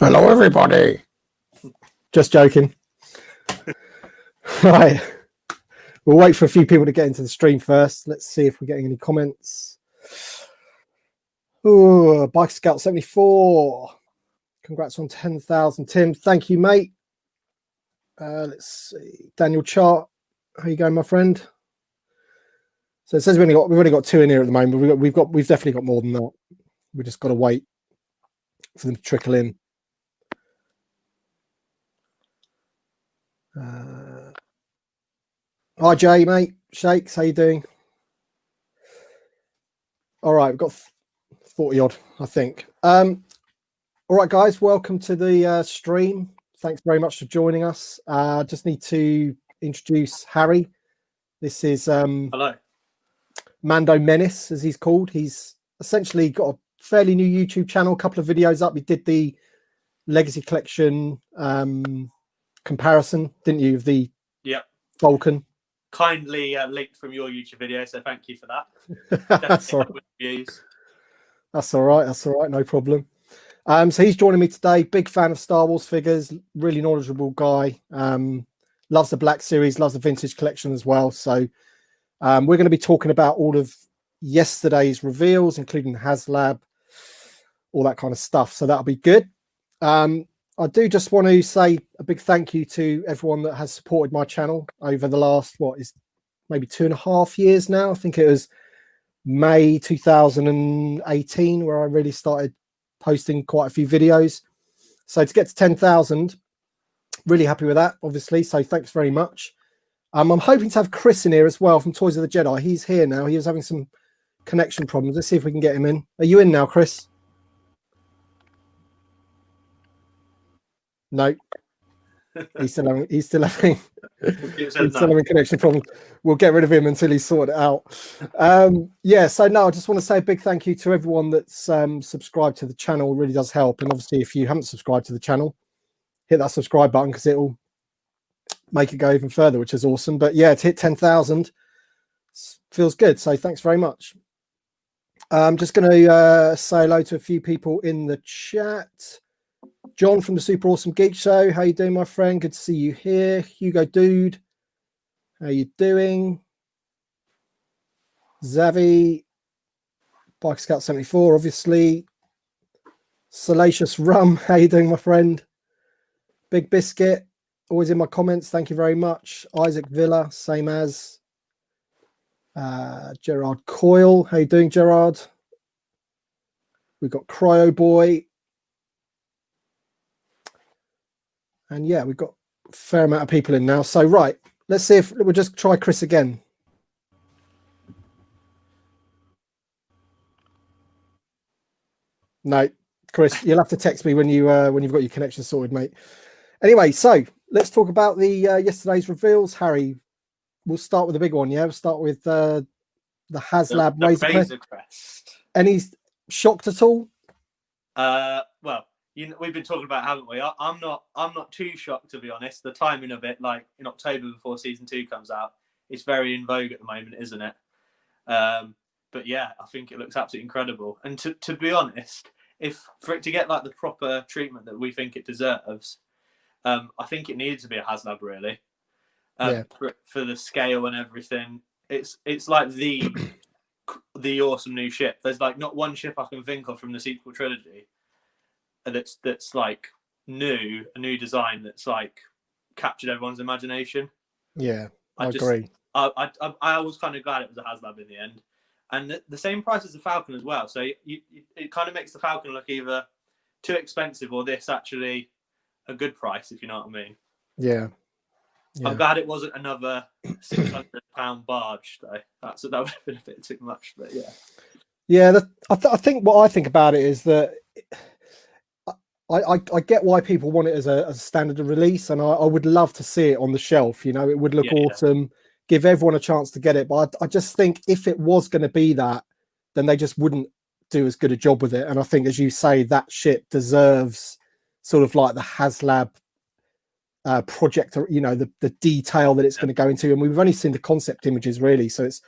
Hello, everybody. Just joking. Right. We'll wait for a few people to get into the stream first. Let's see if we're getting any comments. Oh, Bike Scout 74. Congrats on 10,000, Tim. Thank you, mate. Let's see. Daniel Chart. How you going, my friend? So it says we've only got two in here at the moment. We've definitely got more than that. We just got to wait for them to trickle in. Hi, Jay, mate. Shakes, how you doing? All right, we've got 40 odd, I think. All right, guys, welcome to the stream. Thanks very much for joining us. Just need to introduce Harry. This is hello, Mando Menace, as he's called. He's essentially got a fairly new YouTube channel, a couple of videos up. He did the Legacy Collection comparison, didn't you, of the Falcon? Kindly linked from your YouTube video, so thank you for that. That's all right. That's all right. That's all right. No problem. So he's joining me today. Big fan of Star Wars figures. Really knowledgeable guy. Loves the Black Series. Loves the vintage collection as well. So we're going to be talking about all of yesterday's reveals, including HasLab, all that kind of stuff. So that'll be good. I do just want to say a big thank you to everyone that has supported my channel over the last, what is maybe 2.5 years now. I think it was May 2018 where I really started posting quite a few videos. So to get to 10,000, really happy with that, obviously. So thanks very much. I'm hoping to have Chris in here as well from Toys of the Jedi. He's here now. He was having some connection problems. Let's see if we can get him in. Are you in now, Chris? No, he's still having connection problems. We'll get rid of him until he's sorted it out. Yeah, so no, I just want to say a big thank you to everyone that's subscribed to the channel. It really does help. And obviously, if you haven't subscribed to the channel, hit that subscribe button because it'll make it go even further, which is awesome. But yeah, to hit 10,000 feels good. So thanks very much. I'm just going to say hello to a few people in the chat. John from the Super Awesome Geek Show. How you doing, my friend? Good to see you here. Hugo Dude. How you doing? Zavi. Bike Scout 74, obviously. Salacious Rum. How you doing, my friend? Big Biscuit. Always in my comments. Thank you very much. Isaac Villa. Same as. Gerard Coyle. How you doing, Gerard? We've got Cryo Boy. And yeah, we've got a fair amount of people in now. So, right, let's see if we'll just try Chris again. No, Chris, you'll have to text me when you've got your connection sorted, mate. Anyway, so let's talk about the yesterday's reveals. Harry, we'll start with the big one. Yeah, we'll start with the HasLab Razor Crest. Any shocked at all? Well. We've been talking about, haven't we? I'm not too shocked, to be honest. The timing of it, like in October before season 2 comes out, it's very in vogue at the moment, isn't it? But yeah, I think it looks absolutely incredible. And to be honest, for it to get like the proper treatment that we think it deserves, I think it needs to be a HasLab, really. For the scale and everything, it's like the awesome new ship. There's like not one ship I can think of from the sequel trilogy that's like a new design that's like captured everyone's imagination. Yeah, I agree. I was kind of glad it was a HasLab in the end, and the same price as the Falcon as well. So it kind of makes the Falcon look either too expensive or this actually a good price, if you know what I mean. Yeah. I'm glad it wasn't another £600 barge though. That would have been a bit too much, but yeah. Yeah, I think what I think about it is that. I get why people want it as a standard release, and I would love to see it on the shelf. You know, it would look awesome, give everyone a chance to get it. But I just think if it was going to be that, then they just wouldn't do as good a job with it. And I think, as you say, that ship deserves sort of like the HasLab project, you know, the detail that it's going to go into. And we've only seen the concept images, really. So it's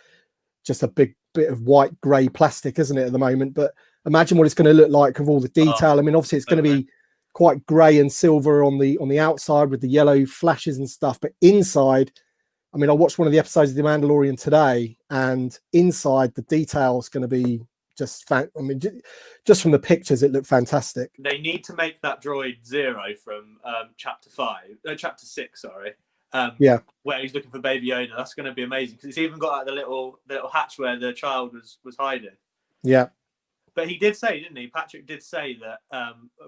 just a big bit of white grey plastic, isn't it, at the moment? But imagine what it's going to look like with all the detail. I mean, obviously, it's going to be quite grey and silver on the outside with the yellow flashes and stuff, but inside, I mean, I watched one of the episodes of The Mandalorian today, and inside the detail is going to be just just from the pictures, it looked fantastic. They need to make that droid Zero from chapter 6, sorry. Yeah, where he's looking for Baby Yoda. That's going to be amazing because it's even got like the little hatch where the child was hiding. Yeah. But he did say, didn't he? Patrick did say that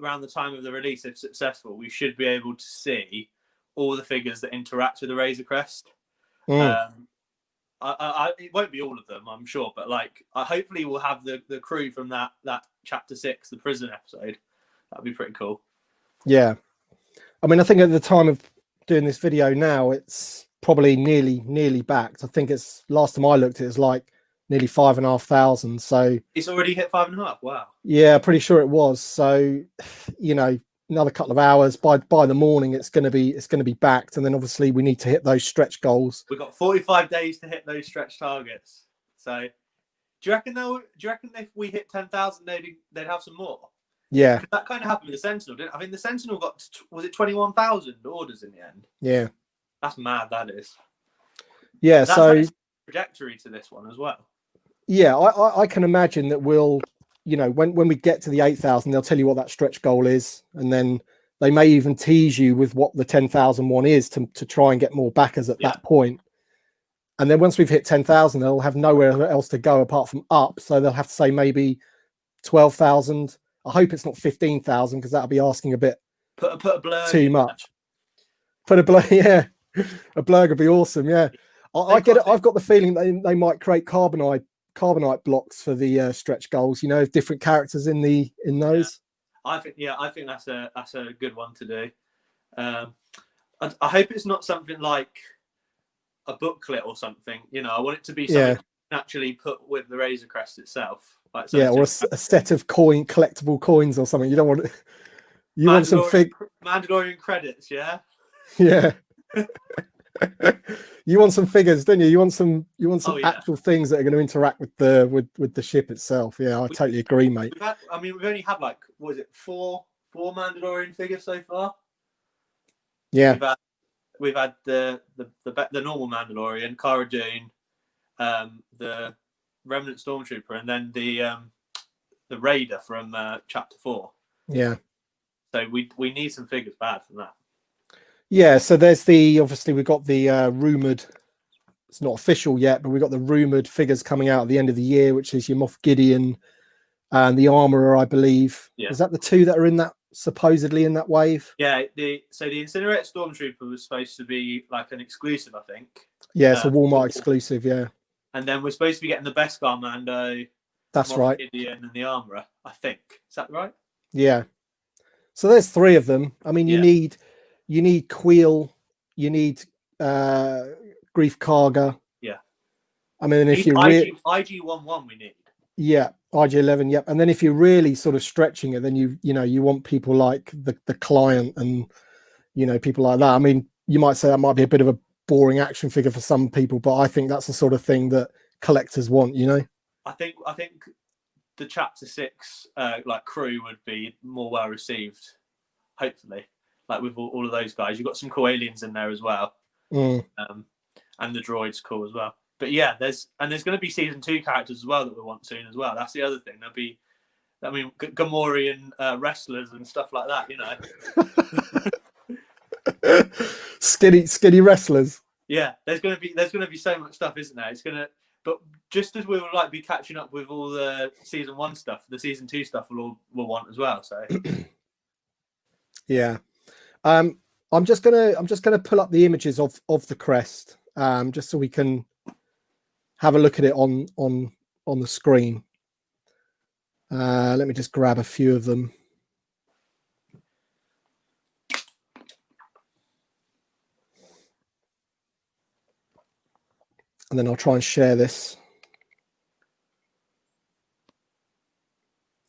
around the time of the release, if successful, we should be able to see all the figures that interact with the Razor Crest. It won't be all of them, I'm sure, but like hopefully we'll have the crew from that chapter 6, the prison episode. That'd be pretty cool. Yeah, I mean, I think at the time of doing this video now, it's probably nearly backed. I think it's last time I looked, it was like nearly 5,500. So it's already hit 5.5. Wow. Yeah, pretty sure it was. So, you know, another couple of hours by the morning, it's going to be backed, and then obviously we need to hit those stretch goals. We've got 45 days to hit those stretch targets. So, do you reckon if we hit 10,000, they'd have some more? Yeah, that kind of happened with the Sentinel, didn't it? I mean, the Sentinel got was it 21,000 orders in the end? Yeah, that's mad. That is. Yeah, that's so trajectory to this one as well. Yeah, I can imagine that we'll, you know, when we get to the 8,000, they'll tell you what that stretch goal is, and then they may even tease you with what the 10,000 one is to try and get more backers at that point. And then once we've hit 10,000, they'll have nowhere else to go apart from up. So they'll have to say maybe 12,000. I hope it's not 15,000 because that'll be asking a bit put a blur too much. Put a blur, yeah. A blur would be awesome, yeah. I get it. I've got the feeling they might create carbonite blocks for the stretch goals. You know, different characters in those. I think that's a good one to do. I hope it's not something like a booklet or something. You know, I want it to be something you can actually put with the Razor Crest itself. Like or a set of collectible coins or something. You don't want it. You want some Mandalorian credits, yeah. Yeah. You want some figures, don't you? You want some actual things that are going to interact with the ship itself. Yeah, I totally agree, mate. We've only had like, what was it, four Mandalorian figures so far? Yeah. We've had the normal Mandalorian, Cara Dune, the Remnant Stormtrooper, and then the Raider from Chapter 4. Yeah. So we need some figures bad from that. Yeah, so there's obviously we've got the rumored, it's not official yet, but we've got the rumored figures coming out at the end of the year, which is your Moff Gideon and the Armorer, I believe. Yeah. Is that the two that are supposedly in that wave? Yeah, the Incinerator Stormtrooper was supposed to be like an exclusive, I think. Yeah, it's a Walmart exclusive, yeah. And then we're supposed to be getting the Beskar Mando. That's Moff right. Gideon and the Armorer, I think. Is that right? Yeah. So there's three of them. I mean, you need Queel, you need Grief Karga. Yeah. I mean, if you IG-11 we need. Yeah, IG-11, yep. And then if you're really sort of stretching it, then you want people like the Client and people like that. I mean, you might say that might be a bit of a boring action figure for some people, but I think that's the sort of thing that collectors want, I think the Chapter 6 like crew would be more well received, hopefully. Like with all of those guys, you've got some cool aliens in there as well, and the droid's cool as well. But yeah, there's going to be season 2 characters as well that we want soon as well. That's the other thing. There'll be, Gamorrean wrestlers and stuff like that. Skinny wrestlers. Yeah, there's going to be so much stuff, isn't there? But just as we will be catching up with all the season 1 stuff, the season 2 stuff we'll want as well. So yeah. I'm just gonna pull up the images of the crest, just so we can have a look at it on the screen. Let me just grab a few of them. And then I'll try and share this.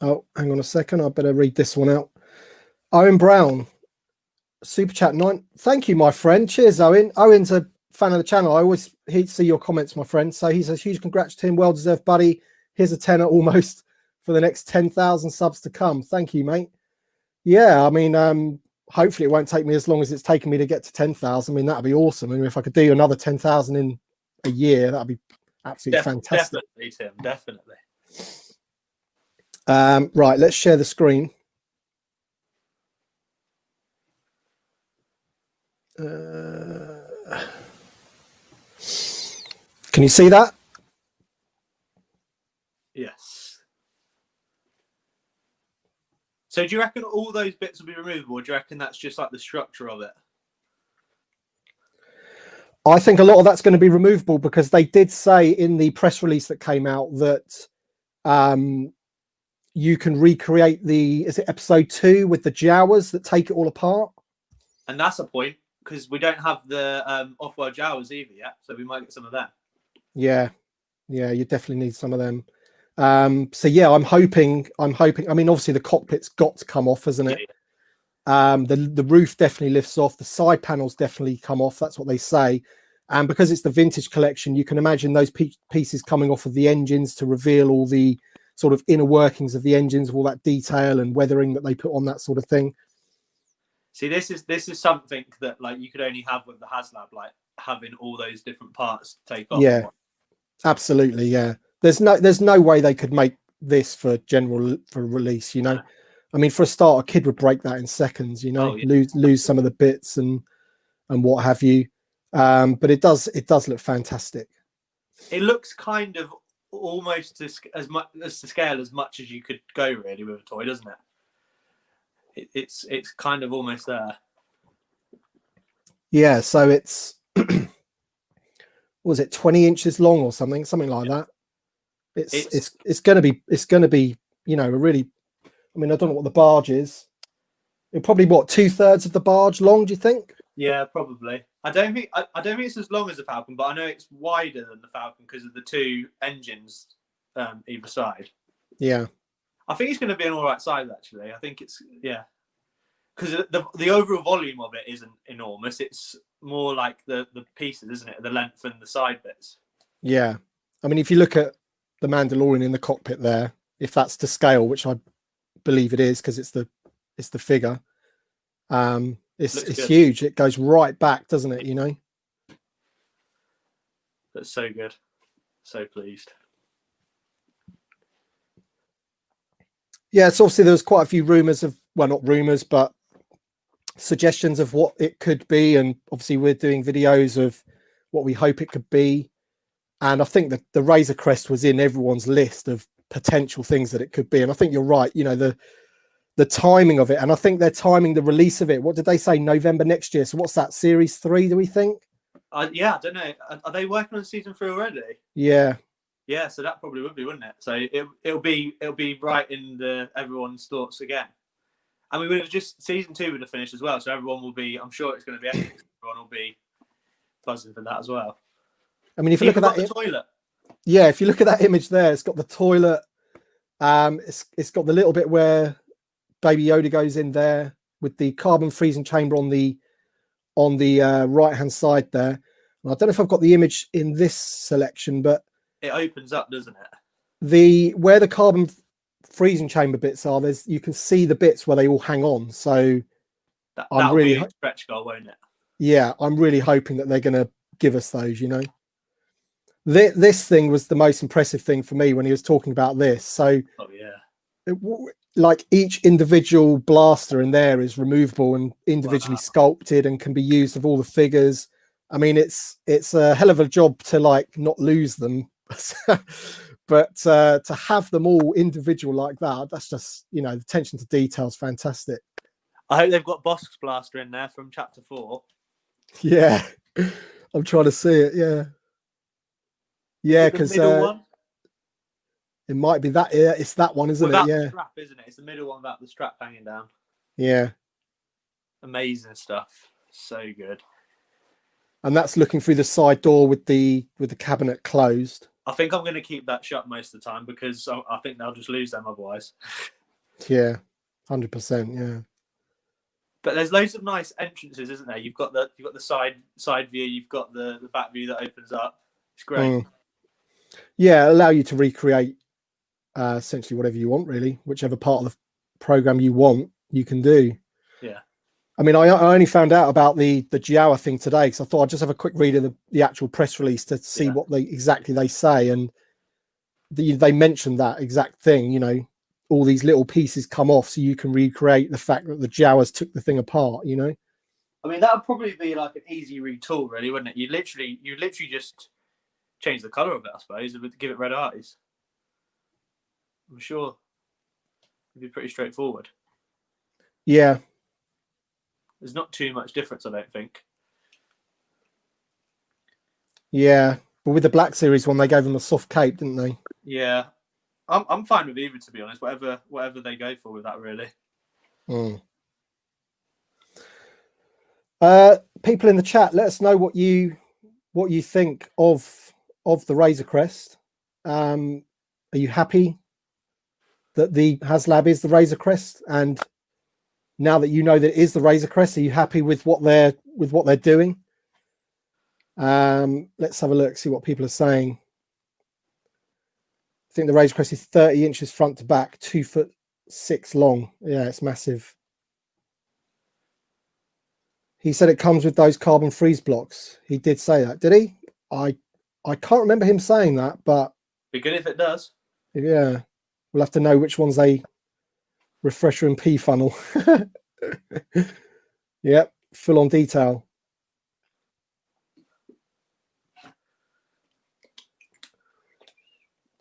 Oh, hang on a second. I better read this one out. Owen Brown. Super chat 9. Thank you, my friend. Cheers, Owen. Owen's a fan of the channel. I always see your comments, my friend. So he says, huge congrats to him. Well deserved, buddy. Here's a tenner almost for the next 10,000 subs to come. Thank you, mate. Yeah, I mean, hopefully it won't take me as long as it's taken me to get to 10,000. I mean, that'd be awesome. I mean, if I could do another 10,000 in a year, that'd be absolutely fantastic. Definitely, Tim. Definitely. Right, let's share the screen. Can you see that? Yes. So do you reckon all those bits will be removable, or do you reckon that's just like the structure of it? I think a lot of that's going to be removable, because they did say in the press release that came out that you can recreate is it episode 2 with the Jawas that take it all apart? And that's a point, because we don't have the off-world Jawas either yet, so we might get some of that. Yeah, you definitely need some of them. So yeah, I'm hoping. I mean, obviously the cockpit's got to come off, hasn't it? Yeah. The roof definitely lifts off. The side panels definitely come off. That's what they say. And because it's the vintage collection, you can imagine those pieces coming off of the engines to reveal all the sort of inner workings of the engines, all that detail and weathering that they put on, that sort of thing. See, this is something that like you could only have with the HasLab, like having all those different parts to take off. Yeah, absolutely. Yeah, there's no way they could make this for release. You know, no. I mean, for a start, a kid would break that in seconds. You know, lose some of the bits and what have you. But it does look fantastic. It looks kind of almost as much as to scale as much as you could go really with a toy, doesn't it? It's kind of almost there. Yeah, so it's was it 20 inches long or something like that? It's gonna be, you know, a really, I mean, I don't know what the barge is. It's probably what, 2/3 of the barge long, do you think? Yeah, probably. I don't think it's as long as the Falcon, but I know it's wider than the Falcon because of the 2 engines either side. Yeah. I think it's going to be an all right size, actually. I think it's, yeah. Because the overall volume of it isn't enormous. It's more like the pieces, isn't it? The length and the side bits. Yeah. I mean, if you look at the Mandalorian in the cockpit there, if that's to scale, which I believe it is because it's the figure, it's huge. It goes right back, doesn't it? You know? That's so good. So pleased. Yeah, so obviously there was quite a few rumours of, well, not rumours, but suggestions of what it could be. And obviously we're doing videos of what we hope it could be. And I think that the Razor Crest was in everyone's list of potential things that it could be. And I think you're right, you know, the timing of it. And I think they're timing the release of it. What did they say? November next year. So what's that, Series 3, do we think? Yeah, I don't know. Are they working on Season 3 already? Yeah. Yeah, so that probably would be, wouldn't it? So it'll be right in everyone's thoughts again. And we would have just Season 2 would have finished as well. So everyone will be, I'm sure it's going to be epic. Everyone will be buzzing for that as well. I mean, if you look at that, the toilet. Yeah, if you look at that image there, it's got the toilet. It's got the little bit where Baby Yoda goes in there with the carbon freezing chamber on the right hand side there. And I don't know if I've got the image in this selection, but it opens up, doesn't it? Where the carbon freezing chamber bits are, you can see the bits where they all hang on. So that'll really be a stretch goal, won't it? Yeah, I'm really hoping that they're going to give us those. You know, this thing was the most impressive thing for me when he was talking about this. So, oh yeah, like each individual blaster in there is removable and individually sculpted and can be used with all the figures. I mean, it's a hell of a job to like not lose them. But to have them all individual like that, that's just, you know, the attention to detail is fantastic. I hope they've got Bossk's blaster in there from Chapter 4. Yeah, I'm trying to see it. Yeah, because it might be that. Yeah, it's that one, isn't without it? Yeah, the strap, isn't it? It's the middle one without the strap hanging down. Yeah, amazing stuff. So good. And that's looking through the side door with the cabinet closed. I think I'm going to keep that shut most of the time because I think they'll just lose them otherwise. Yeah, 100%. Yeah. But there's loads of nice entrances, isn't there? You've got the side view, you've got the back view that opens up. It's great. Yeah, allow you to recreate essentially whatever you want, really, whichever part of the program you want. you can do. Yeah. I mean, I only found out about the Jiawa thing today because I thought I'd just have a quick read of the actual press release to see what exactly they say. And they mentioned that exact thing, you know, all these little pieces come off so you can recreate the fact that the Jawas took the thing apart, you know? I mean, that would probably be like an easy retool, really, wouldn't it? You literally just change the colour of it, I suppose, and give it red eyes. I'm sure it'd be pretty straightforward. Yeah. There's not too much difference, I don't think. Yeah. But with the Black Series one, they gave them a soft cape, didn't they? Yeah. I'm fine with either, to be honest. Whatever they go for with that, really. People in the chat, let us know what you think of the Razor Crest. Are you happy that the HasLab is the Razor Crest? And now that you know that it is the Razor Crest, are you happy with what they're doing? Let's have a look, see what people are saying. I think the Razor Crest is 30 inches front to back, 2'6" long. Yeah, it's massive. He said it comes with those carbon freeze blocks. He did say that, did he? I can't remember him saying that, but be good if it does. Yeah, we'll have to know which one's a refresher and P funnel. Yep, full on detail.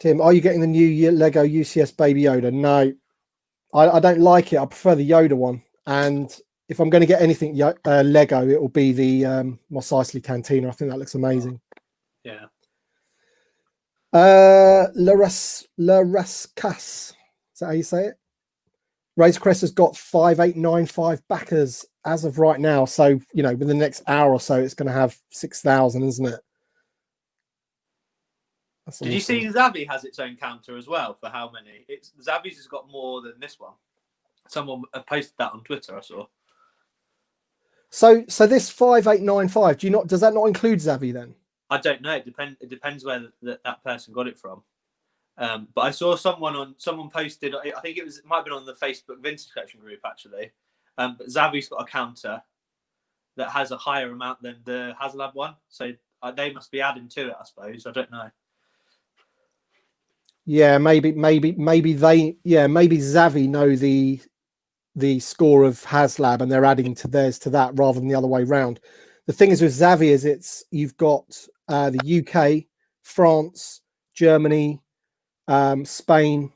Tim, are you getting the new Lego UCS Baby Yoda? No, I don't like it. I prefer the Yoda one. And if I'm going to get anything Lego, it will be the Mos Eisley Cantina. I think that looks amazing. Yeah. Larascas. Is that how you say it? Razor Crest has got 5895 backers as of right now. So, you know, within the next hour or so, it's going to have 6,000, isn't it? That's Did you see Zavi has its own counter as well for how many? Zavi's has got more than this one. Someone posted that on Twitter, I saw. So this 5895, does that not include Zavi then? I don't know. It depends where that person got it from. But I saw someone posted. I think it might have been on the Facebook Vintage Collection group actually. But Zavi's got a counter that has a higher amount than the HasLab one, so they must be adding to it. I suppose. I don't know. Yeah, maybe Zavi know the score of HasLab and they're adding to theirs to that rather than the other way around. The thing is with Zavi is you've got the UK, France, Germany, Spain,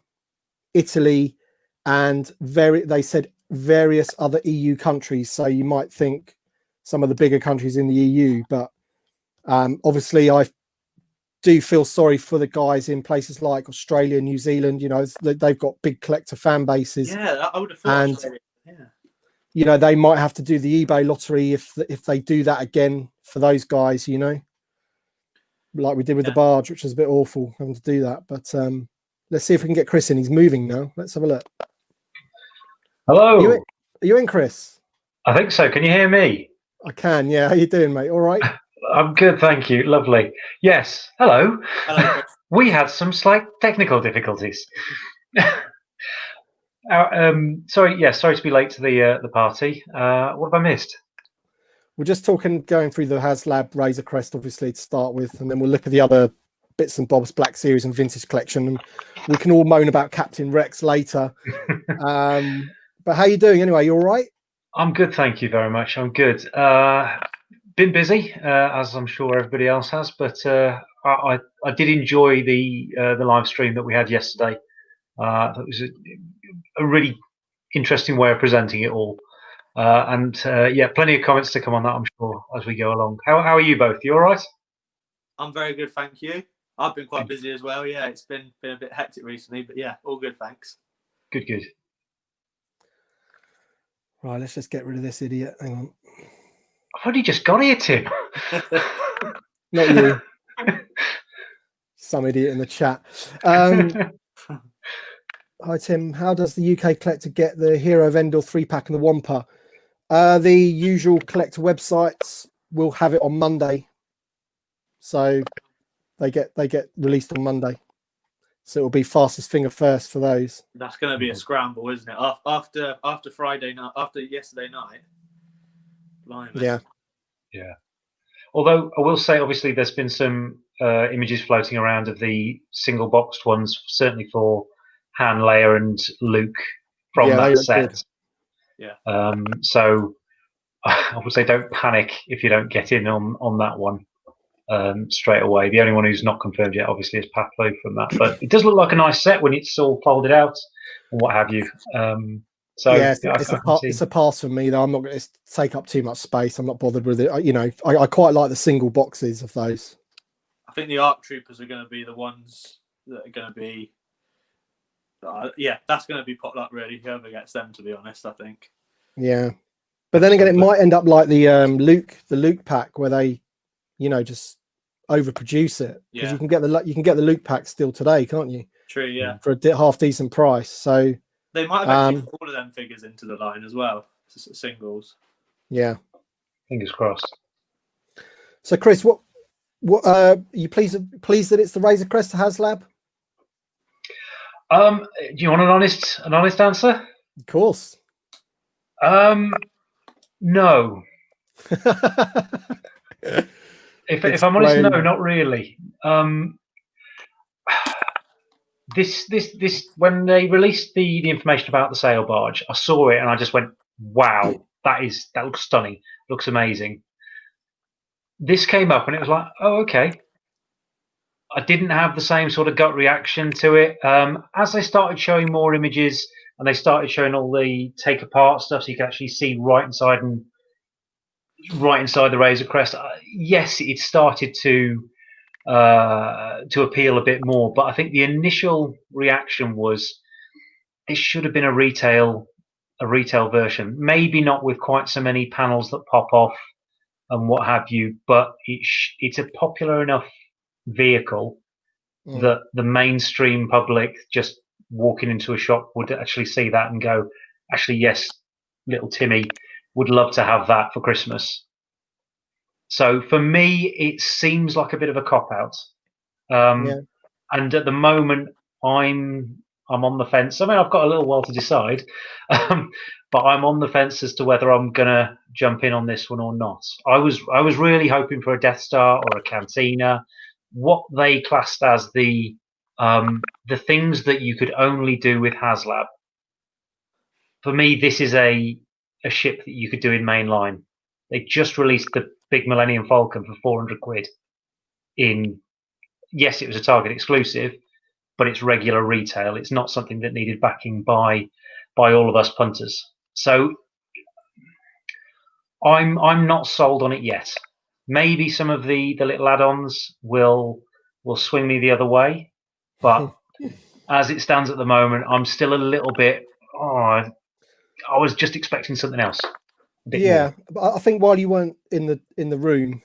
Italy, and they said various other EU countries. So you might think some of the bigger countries in the EU, but obviously I do feel sorry for the guys in places like Australia, New Zealand. You know, they've got big collector fan bases. Yeah, I would have thought. And you know, they might have to do the eBay lottery if they do that again for those guys. You know, like we did with the barge, which was a bit awful having to do that. But let's see if we can get Chris in. He's moving now. Let's have a look. Hello. Are you in, Chris? I think so. Can you hear me? I can. Yeah. How you doing, mate? All right. I'm good, thank you. Lovely. Yes. Hello. Hello. We had some slight technical difficulties. Sorry to be late to the party. What have I missed? We're just going through the HasLab Razor Crest, obviously, to start with, and then we'll look at the other bits and bobs, Black Series and Vintage Collection, and we can all moan about Captain Rex later. But how you doing anyway? You all right? I'm good, thank you very much. I'm good. Been busy, as I'm sure everybody else has, but I did enjoy the live stream that we had yesterday. That was a really interesting way of presenting it all, and plenty of comments to come on that, I'm sure, as we go along. How are you both? You all right? I'm very good, thank you. I've been quite busy as well. Yeah, it's been a bit hectic recently, but yeah, all good, thanks. Good. Right, let's just get rid of this idiot. Hang on. I've only just got here, Tim. Not you. Some idiot in the chat. Hi, Tim. How does the UK collector get the Hero Vendor 3-pack and the Wampa? The usual collector websites will have it on Monday. So they get released on Monday. So it'll be fastest finger first for those. That's going to be a scramble, isn't it? After Friday night, after yesterday night. Blimey. Yeah. Yeah. Although I will say, obviously, there's been some images floating around of the single boxed ones, certainly for Han, Leia, and Luke from that set. Good. Yeah. So I would say don't panic if you don't get in on that one straight away. The only one who's not confirmed yet, obviously, is Paplo from that. But it does look like a nice set when it's all folded out and what have you. So yeah, yeah, it's a pass for me, though. I'm not going to take up too much space. I'm not bothered with it. I quite like the single boxes of those. I think the ARC Troopers are going to be the ones that are going to be. That's going to be potluck, really. Whoever gets them, to be honest, I think. Yeah, but then again, it might end up like the Luke pack, where they, just overproduce it, because you can get the Luke pack still today, can't you? True, yeah. For a half decent price. So they might have actually put all of them figures into the line as well, singles. Yeah, fingers crossed. So, Chris, what are you pleased that it's the Razor Crest HasLab? Do you want an honest answer? Of course. No. If I'm honest, no, not really. This when they released the information about the sail barge, I saw it and I just went, wow, that looks stunning, looks amazing. This came up and it was like, oh, okay. I didn't have the same sort of gut reaction to it. As they started showing more images and they started showing all the take apart stuff, so you can actually see right inside the Razor Crest. Yes, it started to appeal a bit more, but I think the initial reaction was it should have been a retail version, maybe not with quite so many panels that pop off and what have you, but it's a popular enough vehicle that the mainstream public just walking into a shop would actually see that and go, actually, yes, little Timmy would love to have that for Christmas. So for me, it seems like a bit of a cop-out. And at the moment, I'm on the fence. I mean, I've got a little while to decide, but I'm on the fence as to whether I'm gonna jump in on this one or not. I was really hoping for a Death Star or a Cantina, what they classed as the things that you could only do with HasLab. For me, this is a ship that you could do in mainline. They just released the big Millennium Falcon for 400 quid. Yes, it was a Target exclusive, but it's regular retail. It's not something that needed backing by all of us punters. So I'm not sold on it yet. Maybe some of the little add-ons will swing me the other way, but as it stands at the moment, I'm still a little bit. I was just expecting something else. Yeah, but I think while you weren't in the room,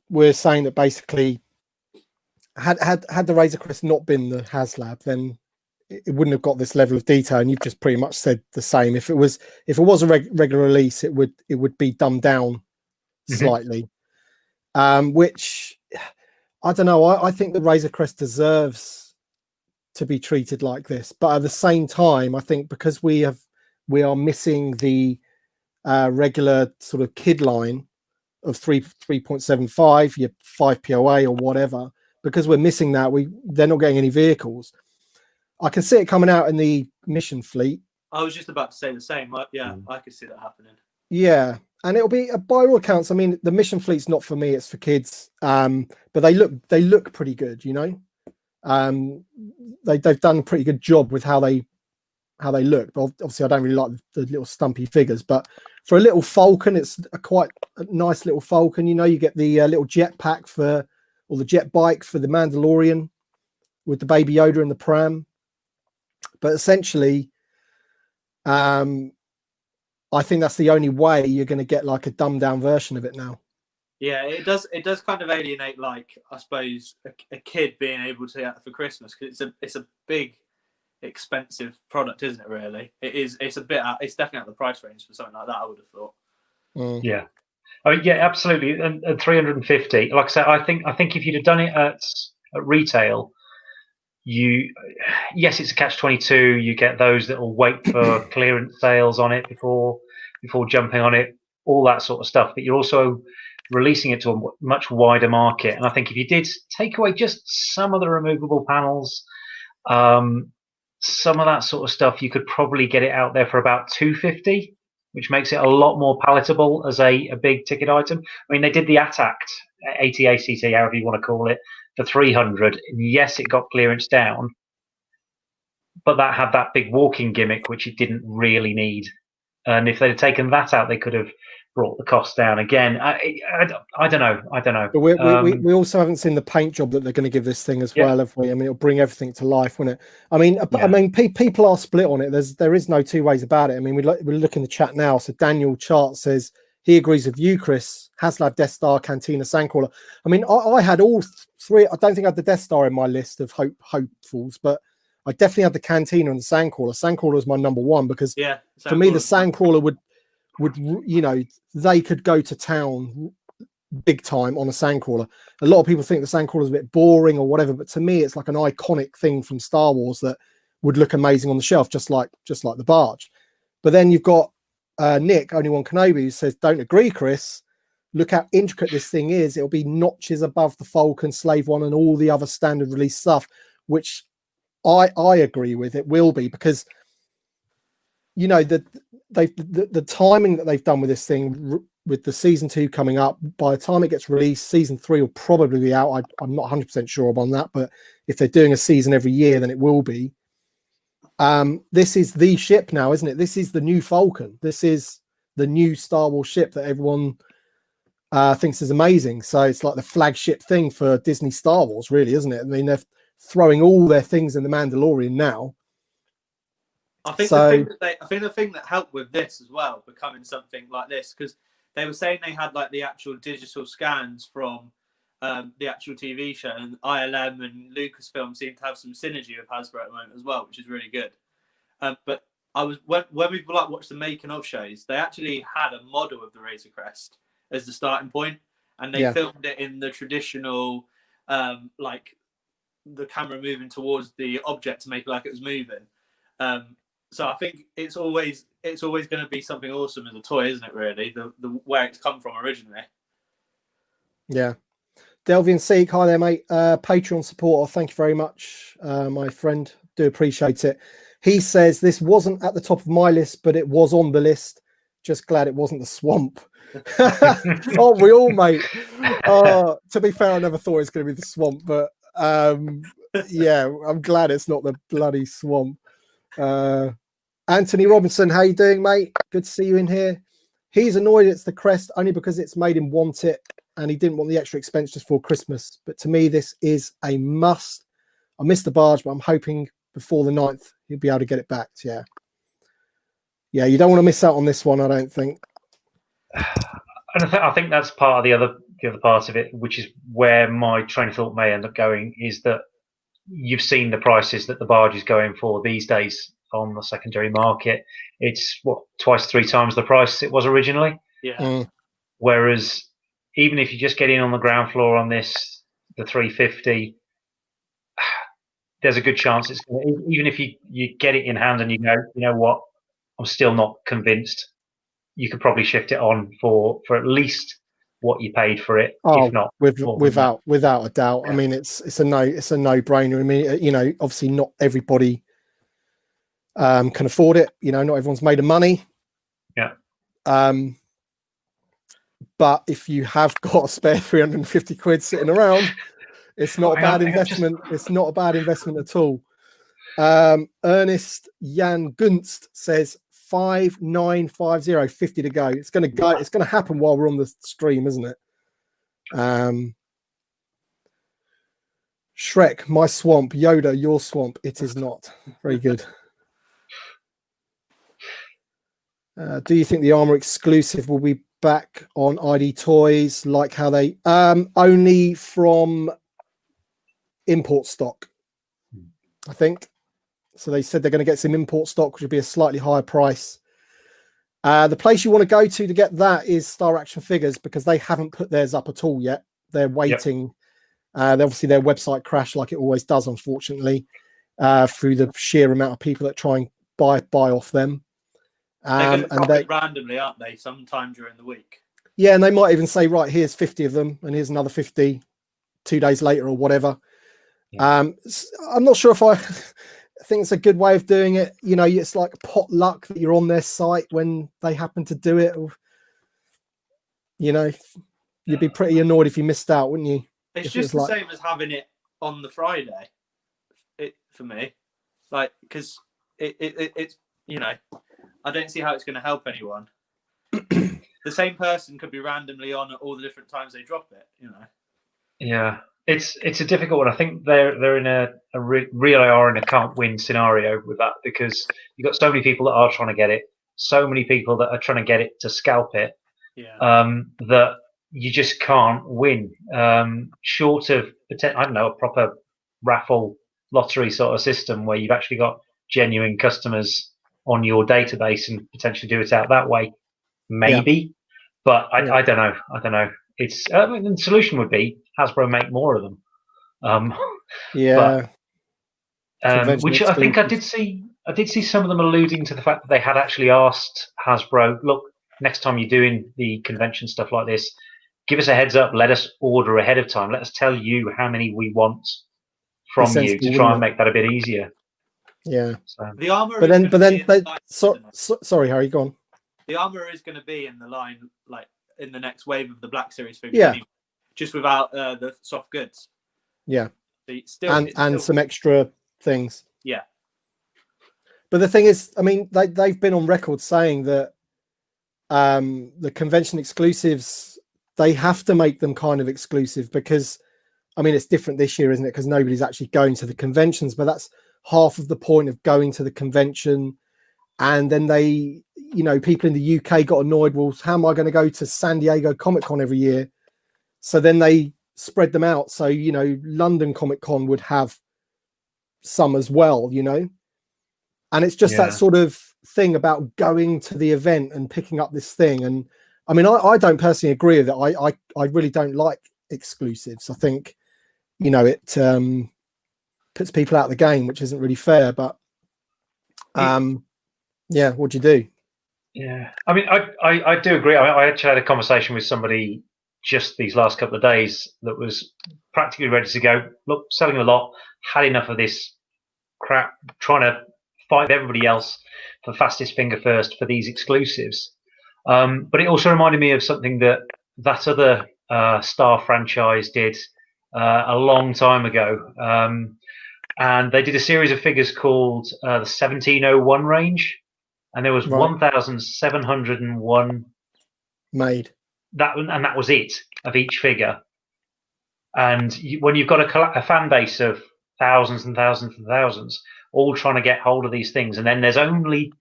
we're saying that basically, had the Razor Crest not been the HasLab, then it wouldn't have got this level of detail. And you've just pretty much said the same. If it was a regular release, it would be dumbed down slightly, which I don't know. I think the Razor Crest deserves to be treated like this, but at the same time, I think because we are missing the regular sort of kid line of 3.75, your 5 POA or whatever, because we're missing that, they're not getting any vehicles. I can see it coming out in the mission fleet. I was just about to say the same. I could see that happening. Yeah, and it'll be by all accounts. I mean, the mission fleet's not for me; it's for kids. But they look pretty good. They've done a pretty good job with how they look. But obviously, I don't really like the little stumpy figures. But for a little Falcon, it's quite a nice little Falcon. You get the little jet pack or the jet bike for the Mandalorian with the Baby Yoda and the pram. But essentially, I think that's the only way you're going to get like a dumbed down version of it now. Yeah, it does kind of alienate, like, I suppose, a kid being able to get it for Christmas, because it's a big, expensive product, isn't it? Really, it is. It's it's definitely out of the price range for something like that, I would have thought. Yeah. Oh yeah, absolutely. And 350. Like I said, I think if you'd have done it at retail, yes, it's a catch-22. You get those that will wait for clearance sales on it before jumping on it, all that sort of stuff. But you're also releasing it to a much wider market. And I think if you did take away just some of the removable panels, some of that sort of stuff, you could probably get it out there for about $250, which makes it a lot more palatable as a big ticket item. I mean, they did the ATACT, ATACT, however you want to call it, for $300. And yes, it got clearance down, but that had that big walking gimmick, which it didn't really need. And if they'd have taken that out, they could have brought the cost down again. I don't know. But we also haven't seen the paint job that they're going to give this thing as well, have we? I mean, it'll bring everything to life, won't it? I mean, people are split on it. There is no two ways about it. I mean, we look in the chat now. So Daniel Chart says he agrees with you, Chris. HasLab, Death Star, Cantina, Sandcrawler. I mean, I had all three. I don't think I had the Death Star in my list of hopefuls, but I definitely had the Cantina and the Sandcrawler. Sandcrawler is my number one because for me, the Sandcrawler would they could go to town big time on a Sandcrawler. A lot of people think the Sandcrawler is a bit boring or whatever, but to me, it's like an iconic thing from Star Wars that would look amazing on the shelf, just like the barge. But then you've got Nick, Only One Kenobi, who says, "Don't agree, Chris. Look how intricate this thing is. It'll be notches above the Falcon, Slave One, and all the other standard release stuff," which I agree with. It will be because the timing that they've done with this thing, with the season 2 coming up, by the time it gets released, season 3 will probably be out. I'm not 100% sure on that, but if they're doing a season every year, then it will be. This is the ship now, isn't it? This is the new Falcon. This is the new Star Wars ship that everyone thinks is amazing. So it's like the flagship thing for Disney Star Wars, really, isn't it? I mean, they're throwing all their things in the Mandalorian now. I think the thing that helped with this as well, becoming something like this, because they were saying they had like the actual digital scans from the actual TV show, and ILM and Lucasfilm seem to have some synergy with Hasbro at the moment as well, which is really good. But when we've watched the making of shows, they actually had a model of the Razor Crest as the starting point, and they filmed it in the traditional like the camera moving towards the object to make it like it was moving. So I think it's always going to be something awesome as a toy, isn't it? Really, the where it's come from originally. Yeah. Delvian Seek, hi there, mate. Patreon supporter, thank you very much, my friend. Do appreciate it. He says this wasn't at the top of my list, but it was on the list. Just glad it wasn't the swamp. Oh, we all, mate. To be fair, I never thought it was going to be the swamp, but yeah, I'm glad it's not the bloody swamp. Anthony Robinson, how you doing, mate? Good to see you in here. He's annoyed it's the crest only because it's made him want it, and he didn't want the extra expense just for Christmas. But to me, this is a must. I missed the barge, but I'm hoping before the 9th he'll be able to get it back. Yeah, you don't want to miss out on this one, I don't think. And I think that's part of the other part of it, which is where my train of thought may end up going, is that you've seen the prices that the barge is going for these days on the secondary market. It's twice, 3 times the price it was originally. Yeah. Whereas even if you just get in on the ground floor on this, the 350, there's a good chance it's going to, even if you get it in hand and you go, you know what, I'm still not convinced, you could probably shift it on for at least what you paid for it, if not without a doubt. Yeah. I mean, it's a no-brainer. I mean, obviously not everybody can afford it. Not everyone's made of money. Yeah. But if you have got a spare 350 quid sitting around, it's not a bad investment. It's not a bad investment at all. Ernest Jan Gunst says 5950, 50 to go. It's going to happen while we're on the stream, isn't it? Shrek, my swamp. Yoda, your swamp. It is not. Very good. Do you think the Armour exclusive will be back on ID Toys, like how they only from import stock, I think? So they said they're going to get some import stock, which would be a slightly higher price. The place you want to go to get that is Star Action Figures, because they haven't put theirs up at all yet. They're waiting. Obviously, their website crashed like it always does, unfortunately, through the sheer amount of people that try and buy off them. They're going to And drop it randomly, aren't they? Sometime during the week. Yeah, and they might even say, right, here's 50 of them, and here's another 50 2 days later or whatever. Yeah. I'm not sure if I think it's a good way of doing it. You know, it's like potluck that you're on their site when they happen to do it. Or, you know, you'd be pretty annoyed if you missed out, wouldn't you? It's just the same as having it on the Friday. For me, like, because it's, you know, I don't see how it's going to help anyone. The same person could be randomly on at all the different times they drop it, you know. Yeah, it's a difficult one. I think they're in a really are in a can't win scenario with that, because you've got so many people that are trying to get it, so many people that are trying to get it to scalp it, that you just can't win. Short of, I don't know, a proper raffle lottery sort of system where you've actually got genuine customers on your database and potentially do it out that way, maybe. But I don't know. It's the solution would be Hasbro make more of them. Which I think I did see some of them alluding to the fact that they had actually asked Hasbro, look, next time you're doing the convention stuff like this, give us a heads up, let us order ahead of time, let us tell you how many we want from you to try and make that a bit easier. Yeah. So. The armor, sorry, Harry, go on. The armor is going to be in the line, like in the next wave of the Black Series figures, anyway, just without the soft goods. Yeah. So and some extra things. Yeah. But the thing is, I mean, they've been on record saying that the convention exclusives, they have to make them kind of exclusive because, I mean, it's different this year, isn't it? Because nobody's actually going to the conventions, but that's half of the point of going to the convention. And then they, you know, people in the UK got annoyed. Well, how am I going to go to San Diego Comic-Con every year? So then they spread them out. So, you know, London Comic-Con would have some as well, you know. And it's just that sort of thing about going to the event and picking up this thing. And I mean, I don't personally agree with it. I really don't like exclusives. I think, you know, it puts people out of the game, which isn't really fair. But yeah, what do you do? Yeah, I mean, I do agree. I actually had a conversation with somebody just these last couple of days that was practically ready to go. Look, selling a lot, had enough of this crap, trying to fight everybody else for fastest finger first for these exclusives. But it also reminded me of something that other Star franchise did a long time ago. And they did a series of figures called the 1701 range. And there was 1,701 made. That was it of each figure. And when you've got a fan base of thousands and thousands and thousands, all trying to get hold of these things, and then there's only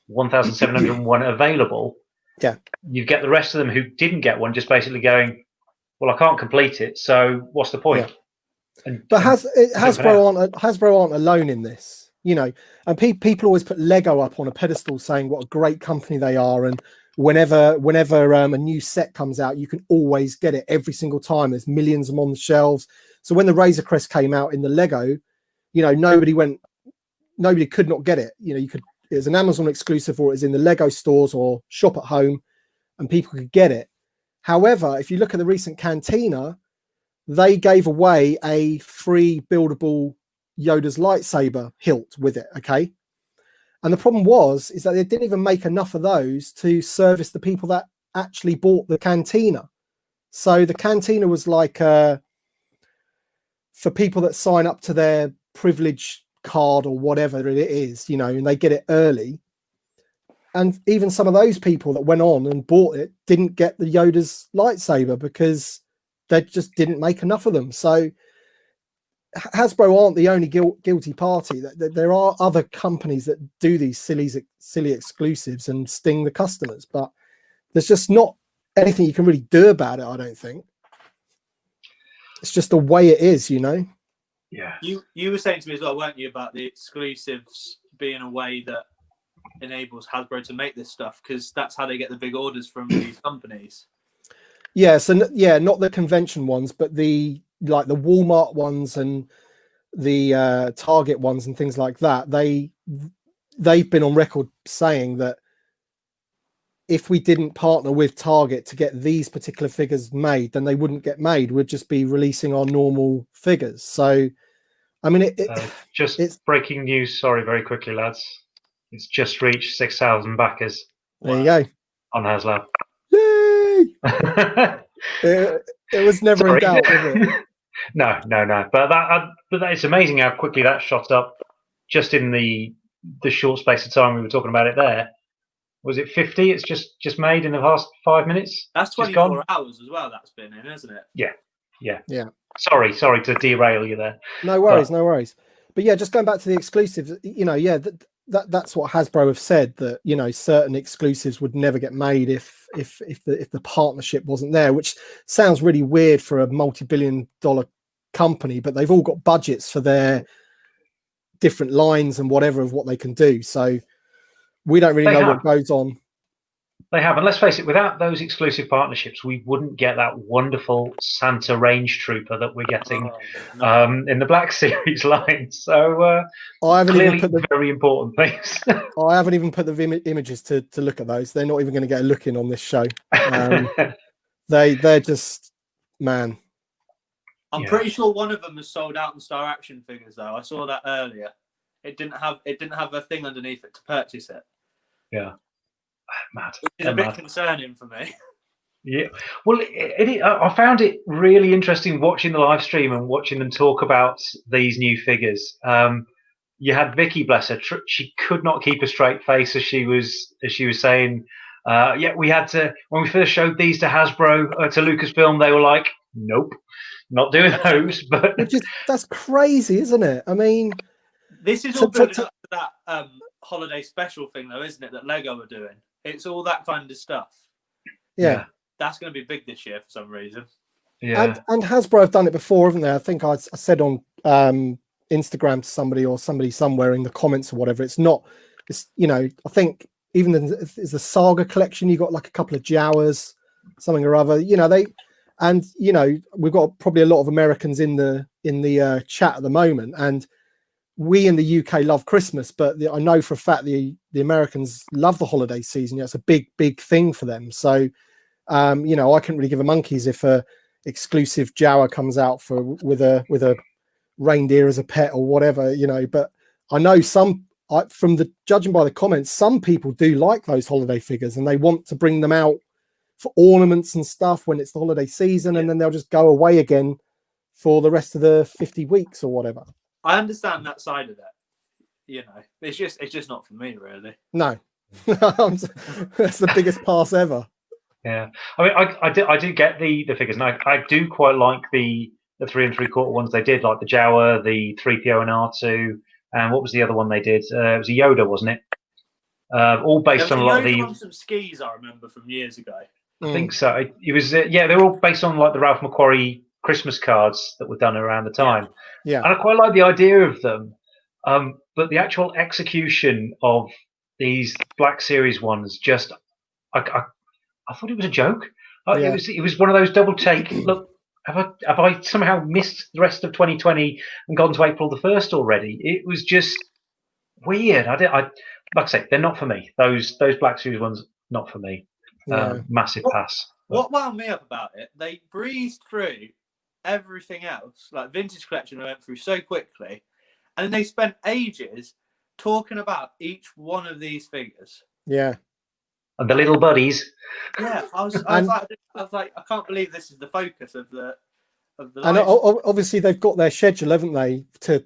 1,701 available. Yeah, you get the rest of them who didn't get one, just basically going, "Well, I can't complete it, so what's the point?" Yeah. But Hasbro aren't alone in this. You know, and people always put Lego up on a pedestal saying what a great company they are. And whenever a new set comes out, you can always get it every single time. There's millions of them on the shelves. So when the Razor Crest came out in the Lego, you know, nobody could not get it. You know, it was an Amazon exclusive, or it was in the Lego stores or shop at home, and people could get it. However, if you look at the recent Cantina, they gave away a free buildable Yoda's lightsaber hilt with it. Okay. And the problem is that they didn't even make enough of those to service the people that actually bought the Cantina. So the Cantina was like for people that sign up to their privilege card or whatever it is, you know, and they get it early. And even some of those people that went on and bought it didn't get the Yoda's lightsaber because they just didn't make enough of them. So Hasbro aren't the only guilty party. There are other companies that do these silly exclusives and sting the customers, but there's just not anything you can really do about it, I don't think. It's just the way it is, you know. Yeah. You were saying to me as well, weren't you, about the exclusives being a way that enables Hasbro to make this stuff, because that's how they get the big orders from these companies. Yeah, so yeah, not the convention ones, but the like the Walmart ones and the Target ones and things like that, they've been on record saying that if we didn't partner with Target to get these particular figures made, then they wouldn't get made. We'd just be releasing our normal figures. So, I mean, it's breaking news. Sorry, very quickly, lads. It's just reached 6,000 backers. There you go. On HasLab. Yay! it was never in doubt, was it? No. But it's amazing how quickly that shot up just in the short space of time we were talking about it there. Was it 50? It's just made in the past 5 minutes. That's 24 hours as well. That's been in, isn't it? Yeah. Sorry to derail you there. No worries. But yeah, just going back to the exclusives, that's what Hasbro have said, that certain exclusives would never get made if the partnership wasn't there, which sounds really weird for a multi-billion-dollar company, but they've all got budgets for their different lines and whatever of what they can do. So we don't really know what goes on. They have, and let's face it, without those exclusive partnerships, we wouldn't get that wonderful Santa Range Trooper that we're getting in the Black Series line. So I haven't clearly even put very important things. I haven't even put the images to look at those. They're not even going to get a look in on this show. They're just, man. I'm pretty sure one of them is sold out in Star Action figures, though. I saw that earlier. It didn't have a thing underneath it to purchase it. Yeah. Mad. Which is a bit concerning for me. Yeah. Well, I found it really interesting watching the live stream and watching them talk about these new figures. You had Vicky, bless her. She could not keep a straight face as she was saying. We had to, when we first showed these to Hasbro, to Lucasfilm, they were like, "Nope, not doing those." But that's crazy, isn't it? I mean, this is all building up to that holiday special thing, though, isn't it? That Lego are doing. It's all that kind of stuff. Yeah. That's going to be big this year for some reason. Yeah. And Hasbro have done it before, haven't they? I think I said on Instagram to somebody or somebody somewhere in the comments or whatever. I think even is the Saga collection, you got like a couple of Jawas, something or other. We've got probably a lot of Americans in the chat at the moment, and we in the UK love Christmas, but I know for a fact the Americans love the holiday season. It's a big thing for them. So, I couldn't really give a monkeys if a exclusive Jawa comes out with a reindeer as a pet or whatever, But I know judging by the comments, some people do like those holiday figures and they want to bring them out for ornaments and stuff when it's the holiday season, and then they'll just go away again for the rest of the 50 weeks or whatever. I understand that side of it. It's just not for me, really. No, that's the biggest pass ever. Yeah, I mean, I did get the figures, and I do quite like the 3 3/4 ones they did, like the Jawa, the 3PO and R2, and what was the other one they did? It was a Yoda, wasn't it? All based on a lot of the. On some skis, I remember from years ago. I think so. It was they're all based on like the Ralph McQuarrie Christmas cards that were done around the time. Yeah. And I quite like the idea of them, but the actual execution of these Black Series ones, just I thought it was a joke. It was one of those double take. Look, have I somehow missed the rest of 2020 and gone to April the 1st already? It was just weird. Like I say, they're not for me. Those Black Series ones, not for me. Massive pass. What wound me up about it? They breezed through everything else, like Vintage Collection, I went through so quickly, and then they spent ages talking about each one of these figures. Yeah, and the little buddies. Yeah, I was like, I can't believe this is the focus of the. And obviously they've got their schedule, haven't they, for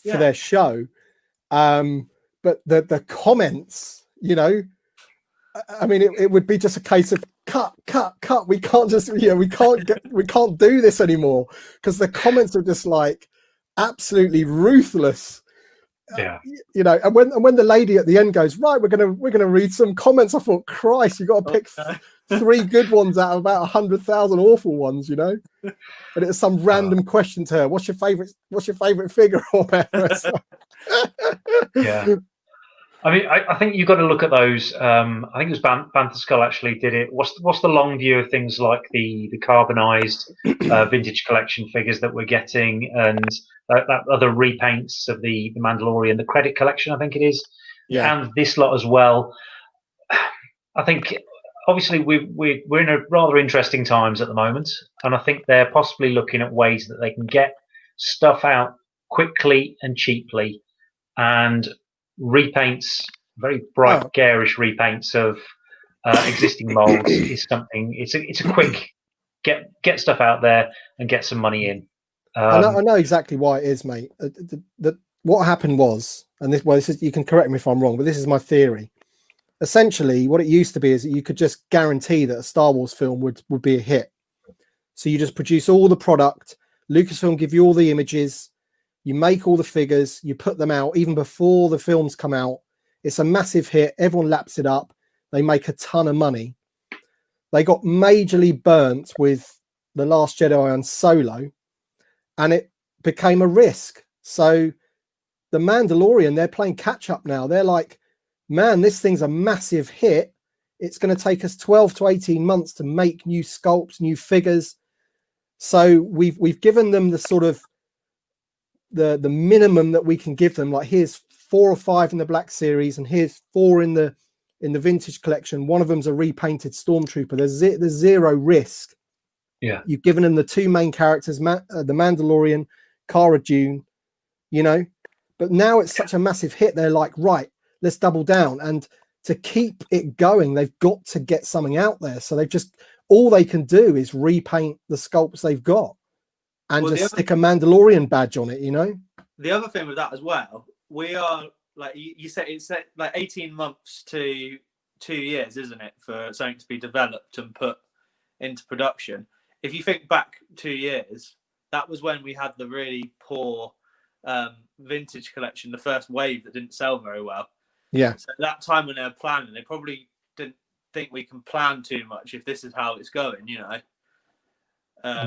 their show? But the comments, I mean, it would be just a case of cut. We can't just, we can't do this anymore, because the comments are just like absolutely ruthless. Yeah. And when the lady at the end goes, right, we're gonna read some comments, I thought, Christ, you got to pick 3 good ones out of about 100,000 awful ones, And it's some random question to her. What's your favorite figure or whatever? Yeah. I mean, I think you've got to look at those. I think it was Bantha Skull actually did it. What's the long view of things like the carbonized vintage collection figures that we're getting, and that other repaints of the Mandalorian, the credit collection, I think it is, and this lot as well. I think obviously we're in a rather interesting times at the moment, and I think they're possibly looking at ways that they can get stuff out quickly and cheaply, and repaints, very bright, garish repaints of existing molds is something. It's a quick get stuff out there and get some money in. I know exactly why it is, mate. What happened was, and this is, you can correct me if I'm wrong, but this is my theory. Essentially, what it used to be is that you could just guarantee that a Star Wars film would be a hit. So you just produce all the product. Lucasfilm give you all the images. You make all the figures, you put them out even before the films come out. It's a massive hit. Everyone laps it up. They make a ton of money. They got majorly burnt with The Last Jedi and Solo, and it became a risk. So The Mandalorian, they're playing catch up now. They're like, man, this thing's a massive hit. It's going to take us 12 to 18 months to make new sculpts, new figures. So we've given them the sort of the minimum that we can give them. Like, here's 4 or 5 in the Black Series, and here's 4 in the Vintage Collection. One of them's a repainted Stormtrooper. There's zero risk. Yeah, you've given them the 2 main characters, the Mandalorian, Cara Dune, you know. But now it's such a massive hit. They're like, right, let's double down. And to keep it going, they've got to get something out there. So they've just, all they can do is repaint the sculpts they've got and just stick a Mandalorian badge on it, you know. The other thing with that as well, we are, like you said, it's like 18 months to 2 years, isn't it, for something to be developed and put into production. If you think back 2 years, that was when we had the really poor Vintage Collection, the first wave that didn't sell very well. Yeah. So at that time when they were planning, they probably didn't think we can plan too much if this is how it's going, you know.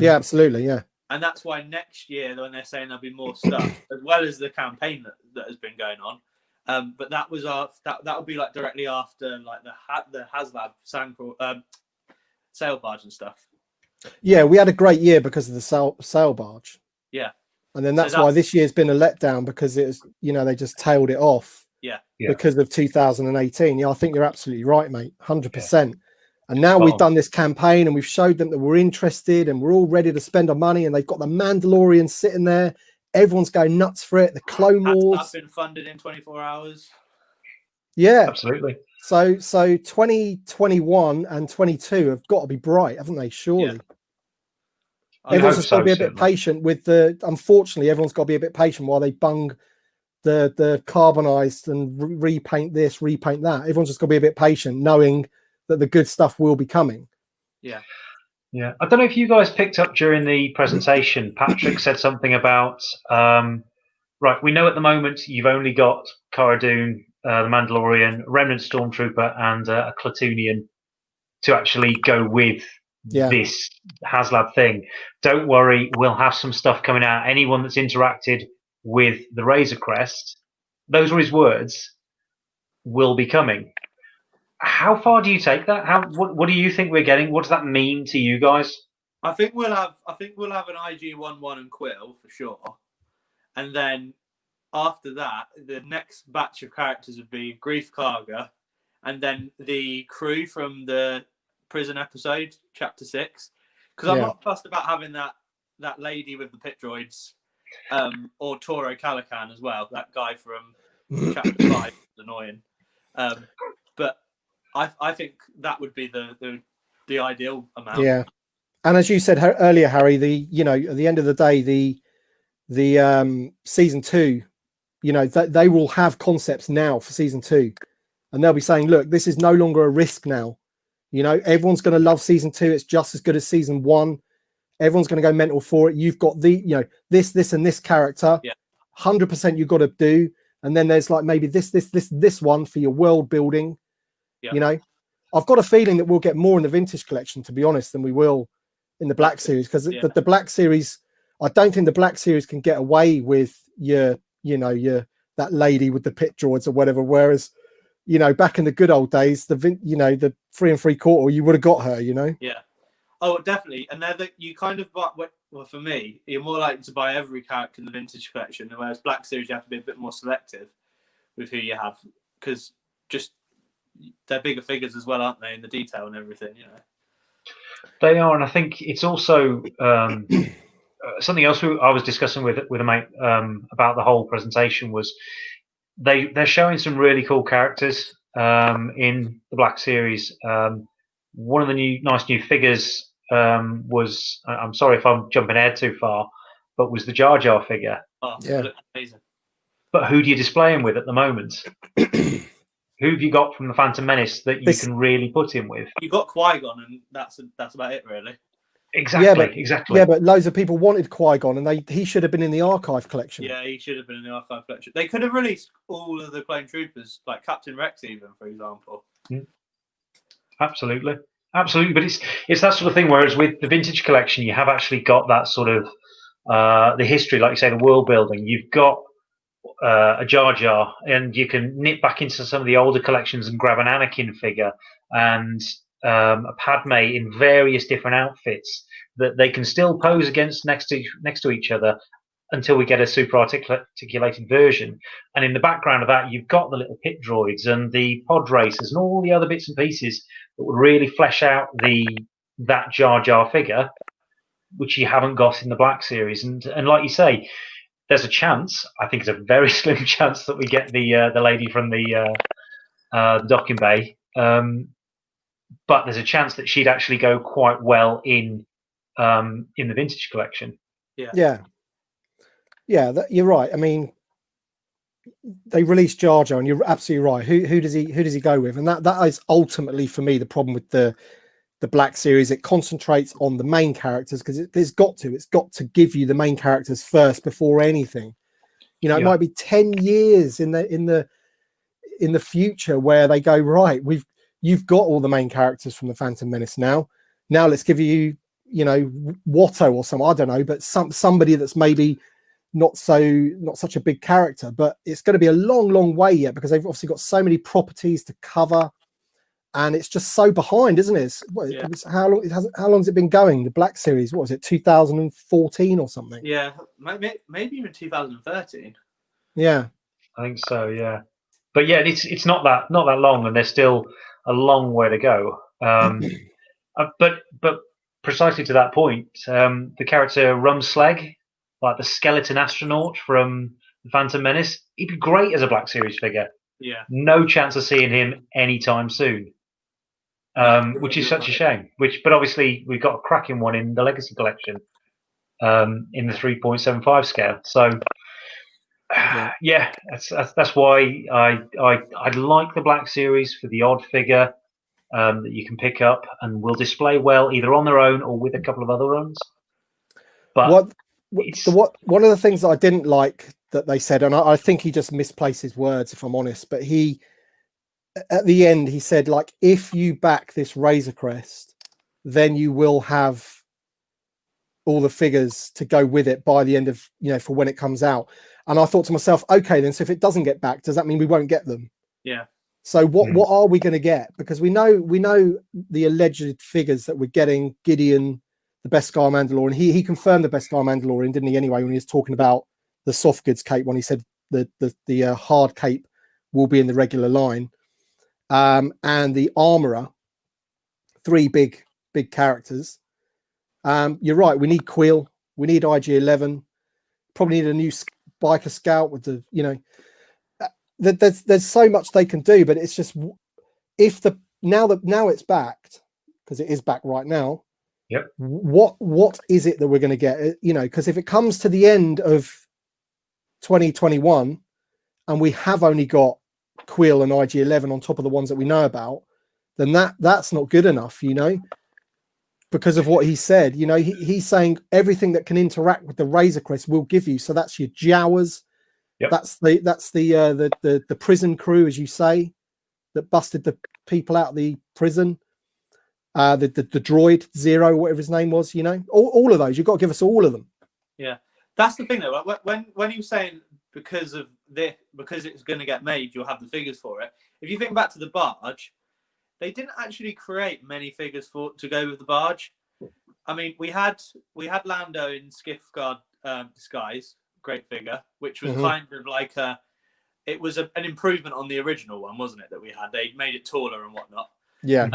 Yeah, absolutely, yeah. And that's why next year, when they're saying there'll be more stuff, as well as the campaign that has been going on. But that was that would be like directly after like the HasLab sail barge and stuff. Yeah, we had a great year because of the sail barge. Yeah. And then that's why this year's been a letdown, because it was, you know, they just tailed it off. Yeah. Because of 2018. Yeah, I think you're absolutely right, mate. 100%. And now we've done this campaign and we've showed them that we're interested and we're all ready to spend our money, and they've got the Mandalorian sitting there. Everyone's going nuts for it. The Clone Wars. That's been funded in 24 hours. Yeah. Absolutely. So 2021 and 22 have got to be bright, haven't they? Surely. Yeah. Everyone's just got to be a bit patient with unfortunately, everyone's got to be a bit patient while they bung the carbonized and repaint this, repaint that. Everyone's just got to be a bit patient, knowing that the good stuff will be coming. Yeah. Yeah. I don't know if you guys picked up during the presentation, Patrick said something about, right, we know at the moment you've only got Cara Dune, the Mandalorian, Remnant Stormtrooper, and a Clatoonian to actually go with this HasLab thing. Don't worry, we'll have some stuff coming out. Anyone that's interacted with the Razor Crest, those were his words, will be coming. How far do you take that? What do you think we're getting? What does that mean to you guys? I think we'll have an IG-11 and Quill for sure, and then after that, the next batch of characters would be Grief Karga, and then the crew from the prison episode, Chapter 6. Because I'm not fussed about having that lady with the pit droids, or Toro Calican as well. That guy from Chapter 5 is annoying, but I think that would be the ideal amount. Yeah, and as you said earlier, Harry, at the end of the day, the season 2, you know, they will have concepts now for season 2, and they'll be saying, look, this is no longer a risk now. You know, everyone's going to love season 2. It's just as good as season 1. Everyone's going to go mental for it. You've got this and this character. 100% you've got to do, and then there's like maybe this one for your world building. Yeah. You know, I've got a feeling that we'll get more in the Vintage Collection, to be honest, than we will in the Black Series, because the Black Series, I don't think the Black Series can get away with your that lady with the pit droids or whatever. Whereas you know, back in the good old days, the 3 3/4, you would have got her, you know. Yeah. Oh, definitely. And you kind of buy, well, for me, you're more likely to buy every character in the vintage collection, whereas Black Series you have to be a bit more selective with who you have, because just they're bigger figures as well, aren't they, in the detail and everything, you know. They are, and I think it's also something else I was discussing with a mate about the whole presentation was they're showing some really cool characters in the Black Series. One of the nice new figures was, I'm sorry if I'm jumping ahead too far, but was the Jar Jar figure. Oh, yeah, look amazing. But who do you display him with at the moment? Who have you got from the Phantom Menace that you can really put him with? You got Qui-Gon, and that's about it, really. Exactly, exactly. Yeah, but loads of people wanted Qui-Gon, and he should have been in the archive collection. Yeah, he should have been in the archive collection. They could have released all of the Clone Troopers, like Captain Rex, even, for example. Absolutely, absolutely. But it's that sort of thing. Whereas with the vintage collection, you have actually got that sort of the history, like you say, the world building. You've got a Jar Jar, and you can nip back into some of the older collections and grab an Anakin figure and a Padme in various different outfits that they can still pose against next to each other until we get a super articulated version. And in the background of that, you've got the little pit droids and the pod racers and all the other bits and pieces that would really flesh out that Jar Jar figure, which you haven't got in the Black Series. And like you say, there's a chance, I think it's a very slim chance, that we get the lady from the docking bay. But there's a chance that she'd actually go quite well in the vintage collection. Yeah. You're right. I mean, they released Jar Jar, and you're absolutely right. Who does he go with? And that is ultimately for me the problem with the Black Series. It concentrates on the main characters because it's got to give you the main characters first before anything. You know, it might be 10 years in the future where they go, right, you've got all the main characters from the Phantom Menace now let's give you, you know, Watto or some, I don't know, but somebody that's maybe not such a big character. But it's going to be a long way yet, because they've obviously got so many properties to cover, and it's just so behind, isn't it? How long has it been going, the Black Series? What was it, 2014 or something? Yeah, maybe even 2013. Yeah, I think so. Yeah, but yeah, it's not that long, and there's still a long way to go. But precisely to that point, the character Rumslag, like the skeleton astronaut from the Phantom Menace, he'd be great as a Black Series figure. Yeah, no chance of seeing him anytime soon, which is such a shame. But obviously we've got a cracking one in the Legacy collection, in the 3.75 scale. So yeah, that's why I like the Black Series for the odd figure that you can pick up and will display well either on their own or with a couple of other runs. But one of the things that I didn't like that they said, and I think he just misplaced his words, if I'm honest, but he, at the end, he said, like, if you back this Razor Crest, then you will have all the figures to go with it by the end of, you know, for when it comes out. And I thought to myself, okay, then, so if it doesn't get back, does that mean we won't get them? Yeah. So what are we going to get? Because we know the alleged figures that we're getting. Gideon, the Beskar Mandalorian, he confirmed the Beskar Mandalorian, didn't he? Anyway, when he was talking about the soft goods cape, when he said the hard cape will be in the regular line, and the armorer, 3 big characters. You're right. We need Quill. We need IG-11. Probably need a new biker scout with the, you know. There's so much they can do, but it's just now it's backed, because it is back right now. Yep. What is it that we're going to get? You know, because if it comes to the end of 2021 and we have only got Quill and IG-11 on top of the ones that we know about, then that's not good enough, you know, because of what he said. You know, he's saying everything that can interact with the Razor Crest will give you. So that's your Jawas. Yep. That's the prison crew, as you say, that busted the people out of the prison. The droid Zero, whatever his name was, you know, all of those. You've got to give us all of them. Yeah, that's the thing though. When he was saying because of because it's going to get made, you'll have the figures for it. If you think back to the barge, they didn't actually create many figures to go with the barge. I mean, we had Lando in skiff guard disguise, great figure, which was kind of like it was an improvement on the original one, wasn't it? That we had, they made it taller and whatnot. Yeah.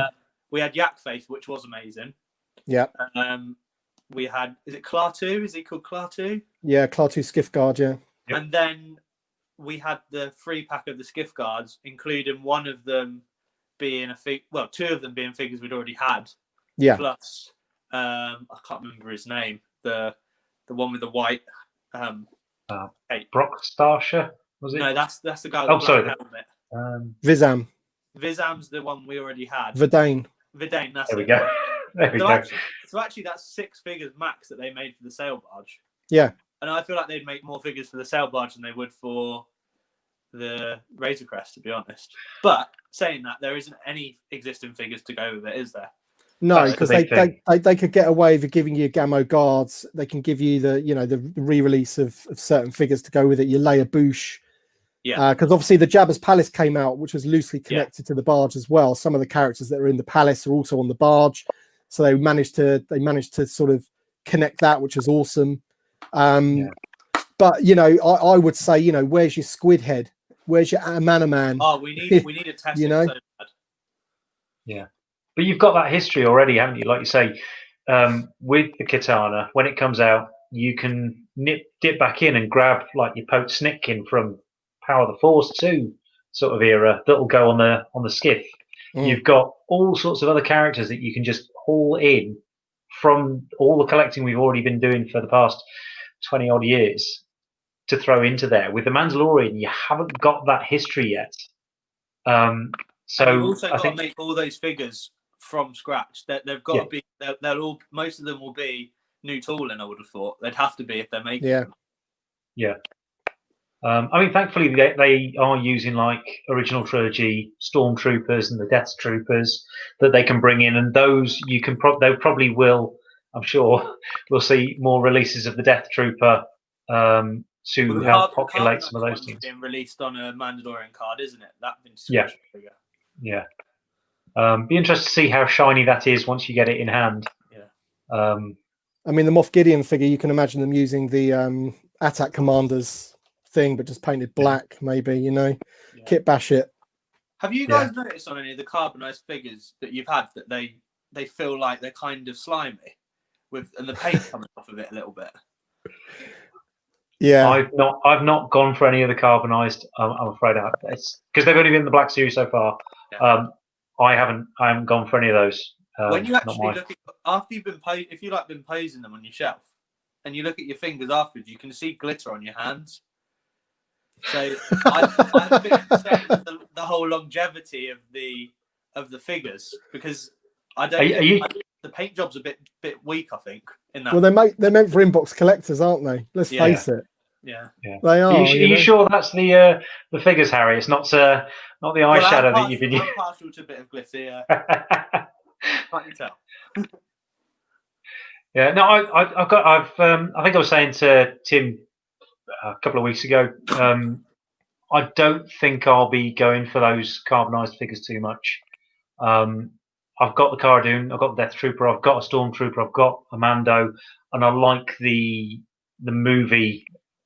We had Yak Face, which was amazing. Yeah. We had, is it Klaatu? Is he called Klaatu? Yeah, Klaatu skiff guard. Yeah. Yep. And then we had the 3-pack of the skiff guards, including one of them being two of them being figures we'd already had. Yeah. Plus, I can't remember his name. The one with the white. Brock Starsha, was it? No, that's the guy with the black helmet. Vizam. Vizam's the one we already had. Vidane, that's there it. we go. There we go. So actually, that's 6 figures max that they made for the sail barge. Yeah. And I feel like they'd make more figures for the sail barge than they would for the Razor Crest, to be honest. But saying that, there isn't any existing figures to go with it, is there? No, because they could get away with giving you Gamo guards. They can give you the re-release of certain figures to go with it. You lay a boosh. Yeah. Because obviously the Jabba's Palace came out, which was loosely connected to the barge as well. Some of the characters that are in the palace are also on the barge, so they managed to sort of connect that, which is awesome. But I would say, where's your squid head? Where's your Amanaman? Oh, we need a test. So bad. Yeah. But you've got that history already, haven't you? Like you say, with the Katana, when it comes out, you can dip back in and grab like your Pope Snitkin from Power of the Force 2 sort of era that'll go on the skiff. You've got all sorts of other characters that you can just haul in from all the collecting we've already been doing for the past 20 odd years to throw into there. With the Mandalorian, you haven't got that history yet. So you've also got to make all those figures from scratch. They've got to be. They'll all. Most of them will be new tooling. I would have thought they'd have to be if they're making. Them. Yeah. I mean, thankfully they are using like original trilogy Stormtroopers and the Death Troopers that they can bring in, and those you can they probably will. I'm sure we'll see more releases of the Death Trooper to help populate some of those things. Being released on a Mandalorian card, isn't it? That figure. Yeah. Be interested to see how shiny that is once you get it in hand. Yeah. I mean, the Moff Gideon figure, you can imagine them using the Attack Commanders thing, but just painted black, maybe, Kit Bashit. Have you guys noticed on any of the carbonized figures that you've had that they feel like they're kind of slimy and the paint coming off of it a little bit? Yeah, I've not gone for any of the carbonized. I'm afraid it's because they've only been in the black series so far. Yeah. I haven't gone for any of those. When you actually look at after you've been if you like been posing them on your shelf, and you look at your fingers afterwards, you can see glitter on your hands. So I'm a bit concerned with the whole longevity of the figures, because I don't. The paint job's a bit weak, I think. In that. Well, they're meant for inbox collectors, aren't they? Let's face it. Yeah. They are. Are you sure that's the figures, Harry? It's not the eyeshadow that you've been using. I'm partial to a bit of glitter. Yeah. Can't you tell? Yeah. No, I think I was saying to Tim a couple of weeks ago, I don't think I'll be going for those carbonized figures too much. I've got the Cara Dune, I've got the Death Trooper, I've got a Stormtrooper, I've got a Mando, and I like the movie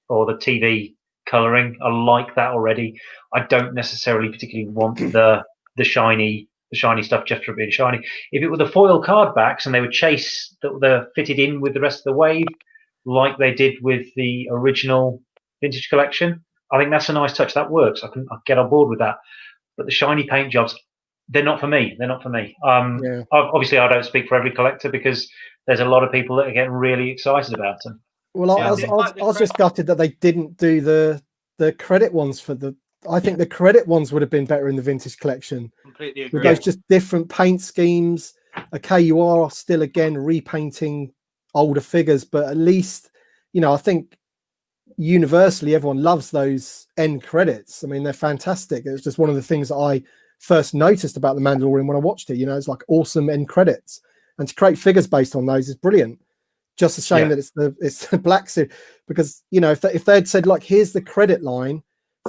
or the TV colouring. I like that already. I don't necessarily particularly want the shiny stuff just for being shiny. If it were the foil card backs and they would chase they're fitted in with the rest of the wave, like they did with the original vintage collection, I think that's a nice touch. That works. I get on board with that. But the shiny paint jobs, they're not for me. Obviously, I don't speak for every collector because there's a lot of people that are getting really excited about them. Well, I was just gutted that they didn't do the credit ones for the. I think the credit ones would have been better in the vintage collection. Completely agree. With those just different paint schemes. Okay, you are still again repainting older figures, but at least I think universally everyone loves those end credits. I mean, they're fantastic. It's just one of the things that I first noticed about the Mandalorian when I watched it. It's like awesome end credits, and to create figures based on those is brilliant. Just a shame that it's the black suit, because if they had said, like, here's the credit line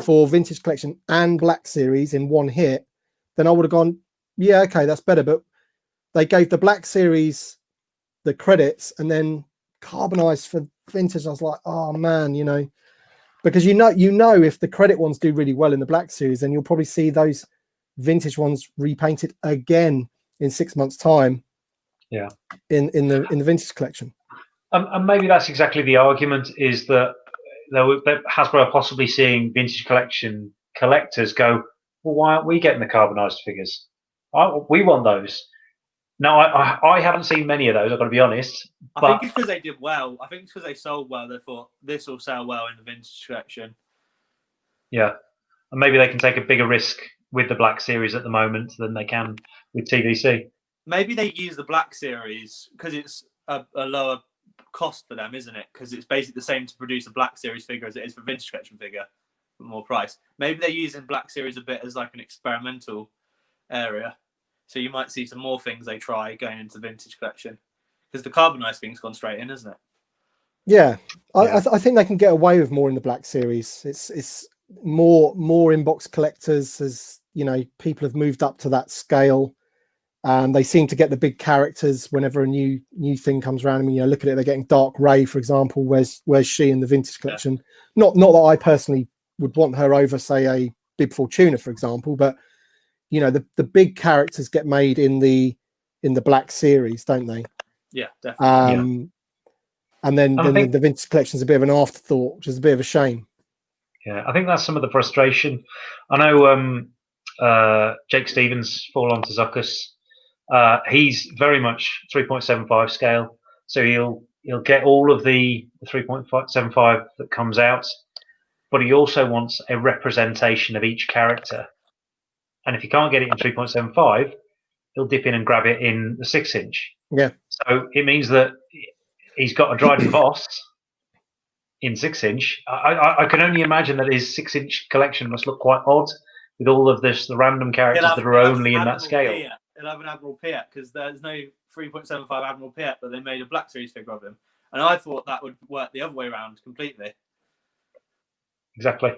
for Vintage Collection and Black Series in one hit, then I would have gone, yeah, okay, that's better. But they gave the Black Series the credits and then carbonized for Vintage. I was like, oh man, you know, because you know if the credit ones do really well in the Black Series, then you'll probably see those Vintage ones repainted again in 6 months' time. Yeah, in the Vintage Collection. And maybe that's exactly the argument, is that Hasbro are possibly seeing Vintage Collection collectors go, well, why aren't we getting the carbonized figures? We want those. Now, I haven't seen many of those, I've got to be honest. I think it's because they did well. I think it's because they sold well. They thought, this will sell well in the Vintage Collection. Yeah. And maybe they can take a bigger risk with the Black Series at the moment than they can with TVC. Maybe they use the Black Series because it's a lower cost for them, isn't it? Because it's basically the same to produce a Black Series figure as it is for Vintage Collection figure for more price. Maybe they're using Black Series a bit as like an experimental area. So you might see some more things they try going into the Vintage Collection, because the carbonized thing's gone straight in, isn't it? Yeah, I think they can get away with more in the Black Series. It's more inbox collectors, as you know, people have moved up to that scale. They seem to get the big characters whenever a new thing comes around. I mean, you know, look at it, they're getting Dark Ray, for example. Where's she in the Vintage Collection? Yeah. Not that I personally would want her over, say, a Bib Fortuna, for example, but you know, the big characters get made in the Black Series, don't they? Yeah, definitely. And then the Vintage Collection is a bit of an afterthought, which is a bit of a shame. Yeah, I think that's some of the frustration. I know Jake Stevens, Fall Onto Zuckus, he's very much 3.75 scale, so he'll get all of the 3.75 that comes out, but he also wants a representation of each character. And if he can't get it in 3.75, he'll dip in and grab it in the 6-inch. Yeah. So it means that he's got a Dryden Bossk in 6-inch. I can only imagine that his 6-inch collection must look quite odd with all of the random characters that are only in that scale. He'll have an Admiral Piet, because there's no 3.75 Admiral Piet, but they made a Black Series figure of him. And I thought that would work the other way around completely. Exactly.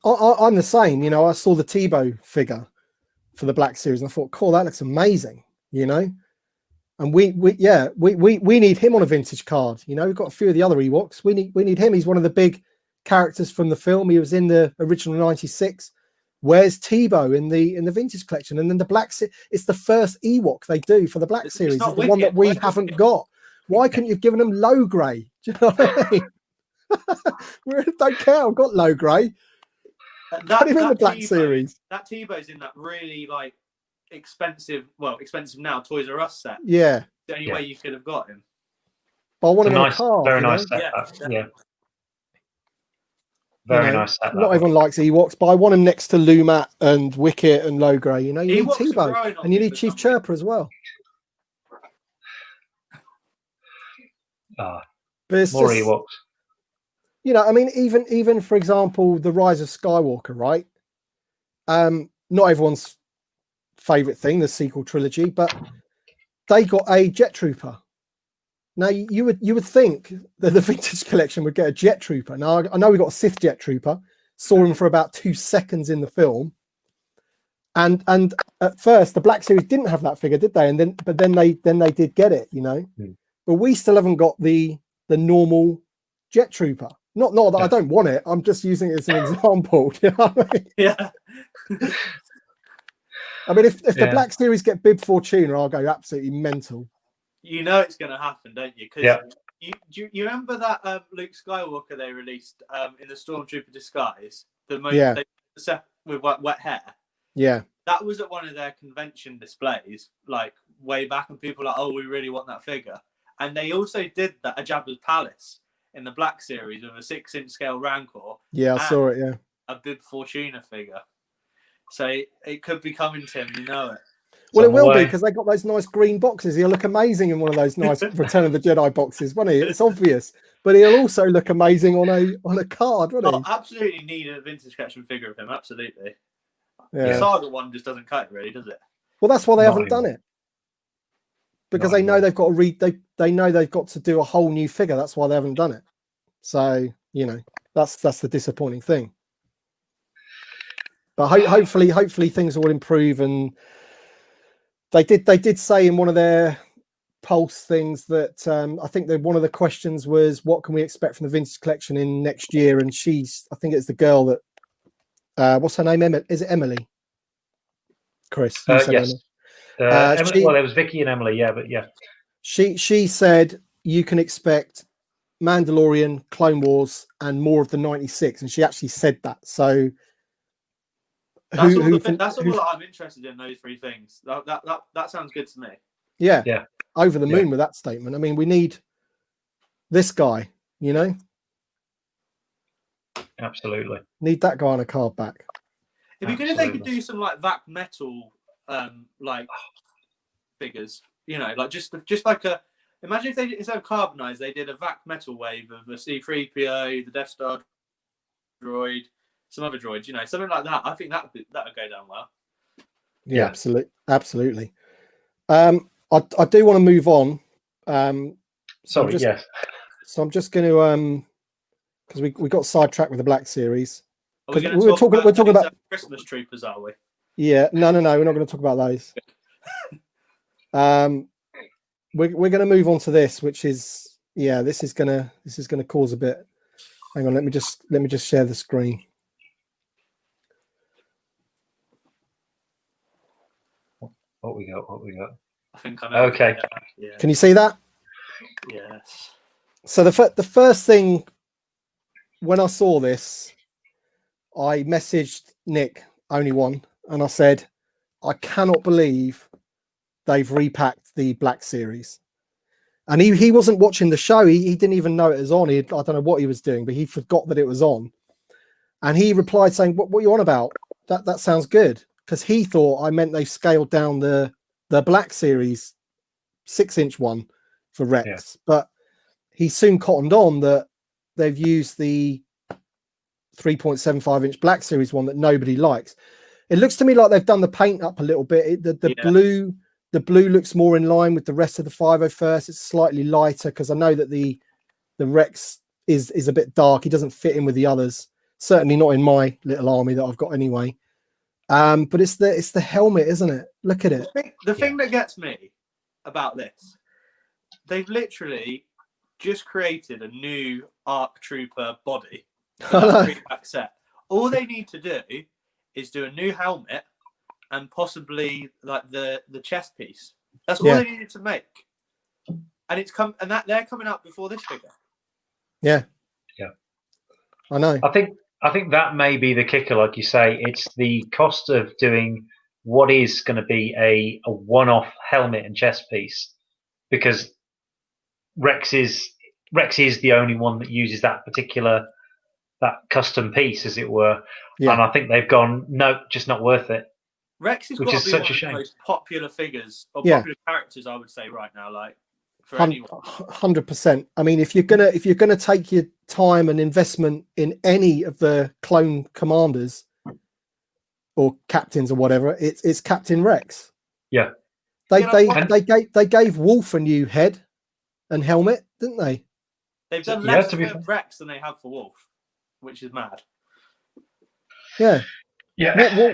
Well, I'm the same. You know, I saw the Tebow figure for the Black Series and I thought, cool, that looks amazing, you know. And we need him on a vintage card. You know, we've got a few of the other Ewoks. We need him. He's one of the big characters from the film. He was in the original 96. Where's Tebow in the Vintage Collection? And then the Black Series, it's the first Ewok they do for the Black Series. It's the one that we haven't got. Why couldn't you have given them low grey? Do you know what I mean? We don't care. I've got low grey. Put him in the Black Series. That Tebow's in that really like expensive now Toys R Us set. Yeah. The only way you could have got him. But I want him on a card. Very nice set. Yeah. Very nice set. Not everyone likes Ewoks, but I want him next to Lumat and Wicket and Low Grey. You know, you need Tebow and you need Chief Chirper as well. But it's more just, Ewoks. You know, I mean, even for example, the Rise of Skywalker, right? Not everyone's favorite thing, the sequel trilogy, but they got a Jet Trooper. Now you would think that the Vintage Collection would get a Jet Trooper. Now I know we got a Sith Jet Trooper, saw him for about 2 seconds in the film, and at first the Black Series didn't have that figure, did they? And then they did get it, you know. But we still haven't got the normal Jet Trooper. Not that I don't want it. I'm just using it as an example. You know what I mean? Yeah. I mean, if the Black Series get Bib Fortuna, I'll go absolutely mental. You know it's going to happen, don't you? Because you remember that Luke Skywalker they released in the Stormtrooper disguise? The set with wet hair. Yeah. That was at one of their convention displays, like way back, and people were like, oh, we really want that figure. And they also did that at Jabba's Palace in the Black Series with a 6-inch scale Rancor. Yeah, I saw it, yeah. A Bib Fortuna figure. So it could be coming, Tim, you know it. Well, it will be, because they got those nice green boxes. He'll look amazing in one of those nice Return of the Jedi boxes, won't he? It's obvious. But he'll also look amazing on a card, won't he? Absolutely need a Vintage Collection figure of him, absolutely. Yeah. The Saga one just doesn't cut it, really, does it? Well, that's why they haven't done it. Because they know they've got to they know they've got to do a whole new figure. That's why they haven't done it. So, you know, that's the disappointing thing. But hopefully things will improve. And they did say in one of their Pulse things that I think that one of the questions was, what can we expect from the vintage collection in next year? And I think it's the girl that what's her name? Is it Emily? Chris, you said yes. Emily. Well, there was Vicky and Emily, yeah, but yeah. She said you can expect Mandalorian, Clone Wars, and more of the 96, and she actually said that. So that's all I'm interested in. Those three things. That sounds good to me. Yeah. Over the moon with that statement. I mean, we need this guy, you know. Absolutely. Need that guy on a card back. It'd be good if they could do some like VAC metal like figures, you know, like just like a. Imagine if they, instead of carbonized, they did a VAC metal wave of the C-3PO, the Death Star droid, some other droids, you know, something like that. I think that would go down well. Yeah, absolutely. I do want to move on. So I'm just going to because we got sidetracked with the Black Series. We're talking about Christmas troopers, are we? Yeah, no, we're not going to talk about those. We're going to move on to this, which is this is going to cause a bit. Hang on, let me just share the screen. What we got? I think I know. Okay. Yeah. Can you see that? Yes. So the first thing when I saw this, I messaged Nick, only one, and I said, I cannot believe they've repacked the Black Series. And he wasn't watching the show. He didn't even know it was on. I don't know what he was doing, but he forgot that it was on. And he replied saying, what are you on about? That sounds good. Because he thought I meant they scaled down the Black Series 6-inch one for Rex. Yeah. But he soon cottoned on that they've used the 3.75-inch Black Series one that nobody likes. It looks to me like they've done the paint up a little bit. The blue looks more in line with the rest of the 501st. It's slightly lighter because I know that the Rex is a bit dark. He doesn't fit in with the others. Certainly not in my little army that I've got anyway. But it's the helmet, isn't it? Look at it. The thing that gets me about this, they've literally just created a new ARC Trooper body for that 3-pack set. All they need to do is do a new helmet and possibly like the chest piece. That's all they needed to make. And they're coming up before this figure. Yeah. I know. I think that may be the kicker, like you say. It's the cost of doing what is going to be a one-off helmet and chest piece, because Rex is the only one that uses that custom piece, as it were. Yeah. And I think they've gone, no, just not worth it. Rex has got to be one of the most popular figures or popular characters, I would say, right now. Like for anyone, 100%. I mean, if you're gonna take your time and investment in any of the clone commanders or captains or whatever, it's Captain Rex. Yeah, they gave Wolf a new head and helmet, didn't they? They've done less for Rex than they have for Wolf, which is mad. Yeah. Yeah.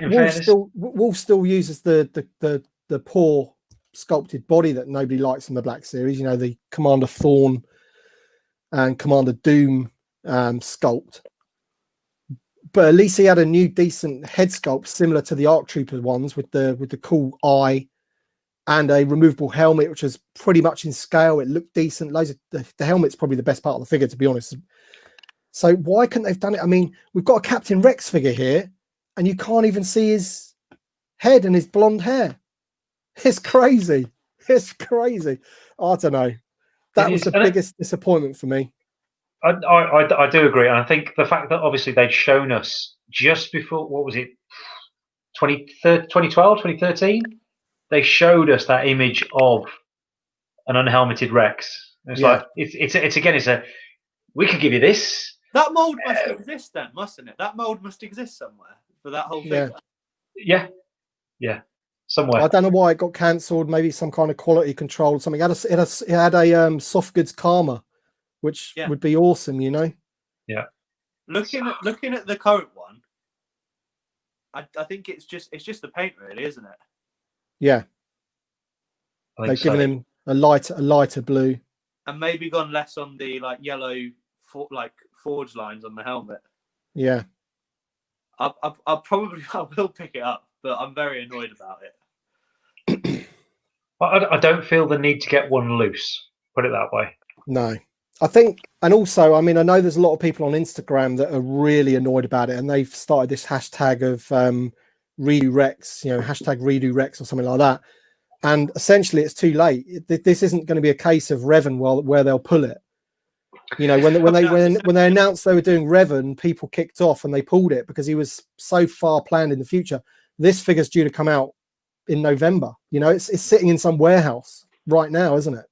Wolf still uses the poor sculpted body that nobody likes in the Black Series. You know, the Commander Thorn and Commander Doom sculpt. But at least he had a new decent head sculpt similar to the ARC Trooper ones with the cool eye and a removable helmet, which was pretty much in scale. It looked decent. The helmet's probably the best part of the figure, to be honest. So why couldn't they've done it? I mean, we've got a Captain Rex figure here, and you can't even see his head and his blonde hair. It's crazy. It's crazy. I don't know. That was the biggest disappointment for me. I do agree. And I think the fact that obviously they'd shown us just before, what was it, 2012, 2013? They showed us that image of an unhelmeted Rex. It's like, we could give you this. That mold must exist then, mustn't it? That mold must exist somewhere for that whole figure. Yeah. Somewhere. I don't know why it got cancelled. Maybe some kind of quality control or something. It had a soft goods karma, which would be awesome, you know. Yeah. Looking at the current one, I think it's just the paint, really, isn't it? Yeah, I think they've given him a lighter blue, and maybe gone less on the like yellow, forge lines on the helmet. Yeah, I will pick it up, but I'm very annoyed about it. I don't feel the need to get one loose. Put it that way. no. I think, and also, I mean, I know there's a lot of people on Instagram that are really annoyed about it, and they've started this hashtag of redo Rex, hashtag redo Rex or something like that. And essentially, it's too late. This isn't going to be a case of Revan where they'll pull it. When they announced they were doing Revan, people kicked off and they pulled it because he was so far planned in the future. This figure's due to come out in November. It's sitting in some warehouse right now, isn't it?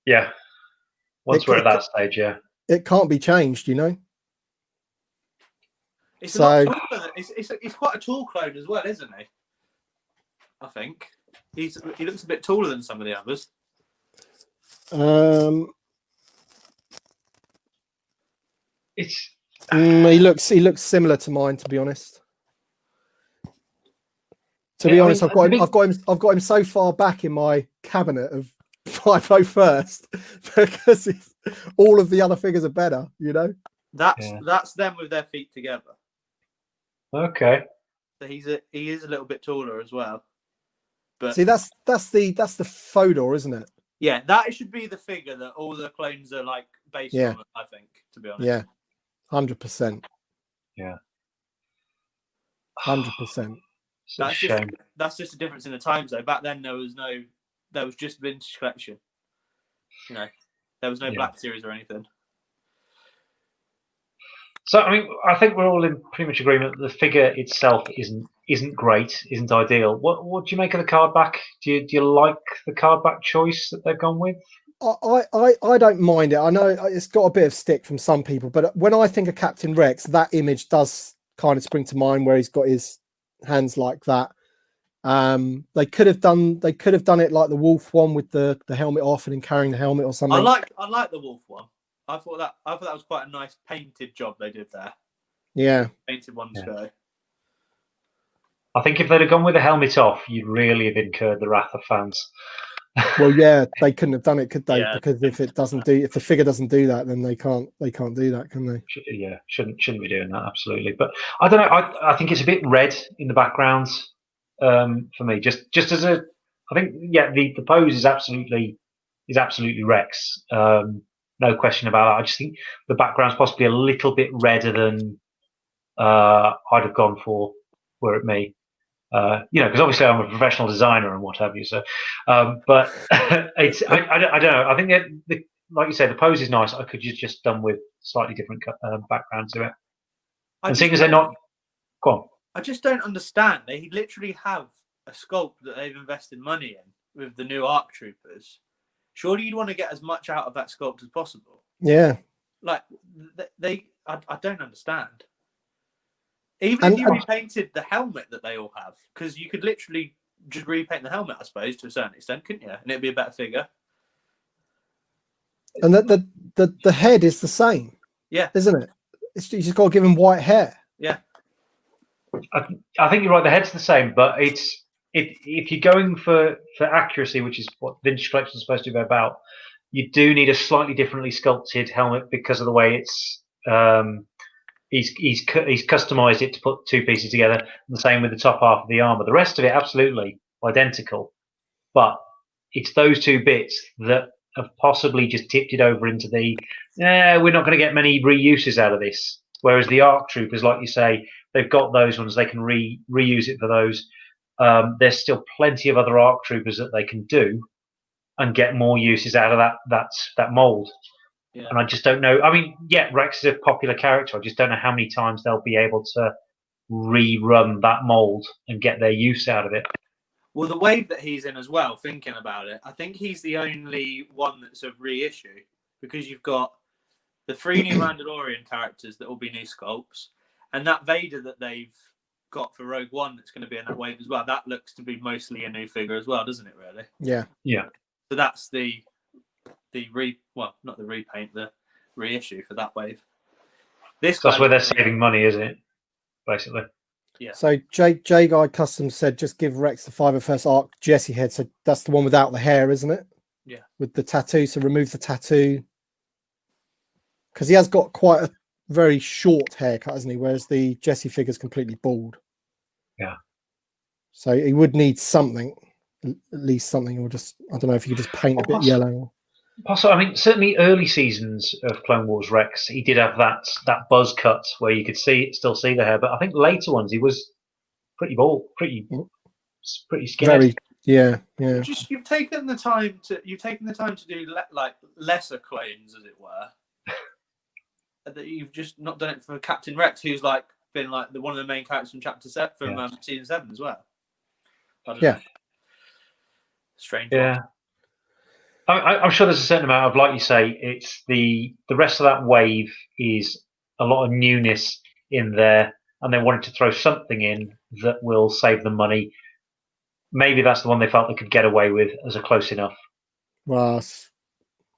Yeah. Once we're at that stage, yeah. It can't be changed, It's a lot taller. It's quite a tall clone as well, isn't he? I think he looks a bit taller than some of the others. He looks similar to mine, to be honest. I've got him so far back in my cabinet of 501st because all of the other figures are better, That's them with their feet together. Okay. So he is a little bit taller as well. But see, that's the Fodor, isn't it? Yeah, that should be the figure that all the clones are like based on, I think, to be honest. Yeah. 100%. Yeah. 100%. That's just a difference in the times though. Back then there was just vintage collection. There was no Black Series or anything. So I think we're all in pretty much agreement that the figure itself isn't great, isn't ideal. What do you make of the card back? Do you like the card back choice that they've gone with? I don't mind it. I know it's got a bit of stick from some people, but when I think of Captain Rex, that image does kind of spring to mind where he's got his hands like that. They could have done it like the Wolf one with the helmet off and then carrying the helmet or something. I like the Wolf one. I thought that was quite a nice painted job they did there. Yeah, painted one to go. I think if they'd have gone with the helmet off, you'd really have incurred the wrath of fans. Well, yeah, they couldn't have done it, could they? Yeah. Because if the figure doesn't do that, then they can't do that, can they? Yeah, shouldn't be doing that, absolutely. But I don't know. I think it's a bit red in the background for me. Just as I think, the pose is absolutely Rex. No question about that. I just think the background's possibly a little bit redder than I'd have gone for were it me. Because obviously I'm a professional designer and what have you. So, but it's I don't know. I think that like you say, the pose is nice. I could just done with slightly different background to it. And seeing as they're not, go on. I just don't understand. They literally have a sculpt that they've invested money in with the new ARC Troopers. Surely you'd want to get as much out of that sculpt as possible. Yeah. Like I don't understand. Even if you repainted the helmet that they all have, because you could literally just repaint the helmet, I suppose, to a certain extent, couldn't you? And it'd be a better figure. And the head is the same. Yeah. Isn't it? You just got to give him white hair. Yeah. I think you're right. The head's the same, but if you're going for accuracy, which is what vintage collection is supposed to be about, you do need a slightly differently sculpted helmet because of the way it's. He's customized it to put two pieces together. The same with the top half of the armor. The rest of it absolutely identical, but it's those two bits that have possibly just tipped it over into the. We're not going to get many reuses out of this. Whereas the ARC Troopers, like you say, they've got those ones. They can reuse it for those. There's still plenty of other ARC Troopers that they can do and get more uses out of that mold. Yeah. And I just don't know. I mean, Rex is a popular character. I just don't know how many times they'll be able to rerun that mold and get their use out of it. Well, the wave that he's in as well, thinking about it, I think he's the only one that's a reissue because you've got the 3 new Mandalorian characters that will be new sculpts, and that Vader that they've got for Rogue One that's going to be in that wave as well. That looks to be mostly a new figure as well, doesn't it? Really? Yeah. Yeah. So that's not the repaint, the reissue for that wave. That's where they're saving money, isn't it? Basically. Yeah. So J Guy Custom said just give Rex the 5 first arc Jesse head. So that's the one without the hair, isn't it? Yeah. With the tattoo. So remove the tattoo. Because he has got quite a very short haircut, hasn't he? Whereas the Jesse figure's completely bald. Yeah. So he would need something, at least something, or just, I don't know if you could just paint a bit yellow. Also, I mean, certainly early seasons of Clone Wars Rex, he did have that buzz cut where you could still see the hair. But I think later ones, he was pretty bald, pretty skinny. Very, yeah. You've taken the time to do like lesser clones, as it were. That you've just not done it for Captain Rex, who's like been like one of the main characters from season 7 as well. I don't know. Strange. Yeah. I'm sure there's a certain amount of, like you say, it's the rest of that wave is a lot of newness in there, and they wanted to throw something in that will save them money. Maybe that's the one they felt they could get away with as a close enough. Well,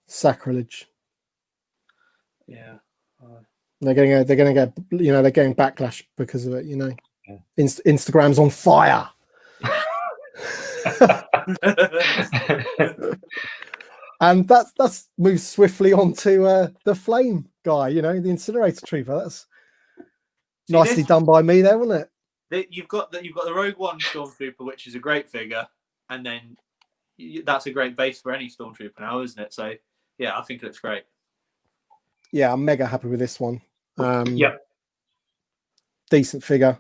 sacrilege. Yeah. They're getting backlash because of it. Yeah. Instagram's on fire. And that's moved swiftly onto the flame guy, the incinerator trooper. That's nicely done by me there, wasn't it? You've got the Rogue One Stormtrooper, which is a great figure, and then that's a great base for any Stormtrooper now, isn't it? So yeah, I think it looks great. Yeah, I'm mega happy with this one. Yeah, decent figure.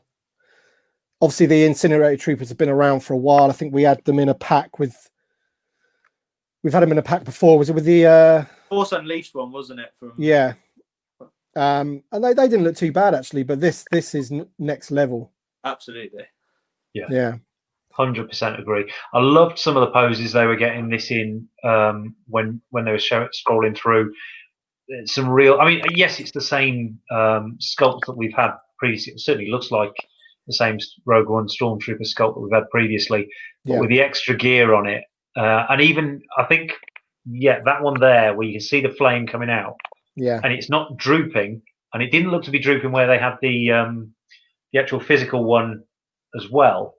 Obviously, the incinerator troopers have been around for a while. I think we had them in a pack with. We've had them in a pack before. Was it with the Force Unleashed one, wasn't it? Yeah. And they didn't look too bad actually, but this is next level. Absolutely. Yeah. 100% agree. I loved some of the poses they were getting this in when they were scrolling through. Some real. I mean, yes, it's the same sculpt that we've had previously. It certainly looks like the same Rogue One Stormtrooper sculpt that we've had previously, but with the extra gear on it. And even, I think, that one there where you can see the flame coming out. Yeah. And it's not drooping. And it didn't look to be drooping where they had the actual physical one as well.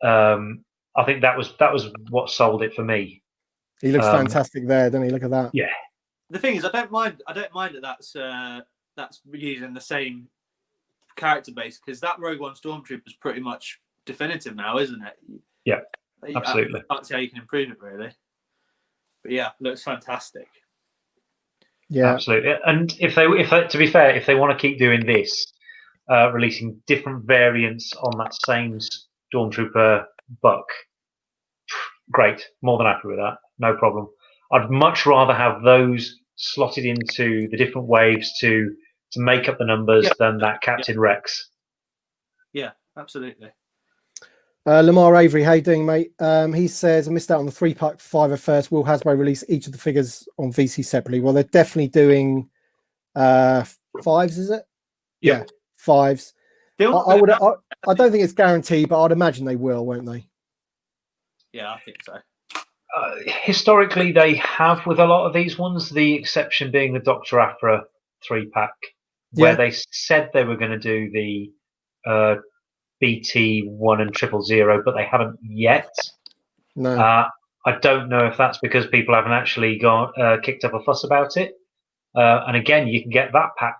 I think that was what sold it for me. He looks fantastic there, doesn't he? Look at that. Yeah. The thing is, I don't mind that that's using the same character base, because that Rogue One Stormtrooper is pretty much definitive now, isn't it? Yeah. Absolutely. I can't see how you can improve it, really. But yeah, looks fantastic. Yeah, absolutely. And if they, to be fair, if they want to keep doing this, releasing different variants on that same Stormtrooper buck, great. More than happy with that. No problem. I'd much rather have those slotted into the different waves to make up the numbers than that Captain Rex. Yeah, absolutely. Lamar Avery, how you doing, mate? He says, I missed out on the 3-pack 5 first. Will Hasbro release each of the figures on VC separately? Well, they're definitely doing 5s, is it? Yeah, 5s. I don't think it's guaranteed, but I'd imagine they will, won't they? Yeah, I think so. Historically, they have with a lot of these ones, the exception being the Dr. Aphra 3-pack, where they said they were going to do the BT1 and 000, but they haven't yet. No. I don't know if that's because people haven't actually kicked up a fuss about it. And again, you can get that pack.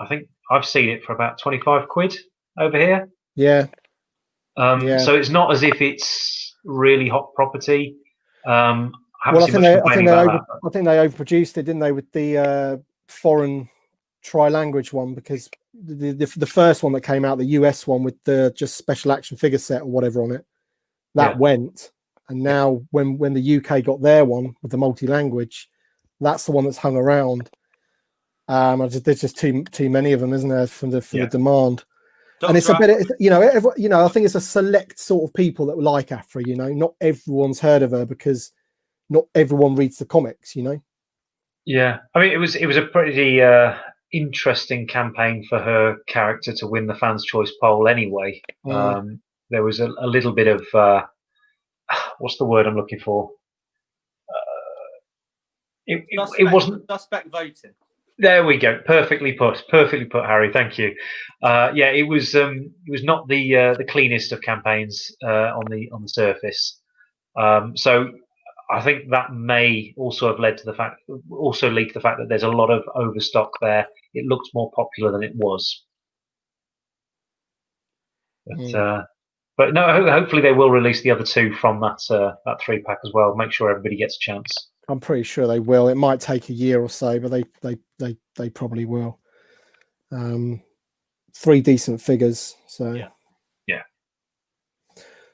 I think I've seen it for about 25 quid over here. Yeah. So it's not as if it's really hot property. I think they overproduced it, didn't they, with the foreign tri-language one, because the first one that came out, the US one with the just special action figure set or whatever on it, that went. And now when the UK got their one with the multi-language, that's the one that's hung around. There's just too many of them, isn't there, for the demand. And it's a bit, I think it's a select sort of people that like Aphra. Not everyone's heard of her because not everyone reads the comics. Yeah, I mean, it was a pretty interesting campaign for her character to win the Fans' Choice poll. Anyway, there was a little bit of what's the word I'm looking for? It wasn't suspect voting. There we go. Perfectly put. Perfectly put, Harry. Thank you. Yeah, it was not the cleanest of campaigns on the surface. So I think that may also have lead to the fact that there's a lot of overstock there. It looks more popular than it was. But no, hopefully they will release the other two from that 3-pack as well. Make sure everybody gets a chance. I'm pretty sure they will. It might take a year or so, but they probably will. 3 decent figures. So yeah.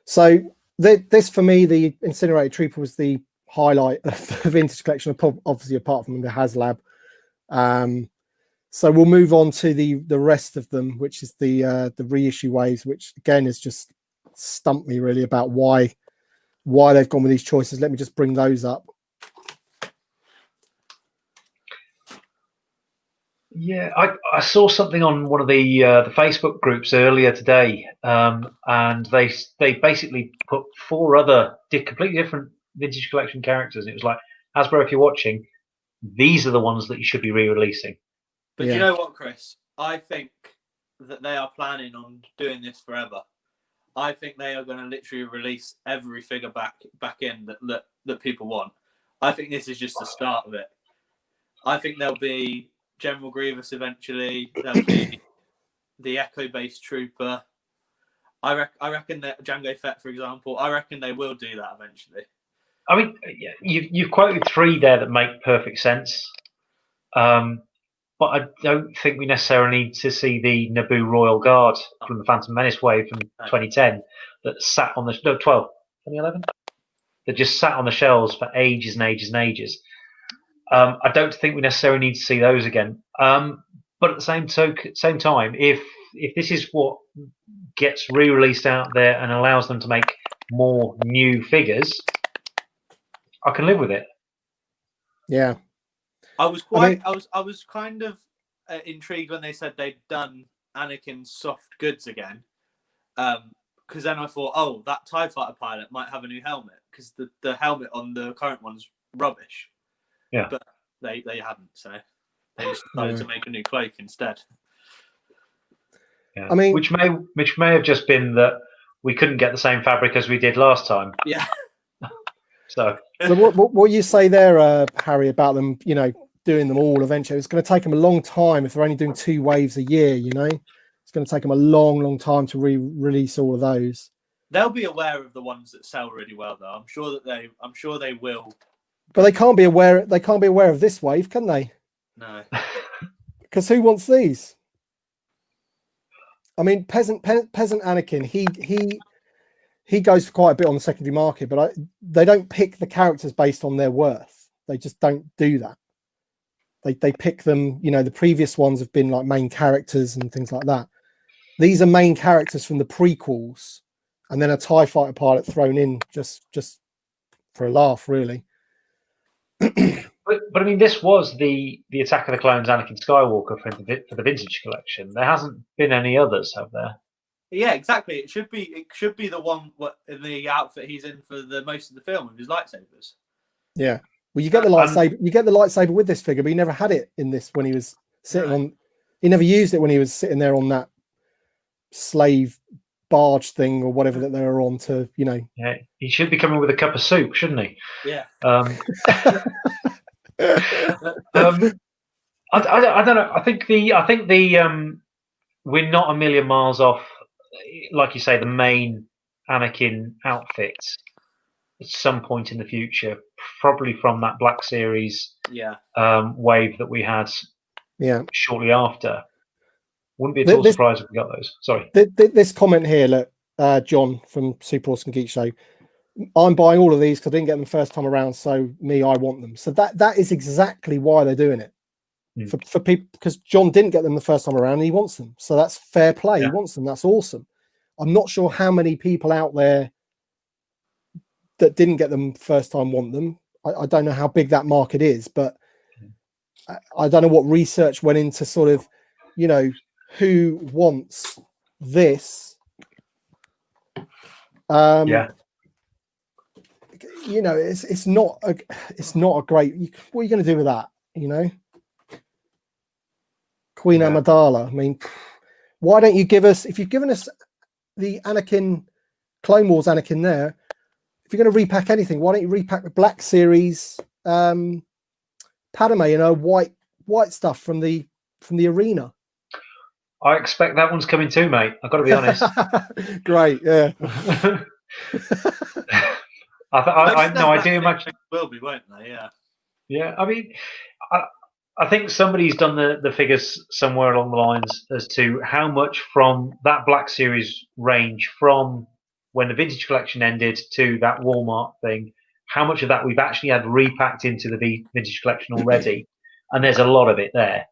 So this for me, the Incinerator Trooper was the highlight of the vintage collection, obviously apart from the HasLab. So we'll move on to the rest of them, which is the reissue waves, which again has just stumped me really about why they've gone with these choices. Let me just bring those up. Yeah, I saw something on one of the Facebook groups earlier today, and they basically put 4 other completely different vintage collection characters. And it was like, Hasbro, if you're watching, these are the ones that you should be re-releasing. But you know what, Chris? I think that they are planning on doing this forever. I think they are going to literally release every figure back in that people want. I think this is just the start of it. I think there'll be General Grievous eventually. There'll be the Echo-based Trooper. I reckon that Jango Fett, for example, I reckon they will do that eventually. I mean, you've quoted 3 there that make perfect sense. But I don't think we necessarily need to see the Naboo Royal Guard from the Phantom Menace wave from 2010 that sat on the 2011 that just sat on the shelves for ages and ages and ages. I don't think we necessarily need to see those again. But at the same time, if this is what gets re-released out there and allows them to make more new figures, I can live with it. Yeah. I was kind of intrigued when they said they'd done Anakin's soft goods again, because then I thought, oh, that TIE fighter pilot might have a new helmet, because the helmet on the current one's rubbish. Yeah, but they hadn't, so they just decided to make a new cloak instead. Yeah. I mean, which may have just been that we couldn't get the same fabric as we did last time. Yeah. So what you say there, Harry, about them, doing them all eventually, it's going to take them a long time if they're only doing 2 waves a year. It's going to take them a long time to re-release all of those. They'll be aware of the ones that sell really well, though. I'm sure they will. But they can't be aware of this wave, can they? No. Because who wants these? I mean, peasant Anakin, he goes for quite a bit on the secondary market, but they don't pick the characters based on their worth. They just don't do that. They pick them, the previous ones have been like main characters and things like that. These are main characters from the prequels, and then a TIE fighter pilot thrown in just for a laugh, really. But I mean, this was the Attack of the Clones Anakin Skywalker for the vintage collection. There hasn't been any others, have there? Yeah, exactly. It should be the one in the outfit he's in for the most of the film with his lightsabers. Yeah. Well, you get the lightsaber. You get the lightsaber with this figure, but he never had it in this when he was sitting on. He never used it when he was sitting there on that slave barge thing or whatever that they were on to. Yeah, he should be coming with a cup of soup, shouldn't he? Yeah. I don't know. I think the we're not a million miles off. Like you say, the main Anakin outfit at some point in the future, probably from that Black Series wave that we had shortly after. Wouldn't be at all surprised if we got those. Sorry. This comment here, look, John from Super Awesome Geek Show. I'm buying all of these because I didn't get them the first time around, so I want them. So that is exactly why they're doing it. For people, because John didn't get them the first time around and he wants them. So that's fair play. He wants them. That's awesome. I'm not sure how many people out there that didn't get them first time want them. I don't know how big that market is, but I don't know what research went into sort of, who wants this. It's not a great. What are you going to do with that? Queen Amidala. I mean, why don't you give us, if you've given us the Anakin, Clone Wars Anakin there, if you're going to repack anything, why don't you repack the Black Series Padme, white stuff from the arena? I expect that one's coming too, mate. I've got to be honest. Great, yeah. I do imagine will be, won't they? Yeah. Yeah, I mean, I think somebody's done the figures somewhere along the lines as to how much from that Black Series range, from when the Vintage Collection ended to that Walmart thing, how much of that we've actually had repacked into the Vintage Collection already, and there's a lot of it there.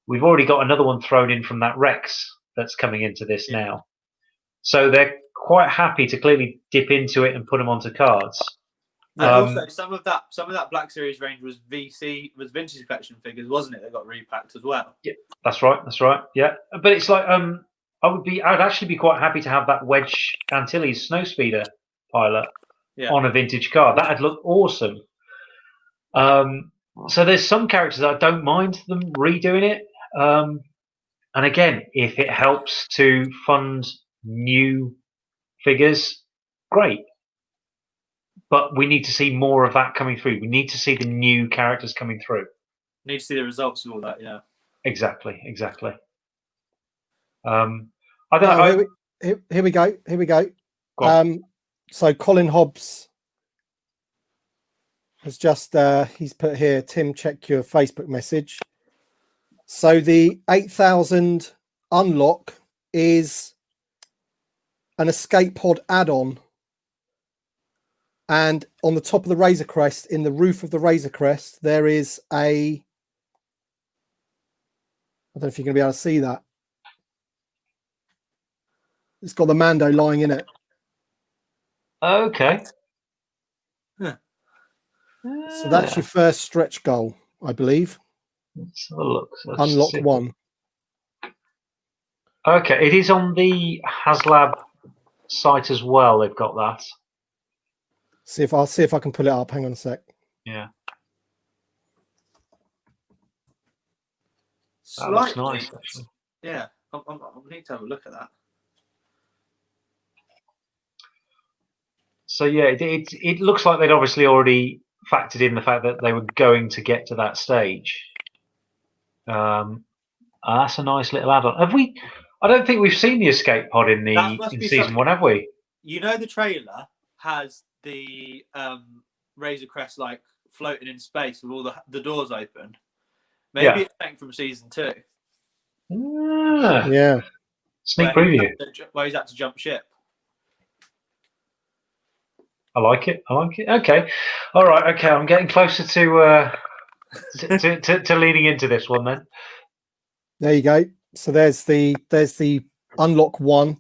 We've already got another one thrown in from that Rex that's coming into this now, so they're quite happy to clearly dip into it and put them onto cards. And also, some of that Black Series range was Vintage Collection figures, wasn't it? That got repacked as well. Yeah, that's right. Yeah, but it's like I'd actually be quite happy to have that Wedge Antilles Snowspeeder pilot on a vintage card. That'd look awesome. So there's some characters I don't mind them redoing it. And again, if it helps to fund new figures, great. But we need to see more of that coming through. We need to see the new characters coming through. Need to see the results of all that, yeah. Exactly. Here we go. So Colin Hobbs has just he's put here, Tim, check your Facebook message. So the 8,000 unlock is an escape pod add-on. And on the top of the Razor Crest, in the roof of the Razor Crest, there is I don't know if you're going to be able to see that. It's got the Mando lying in it. Okay. So that's your first stretch goal, I believe. Let's have a look. Unlock 1. Okay, it is on the HasLab site as well. They've got that. I'll see if I can pull it up. Hang on a sec. Yeah. That looks nice, actually. Yeah, I need to have a look at that. So yeah, it looks like they'd obviously already factored in the fact that they were going to get to that stage. That's a nice little add-on. Have we? I don't think we've seen the escape pod in season 1, have we? You know, the trailer has the Razor Crest like floating in space with all the doors open. Maybe it's something from season 2. Yeah. Sneak preview. Where he's had to jump ship. I like it. Okay. All right. Okay. I'm getting closer to leaning into this one then. There you go. So there's the unlock 1,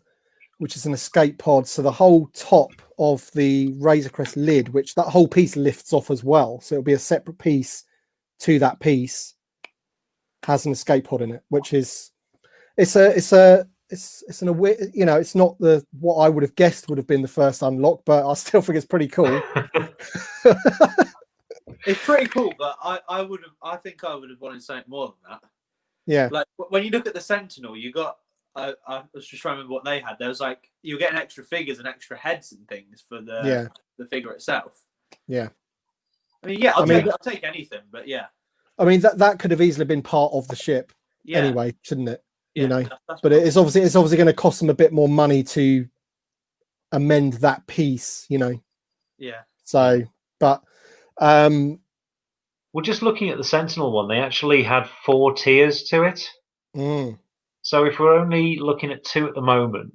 which is an escape pod. So the whole top of the Razor Crest lid, which that whole piece lifts off as well. So it'll be a separate piece to that piece, has an escape pod in it, which is it's not what I would have guessed would have been the first unlock, but I still think it's pretty cool. It's pretty cool, but I think I would have wanted something more than that. Yeah. Like when you look at the Sentinel, you got I was just trying to remember what they had. There was like you're getting extra figures and extra heads and things for the figure itself. Yeah. I mean, I'll take anything, but yeah. I mean that could have easily been part of the ship anyway, shouldn't it? Yeah, but it's obviously going to cost them a bit more money to amend that piece, Yeah. So, but we're just looking at the Sentinel one. They actually had 4 tiers to it. So if we're only looking at 2 at the moment,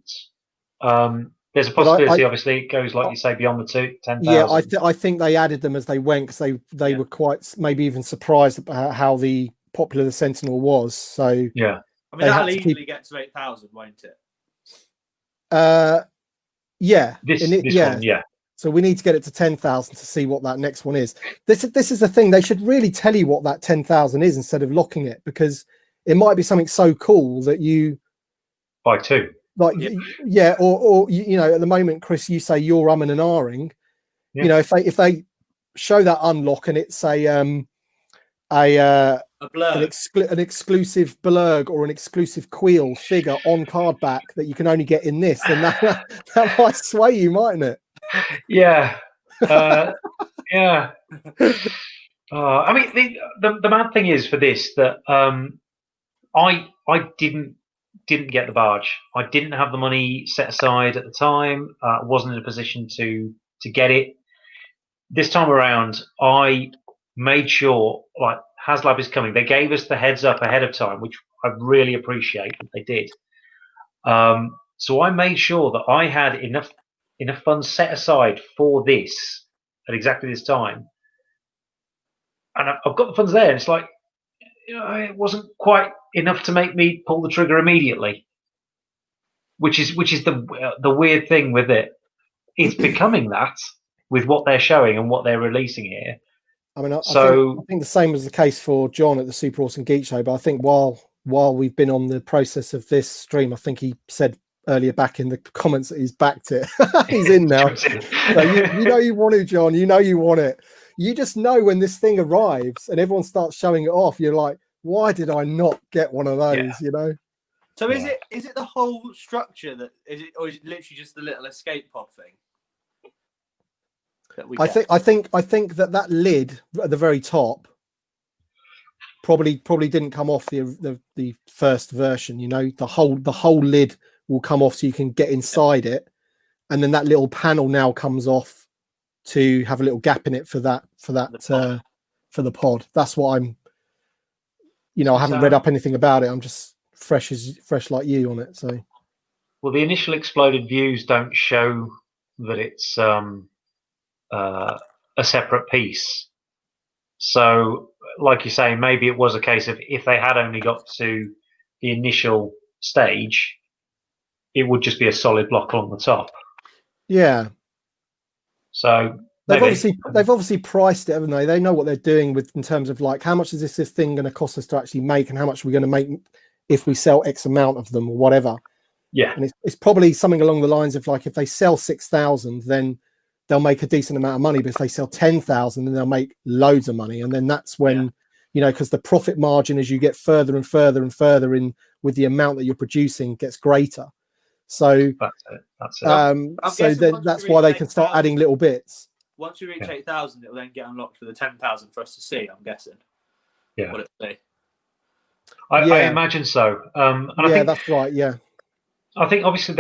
there's a possibility. Obviously, it goes like you say beyond the 10,000. Yeah, I think they added them as they went because they were quite maybe even surprised about how popular the Sentinel was. So yeah. I mean, that'll easily get to 8,000, won't it? Yeah. This one, yeah. So we need to get it to 10,000 to see what that next one is. This is the thing. They should really tell you what that 10,000 is instead of locking it, because it might be something so cool that you buy 2. Like or at the moment, Chris, you say you're umming and ahhing. Yeah. If they show that unlock and it's a A blurg. an exclusive blurg or an exclusive Queel figure on card back that you can only get in this, then that might sway you, mightn't it? Yeah. Yeah. I mean, the mad thing is for this that I didn't get the barge. I didn't have the money set aside at the time. Wasn't in a position to get it. This time around, I made sure, like, HasLab is coming. They gave us the heads up ahead of time, which I really appreciate that they did. So I made sure that I had enough funds set aside for this at exactly this time. And I've got the funds there. And it's like, it wasn't quite enough to make me pull the trigger immediately, which is the weird thing with it. It's becoming that with what they're showing and what they're releasing here. I mean, I think the same was the case for John at the Super Awesome Geek Show. But I think while we've been on the process of this stream, I think he said earlier back in the comments that he's backed it. He's in now. So you know you want it, John. You know you want it. You just know when this thing arrives and everyone starts showing it off, you're like, why did I not get one of those? Yeah. You know. So is it the whole structure that is it, or is it literally just the little escape pod thing? I think that lid at the very top probably didn't come off the first version. You know, the whole lid will come off so you can get inside it, and then that little panel now comes off to have a little gap in it for the pod. That's what I'm. You know, I haven't read up anything about it. I'm just fresh like you on it. So, well, the initial exploded views don't show that it's a separate piece. So, like you say, maybe it was a case of if they had only got to the initial stage, it would just be a solid block along the top. Yeah. So they've obviously priced it, haven't they? They know what they're doing in terms of like how much is this thing going to cost us to actually make, and how much we're going to make if we sell X amount of them or whatever. Yeah. And it's probably something along the lines of like if they sell 6,000, then they'll make a decent amount of money. But if they sell 10,000, then they'll make loads of money. And then that's when, you know, because the profit margin as you get further and further and further in with the amount that you're producing gets greater. So that's it. So that's why they can start adding little bits. Once we reach 8,000, it will then get unlocked for the 10,000 for us to see. I'm guessing. Yeah. What it be? I imagine so. And I think that's right. Yeah. I think obviously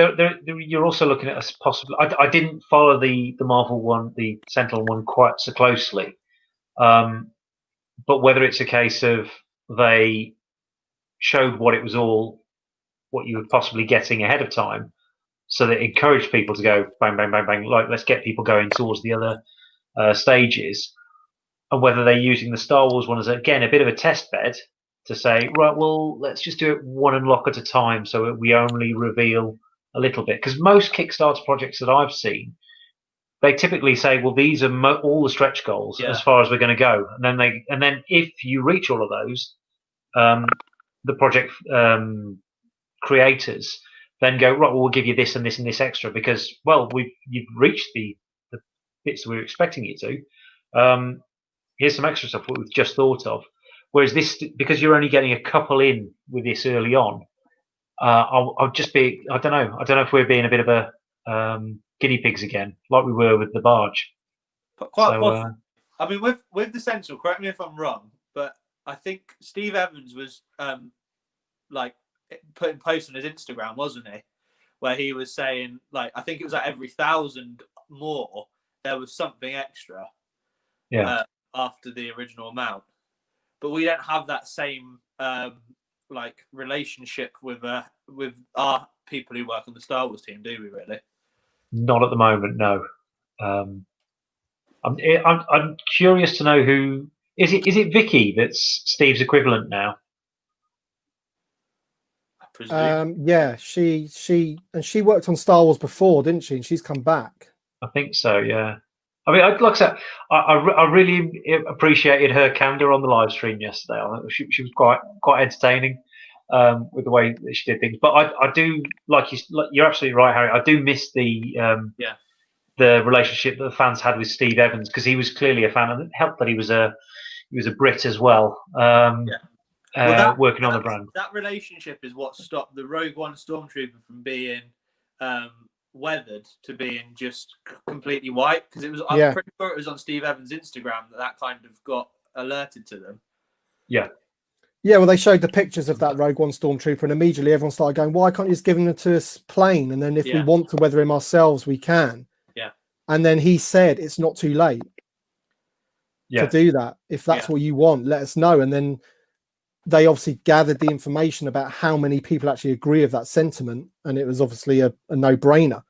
you're also looking at a possible. I didn't follow the Marvel one, the Sentinel one, quite so closely, but whether it's a case of they showed what you were possibly getting ahead of time, so that it encouraged people to go bang bang bang bang, like let's get people going towards the other stages, and whether they're using the Star Wars one as again a bit of a test bed. To say, right, well, let's just do it one unlock at a time so we only reveal a little bit. Because most Kickstarter projects that I've seen, they typically say, well, these are all the stretch goals as far as we're going to go. And then if you reach all of those, the project creators then go, right, well, we'll give you this and this and this extra because, well, you've reached the bits that we were expecting you to. Here's some extra stuff that we've just thought of. Whereas this, because you're only getting a couple in with this early on, I'll just be, I don't know if we're being a bit of a guinea pigs again, like we were with the barge. But quite possibly. I mean, with the Sentinel, correct me if I'm wrong, but I think Steve Evans was like putting posts on his Instagram, wasn't he? Where he was saying, like, I think it was like every 1,000 more, there was something extra. Yeah. After the original amount. But we don't have that same like relationship with our people who work on the Star Wars team, do we? Really? Not at the moment, no. I'm curious to know who is it. Is it Vicky that's Steve's equivalent now? I presume. Yeah, she worked on Star Wars before, didn't she? And she's come back. I think so. Yeah. I mean, like I said, I really appreciated her candor on the live stream yesterday. I think she was quite entertaining with the way that she did things. But I do you're absolutely right, Harry. I do miss the relationship that the fans had with Steve Evans because he was clearly a fan, and it helped that he was a Brit as well. working on the brand. That relationship is what stopped the Rogue One Stormtrooper from being weathered to being just completely white, because I'm pretty sure it was on Steve Evans' Instagram that kind of got alerted to them. Yeah. Yeah, well, they showed the pictures of that Rogue One Stormtrooper, and immediately everyone started going, why can't you just give him to us plain? And then if we want to weather him ourselves, we can. Yeah. And then he said, it's not too late to do that. If that's what you want, let us know. And then they obviously gathered the information about how many people actually agree with that sentiment. And it was obviously a no-brainer.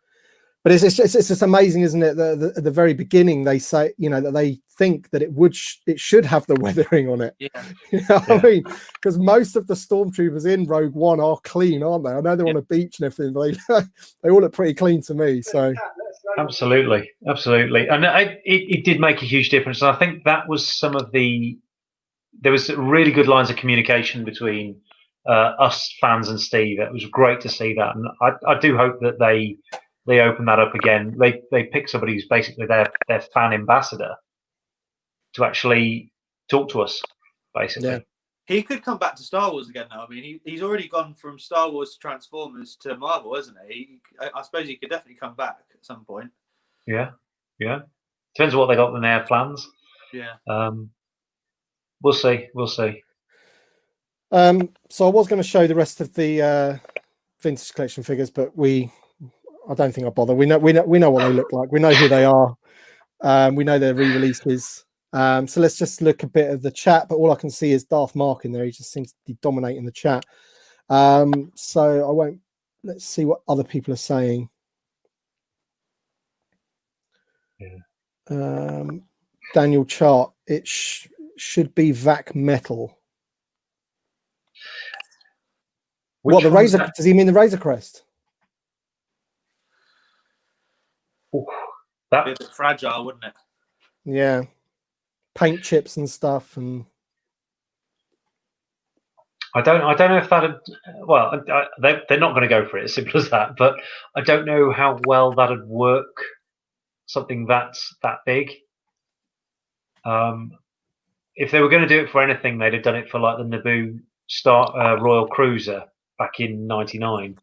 But it's just amazing, isn't it? At the very beginning, they say, that they think that it should have the weathering on it. Yeah. You know what I mean? Because most of the stormtroopers in Rogue One are clean, aren't they? I know they're on a beach and everything, but they all look pretty clean to me. So absolutely, and it did make a huge difference. And I think that was there was really good lines of communication between us fans and Steve. It was great to see that, and I do hope that they open that up again. They pick somebody who's basically their fan ambassador to actually talk to us, basically. Yeah. He could come back to Star Wars again now. I mean, he's already gone from Star Wars to Transformers to Marvel, hasn't he? I suppose he could definitely come back at some point. Yeah. Depends on what they got in their plans. Yeah. We'll see. So I was going to show the rest of the vintage collection figures, but I don't think I'll bother. We know what they look like. We know who they are. We know their re-releases. So let's just look a bit of the chat. But all I can see is Darth Mark in there. He just seems to be dominating the chat. So I won't. Let's see what other people are saying. Yeah. Daniel Chart. It should be Vac Metal. The Razor? Does he mean the Razor Crest? Ooh, that would be a bit fragile, wouldn't it? Yeah, paint chips and stuff, and I don't know if that'd. Well, they're not going to go for it. As simple as that. But I don't know how well that'd work. Something that's that big. If they were going to do it for anything, they'd have done it for like the Naboo Royal Cruiser back in '99,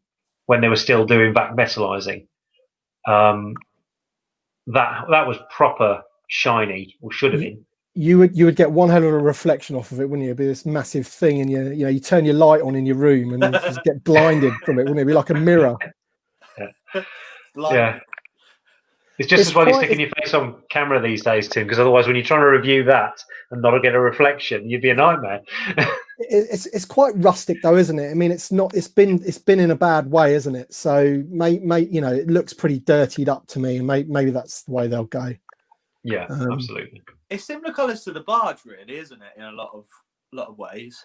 when they were still doing back metalizing. That was proper shiny, or should have been. You would get one hell of a reflection off of it, wouldn't you? It'd be this massive thing, and you turn your light on in your room and you just get blinded from it, wouldn't it? It'd be like a mirror. Yeah. It's just as well you're sticking your face on camera these days, Tim, because otherwise, when you're trying to review that and not get a reflection, you'd be a nightmare. It's quite rustic, though, isn't it? I mean, it's not. It's been in a bad way, isn't it? So, it looks pretty dirtied up to me, and maybe that's the way they'll go. Yeah, absolutely. It's similar colours to the barge, really, isn't it? In a lot of ways.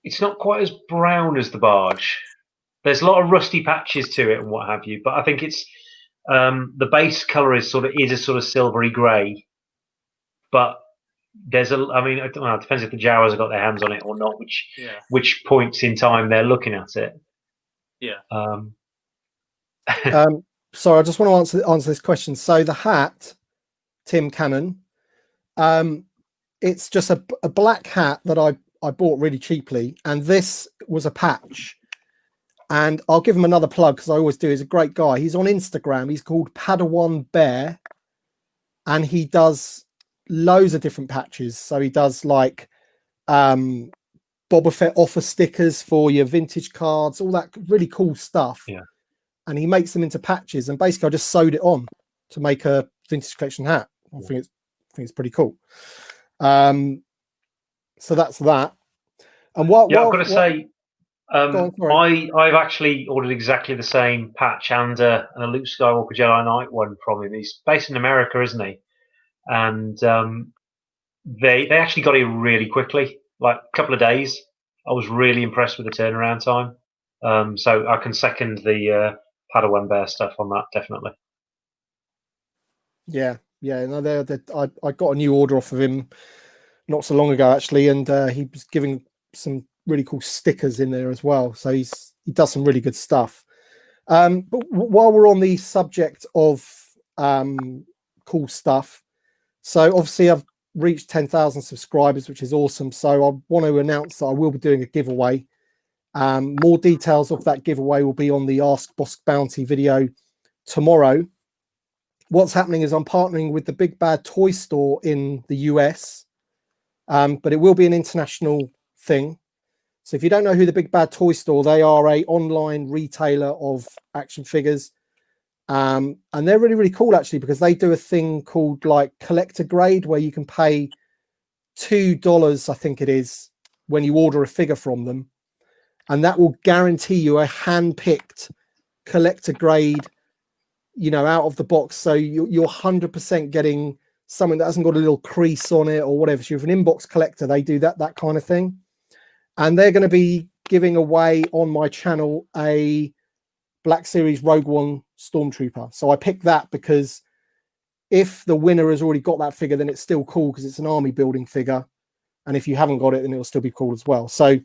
It's not quite as brown as the barge. There's a lot of rusty patches to it and what have you, but I think it's the base colour is a sort of silvery grey. But it depends if the Jawas have got their hands on it or not, which points in time they're looking at it. Yeah. So I just want to answer this question. So the hat, Tim Cannon, it's just a black hat that I bought really cheaply, and this was a patch. And I'll give him another plug, because I always do. He's a great guy. He's on Instagram. He's called Padawan Bear, and he does loads of different patches. So he does like Boba Fett offer stickers for your vintage cards, all that really cool stuff. Yeah. And he makes them into patches, and basically I just sewed it on to make a vintage collection hat. I think it's pretty cool. So that's that. And I've got to say, I've actually ordered exactly the same patch and a Luke Skywalker Jedi Knight one from him. He's based in America, isn't he? And they actually got it really quickly, like a couple of days. I was really impressed with the turnaround time. So I can second the Padawan Bear stuff on that, definitely. Yeah. No, I got a new order off of him not so long ago, actually, and he was giving some really cool stickers in there as well. So he does some really good stuff. But while we're on the subject of cool stuff, so obviously I've reached 10,000 subscribers, which is awesome. So I want to announce that I will be doing a giveaway. More details of that giveaway will be on the Ask Bossk Bounty video tomorrow. What's happening is I'm partnering with the Big Bad Toy Store in the US, but it will be an international thing. So if you don't know who the Big Bad Toy Store, they are a online retailer of action figures. And they're really, really cool, actually, because they do a thing called like collector grade, where you can pay $2, I think it is, when you order a figure from them. And that will guarantee you a hand-picked collector grade, out of the box. So you're 100% getting something that hasn't got a little crease on it or whatever. So if you're an inbox collector, they do that kind of thing. And they're going to be giving away on my channel a Black Series Rogue One Stormtrooper. So I picked that because if the winner has already got that figure, then it's still cool because it's an army building figure. And if you haven't got it, then it'll still be cool as well. So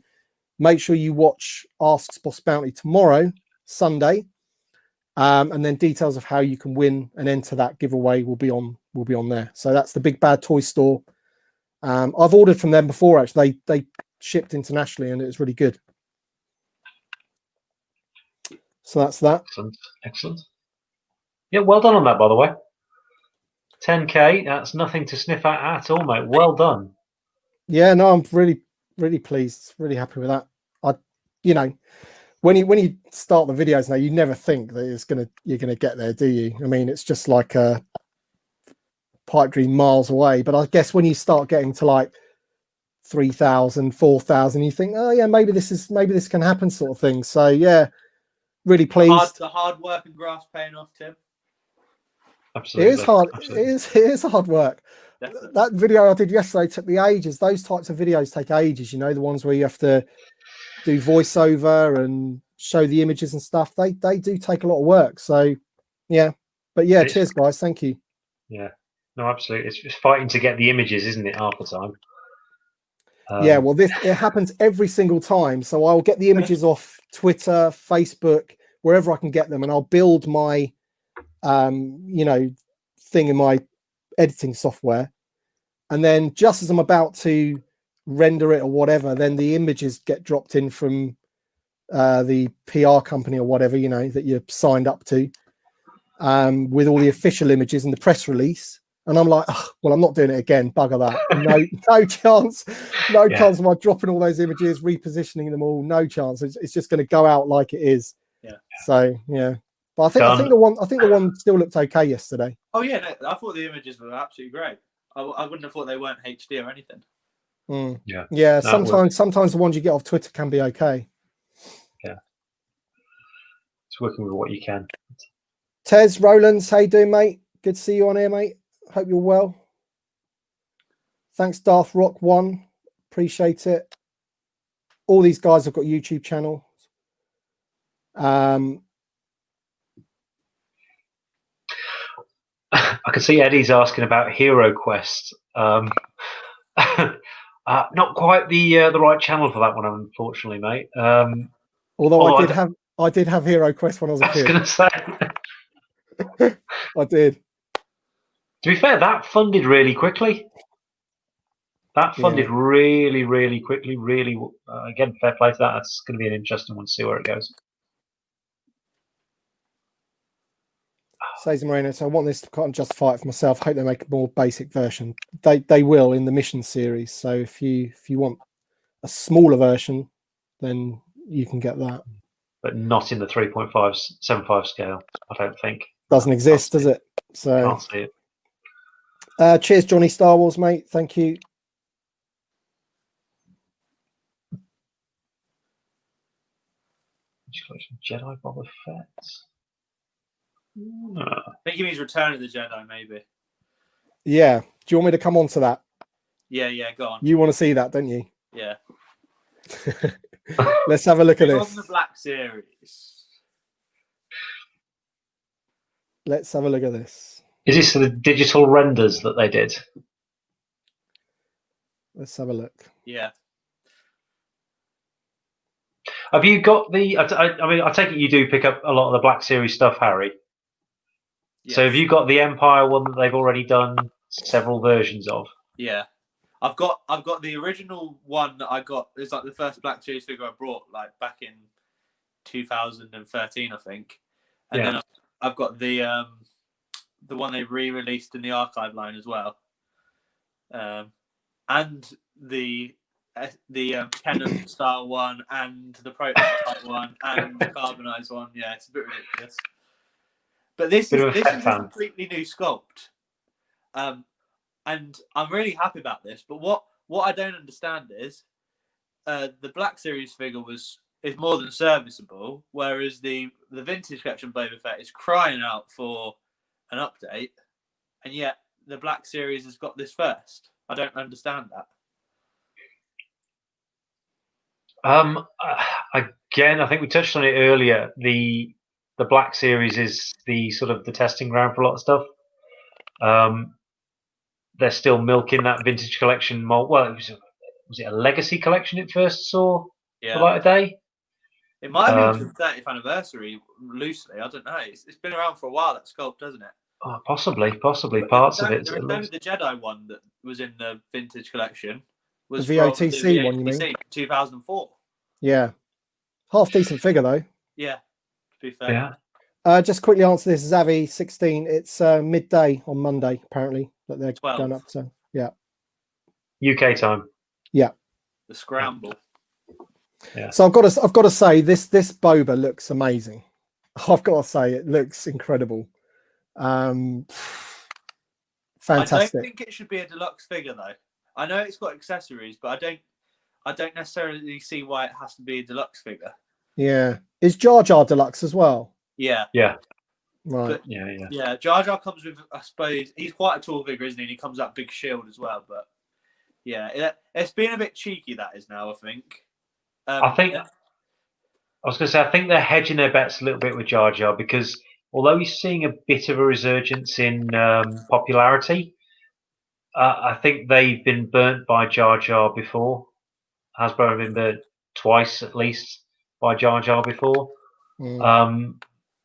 make sure you watch Ask Bossk Bounty tomorrow, Sunday. And then details of how you can win and enter that giveaway will be on there. So that's the Big Bad Toy Store. I've ordered from them before, actually. They shipped internationally and it was really good. So that's that. Excellent. Yeah, well done on that, by the way. 10K, that's nothing to sniff at all, mate. Well done. Yeah, no, I'm really, really pleased. Really happy with that. When you start the videos now, you never think that you're gonna get there, do you? I mean, it's just like a pipe dream miles away. But I guess when you start getting to like 3,000, 4,000, you think, oh yeah, maybe this can happen, sort of thing. So yeah, really pleased. The hard work and graft paying off, Tim. Absolutely. It is hard. Absolutely. It is hard work. Definitely. That video I did yesterday took me ages. Those types of videos take ages, the ones where you have to do voiceover and show the images and stuff. They do take a lot of work. So yeah, but yeah, cheers guys, thank you. Yeah, no, absolutely. It's fighting to get the images, isn't it, half the time? Yeah, well, it happens every single time. So I'll get the images off Twitter, Facebook, wherever I can get them, and I'll build my thing in my editing software, and then just as I'm about to render it or whatever, then the images get dropped in from the PR company or whatever that you're signed up to, with all the official images and the press release. And I'm like, oh, well, I'm not doing it again. Bugger that. No chance. No chance of my dropping all those images, repositioning them all. No chance. It's just going to go out like it is. Yeah. So yeah. But I think the one still looked okay yesterday. Oh yeah, I thought the images were absolutely great. I wouldn't have thought they weren't HD or anything. Yeah. Sometimes the ones you get off Twitter can be okay. Yeah. It's working with what you can. Tez Rowlands, how you doing, mate? Good to see you on here, mate. Hope you're well. Thanks, Darth Rock 1. Appreciate it. All these guys have got YouTube channels. I can see Eddie's asking about Hero Quest. Not quite the right channel for that one, unfortunately, mate. Although I did have Hero Quest when I was a kid. I was going to say. I did. To be fair, that funded really quickly. Really, really quickly. Really, again, fair play to that. That's going to be an interesting one to see where it goes. Says Moreno, so I want this to kind of justify it for myself. Hope they make a more basic version. They will in the mission series. So if you want a smaller version, then you can get that. But not in the 3.575 scale, I don't think. Doesn't exist, does it? So can't see it. Cheers, Johnny Star Wars, mate. Thank you. Jedi Boba Fett. I think he means Return of the Jedi, maybe. Yeah. Do you want me to come on to that? Yeah, go on. You want to see that, don't you? Yeah. Let's have a look at this. On the Black Series. Let's have a look at this. Is this the digital renders that they did? Let's have a look. Yeah. Have you got the... I mean, I take it you do pick up a lot of the Black Series stuff, Harry. Yes. So have you got the Empire one that they've already done several versions of? Yeah, I've got the original one that I got. It's like the first Black Series figure I brought, like back in 2013, I think. And then I've got the one they re-released in the archive line as well, and the Tenon style one, and the prototype one, and the carbonized one. Yeah, it's a bit ridiculous. But this is a completely new sculpt, and I'm really happy about this. But what I don't understand is the Black Series figure is more than serviceable, whereas the vintage collection Boba Fett is crying out for an update, and yet the Black Series has got this first. I don't understand that. Again, I think we touched on it earlier. The Black Series is the sort of the testing ground for a lot of stuff. They're still milking that vintage collection mold. Well, was it a legacy collection it first saw the light of day? It might have been the 30th anniversary, loosely. I don't know. It's been around for a while, that sculpt, hasn't it? Oh, possibly parts of it. The Return of the Jedi one that was in the vintage collection was the VOTC one, you mean? 2004. Yeah. Half decent figure, though. Yeah, to be fair. Yeah. Just quickly answer this, Zavi 16. It's midday on Monday, apparently, that they're 12. going up. So, yeah. UK time. Yeah. The scramble. Yeah. So I've got to say this Boba looks amazing. I've got to say it looks incredible. Fantastic. I don't think it should be a deluxe figure though. I know it's got accessories, but I don't necessarily see why it has to be a deluxe figure. Yeah. Is Jar Jar deluxe as well? Yeah. Yeah. Right. But, yeah. Jar Jar comes with, I suppose, he's quite a tall figure, isn't he? And he comes out big shield as well. But yeah, it's been a bit cheeky, that is now, I think. I was going to say, I think they're hedging their bets a little bit with Jar Jar, because although he's seeing a bit of a resurgence in popularity, I think they've been burnt by Jar Jar before. Hasbro have been burnt twice at least by Jar Jar before.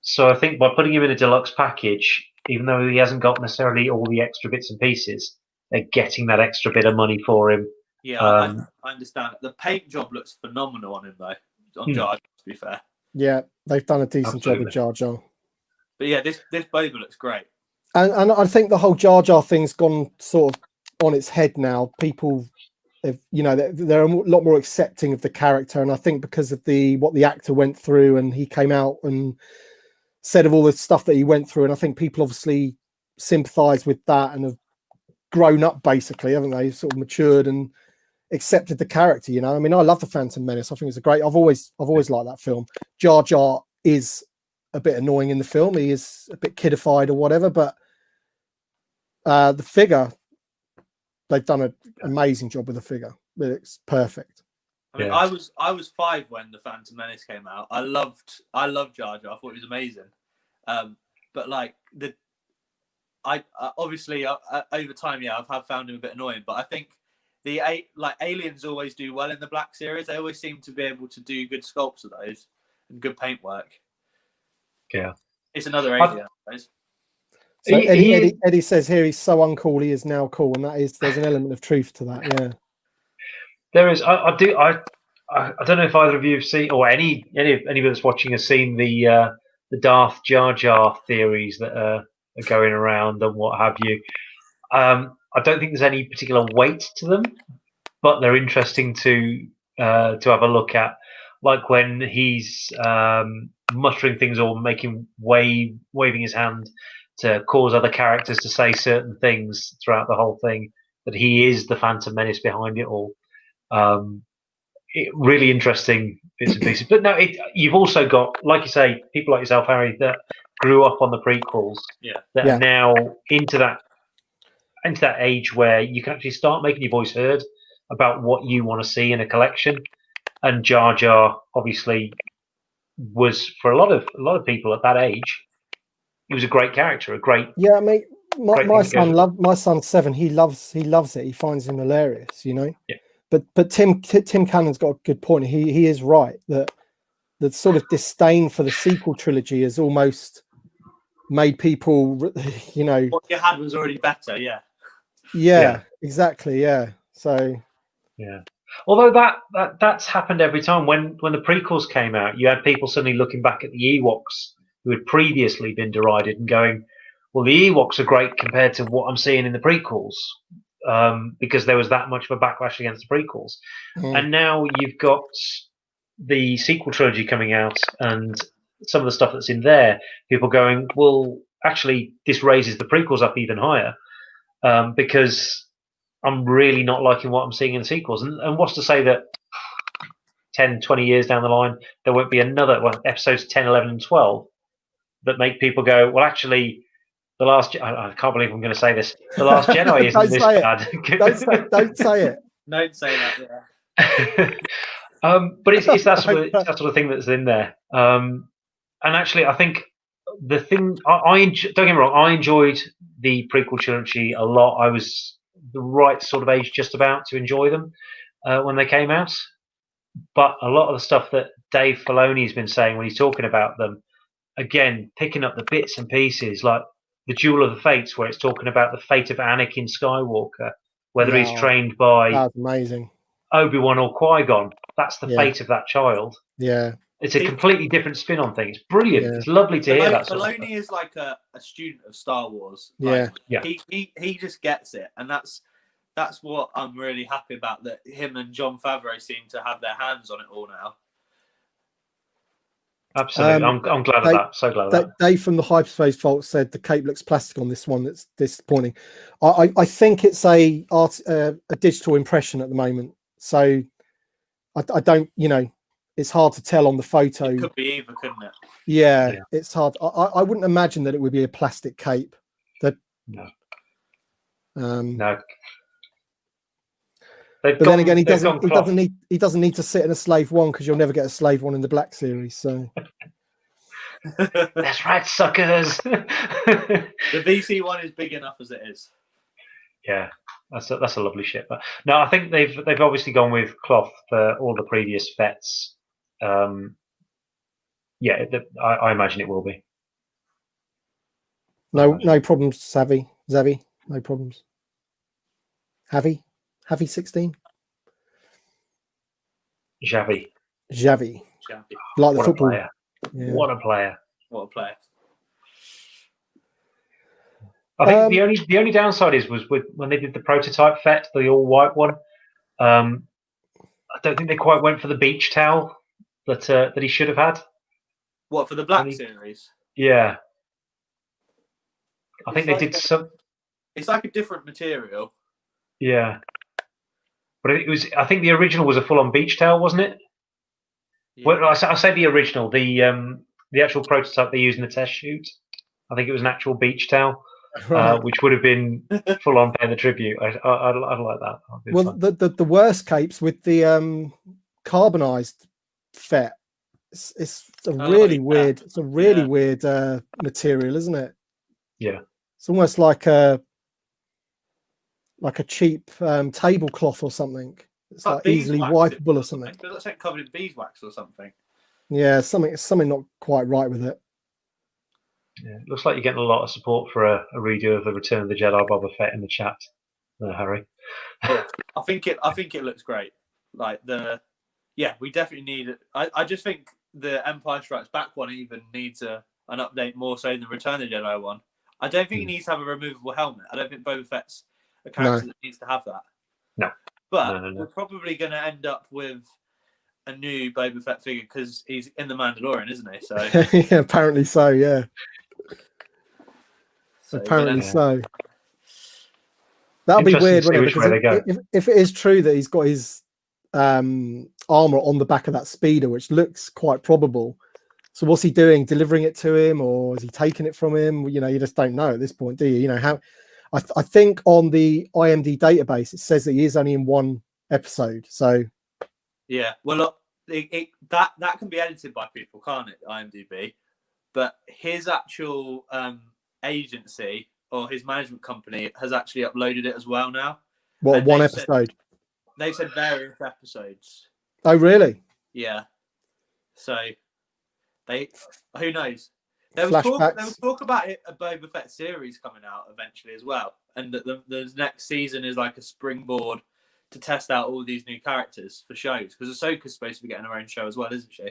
So I think by putting him in a deluxe package, even though he hasn't got necessarily all the extra bits and pieces, they're getting that extra bit of money for him. Yeah, I understand. The paint job looks phenomenal on him, though. On Jar Jar, to be fair. Yeah, they've done a decent job with Jar Jar. But yeah, this Boba looks great. And I think the whole Jar Jar thing's gone sort of on its head now. People, they're a lot more accepting of the character, and I think because of what the actor went through, and he came out and said of all the stuff that he went through, and I think people obviously sympathise with that and have grown up, basically, haven't they? Sort of matured and accepted the character. I mean, I love the Phantom Menace. I think it's a great. I've always liked that film. Jar Jar is a bit annoying in the film. He is a bit kidified or whatever, but the figure, they've done an amazing job with the figure. It's perfect. I mean, I was 5 when the Phantom Menace came out. I loved Jar Jar. I thought he was amazing. But like I obviously over time, I've found him a bit annoying. But I think aliens always do well in the Black Series. They always seem to be able to do good sculpts of those and good paintwork. Yeah, it's another alien, I suppose. So Eddie says here he's so uncool, he is now cool, and there's an element of truth to that. Yeah, there is. I don't know if either of you have seen, or anybody that's watching has seen the Darth Jar Jar theories that are going around and what have you. I don't think there's any particular weight to them, but they're interesting to have a look at. Like when he's muttering things or waving his hand to cause other characters to say certain things throughout the whole thing, that he is the Phantom Menace behind it all. Really interesting bits and pieces. But no, you've also got, like you say, people like yourself, Harry, that grew up on the prequels, that are now into that age where you can actually start making your voice heard about what you want to see in a collection. And Jar Jar obviously was, for a lot of people at that age, he was a great character, I mean, my son's 7. He loves it. He finds him hilarious, Yeah. But Tim Cannon's got a good point. He is right that the sort of disdain for the sequel trilogy has almost made people, What you had was already better, yeah. Yeah, exactly. Yeah. So yeah. Although that's happened every time. When the prequels came out, you had people suddenly looking back at the Ewoks who had previously been derided and going, "Well, the Ewoks are great compared to what I'm seeing in the prequels," because there was that much of a backlash against the prequels. And now you've got the sequel trilogy coming out, and some of the stuff that's in there, people going, "Well, actually, this raises the prequels up even higher," because I'm really not liking what I'm seeing in the sequels. And what's to say that 10, 20 years down the line, there won't be another episodes 10, 11, and 12 that make people go, well, actually, the last, I can't believe I'm going to say this, the Last Jedi isn't this bad. Don't say it. Don't say that, yeah. But it's that sort of thing that's in there. And actually, I think the thing, don't get me wrong, I enjoyed the prequel trilogy a lot. I was the right sort of age just about to enjoy them when they came out. But a lot of the stuff that Dave Filoni's been saying when he's talking about them, again, picking up the bits and pieces, like the Duel of the Fates, where it's talking about the fate of Anakin Skywalker, whether he's trained by that's amazing. Obi-Wan or Qui-Gon. That's the fate of that child. Yeah. It's a completely different spin on things. Brilliant. Yeah. It's lovely to hear that. Filoni is like a student of Star Wars. Like, He just gets it, and that's what I'm really happy about. That him and Jon Favreau seem to have their hands on it all now. Absolutely, I'm glad of that. So glad of that. Dave from the Hyperspace Vault said the cape looks plastic on this one. That's disappointing. I think it's a digital impression at the moment. So I don't, it's hard to tell on the photo. It could be either, couldn't it? Yeah, it's hard. I wouldn't imagine that it would be a plastic cape. No. No. But then again, he doesn't need to sit in a Slave One, because you'll never get a Slave One in the Black Series. So that's right, suckers. The VC one is big enough as it is. Yeah, that's a lovely ship. But no, I think they've obviously gone with cloth for all the previous vets. I imagine it will be. No problems, Zavi. No problems. Javi 16. Javi. Like the football. Player. Yeah. What a player. I think the only downside was when they did the prototype Fett, the all white one. I don't think they quite went for the beach towel that he should have had. What, for the Black Series? Yeah. I think they did some. It's like a different material. Yeah. But it was. I think the original was a full-on beach towel, wasn't it? Yeah. Well, I say the original. The actual prototype they used in the test shoot. I think it was an actual beach towel, right. Which would have been full-on paying the tribute. I'd like that. Well, the worst capes with the carbonized Fett. It's a really weird. It's a really weird material, isn't it? Yeah. It's almost like a cheap tablecloth or something. It's like easily wipeable or something. It looks like covered in beeswax or something. Yeah, something not quite right with it. Yeah, it looks like you're getting a lot of support for a redo of the Return of the Jedi Boba Fett in the chat, Harry. Yeah, I think it looks great. Like we definitely need it. I just think the Empire Strikes Back one even needs an update more so than the Return of the Jedi one. I don't think it needs to have a removable helmet. I don't think Boba Fett's a character that needs to have that. No. But we're probably going to end up with a new Boba Fett figure because he's in the Mandalorian, isn't he? So yeah, apparently so. Yeah. Apparently so. That'll be weird, wouldn't it? Because if it is true that he's got his armor on the back of that speeder, which looks quite probable. So what's he doing? Delivering it to him, or is he taking it from him? You just don't know at this point, do you? How? I think on the IMDb database it says that he is only in one episode. So yeah, well, look, that can be edited by people, can't it? IMDb, but his actual agency or his management company has actually uploaded it as well now. What, one episode? They said various episodes. Oh, really? Yeah. So who knows? There was flashbacks. talk about a Boba Fett series coming out eventually as well, and that the next season is like a springboard to test out all these new characters for shows, because Ahsoka's supposed to be getting her own show as well, isn't she?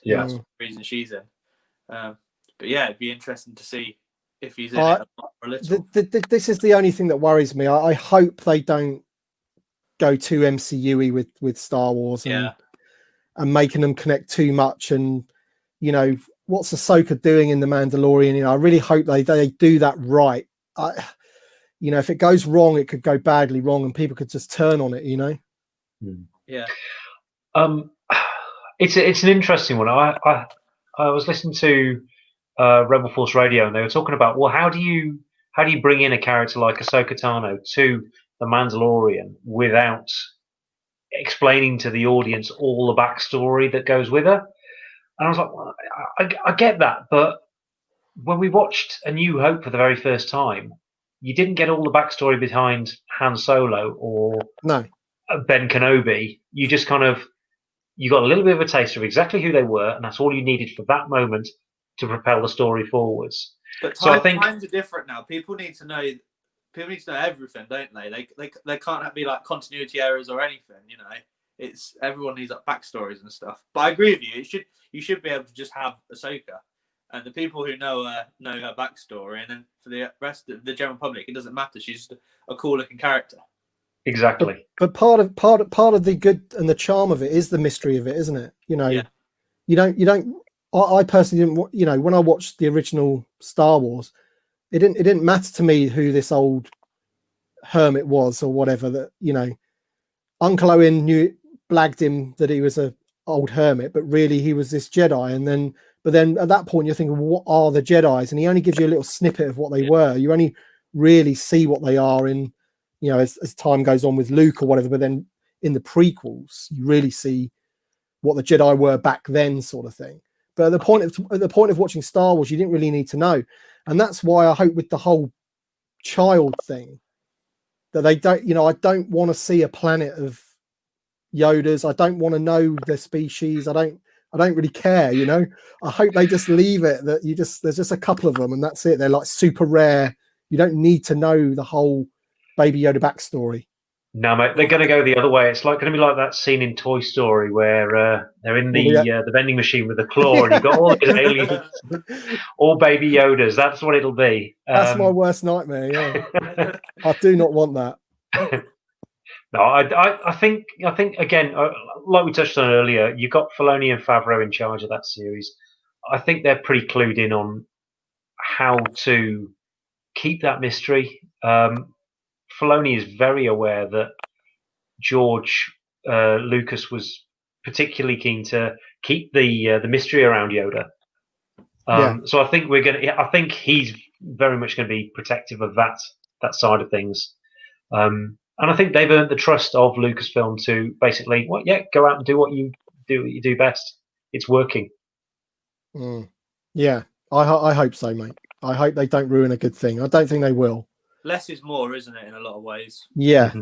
Yeah, that's the reason she's in. But yeah, it'd be interesting to see if he's in it a lot or a little. This is the only thing that worries me. I hope they don't go too MCU-y with Star Wars and making them connect too much. And you know, what's Ahsoka doing in The Mandalorian? You know, I really hope they do that right. You know, if it goes wrong, it could go badly wrong, and people could just turn on it. You know. Yeah. It's an interesting one. I was listening to Rebel Force Radio, and they were talking about, well, how do you bring in a character like Ahsoka Tano to The Mandalorian without explaining to the audience all the backstory that goes with her? And I was like, well, I get that, but when we watched A New Hope for the very first time, you didn't get all the backstory behind Han Solo or Ben Kenobi. You just you got a little bit of a taste of exactly who they were, and that's all you needed for that moment to propel the story forwards. But times are different now. People need to know everything, don't they? They can't be like continuity errors or anything. You know, it's everyone needs like backstories and stuff. But I agree with you. You should be able to just have Ahsoka, and the people who know her backstory, and then for the rest of the general public, it doesn't matter. She's just a cool looking character. Exactly. But part of the good and the charm of it is the mystery of it, isn't it? You know, you don't. I personally didn't. You know, when I watched the original Star Wars, it didn't matter to me who this old hermit was or whatever. That, you know, Uncle Owen blagged him that he was a old hermit, but really he was this Jedi. But then at that point you're thinking, well, what are the Jedis? And he only gives you a little snippet of what they were. You only really see what they are in, you know, as time goes on with Luke or whatever. But then in the prequels, you really see what the Jedi were back then, sort of thing. But at the point of watching Star Wars, you didn't really need to know. And that's why I hope with the whole child thing that they don't, you know, I don't want to see a planet of Yodas. I don't want to know the species. I don't really care, you know. I hope they just leave it that there's just a couple of them and that's it. They're like super rare. You don't need to know the whole Baby Yoda backstory. No, mate, they're going to go the other way. It's going to be like that scene in Toy Story where they're in the vending machine with the claw, and you've got all these aliens, all Baby Yodas. That's what it'll be. That's my worst nightmare. Yeah, I do not want that. No, I think again, like we touched on earlier, you've got Filoni and Favreau in charge of that series. I think they're pretty clued in on how to keep that mystery. Filoni is very aware that George Lucas was particularly keen to keep the mystery around Yoda. So I think he's very much going to be protective of that side of things. And I think they've earned the trust of Lucasfilm to basically, go out and do what you do best. It's working. Yeah, I hope so, mate. I hope they don't ruin a good thing. I don't think they will. Less is more, isn't it, in a lot of ways? Yeah,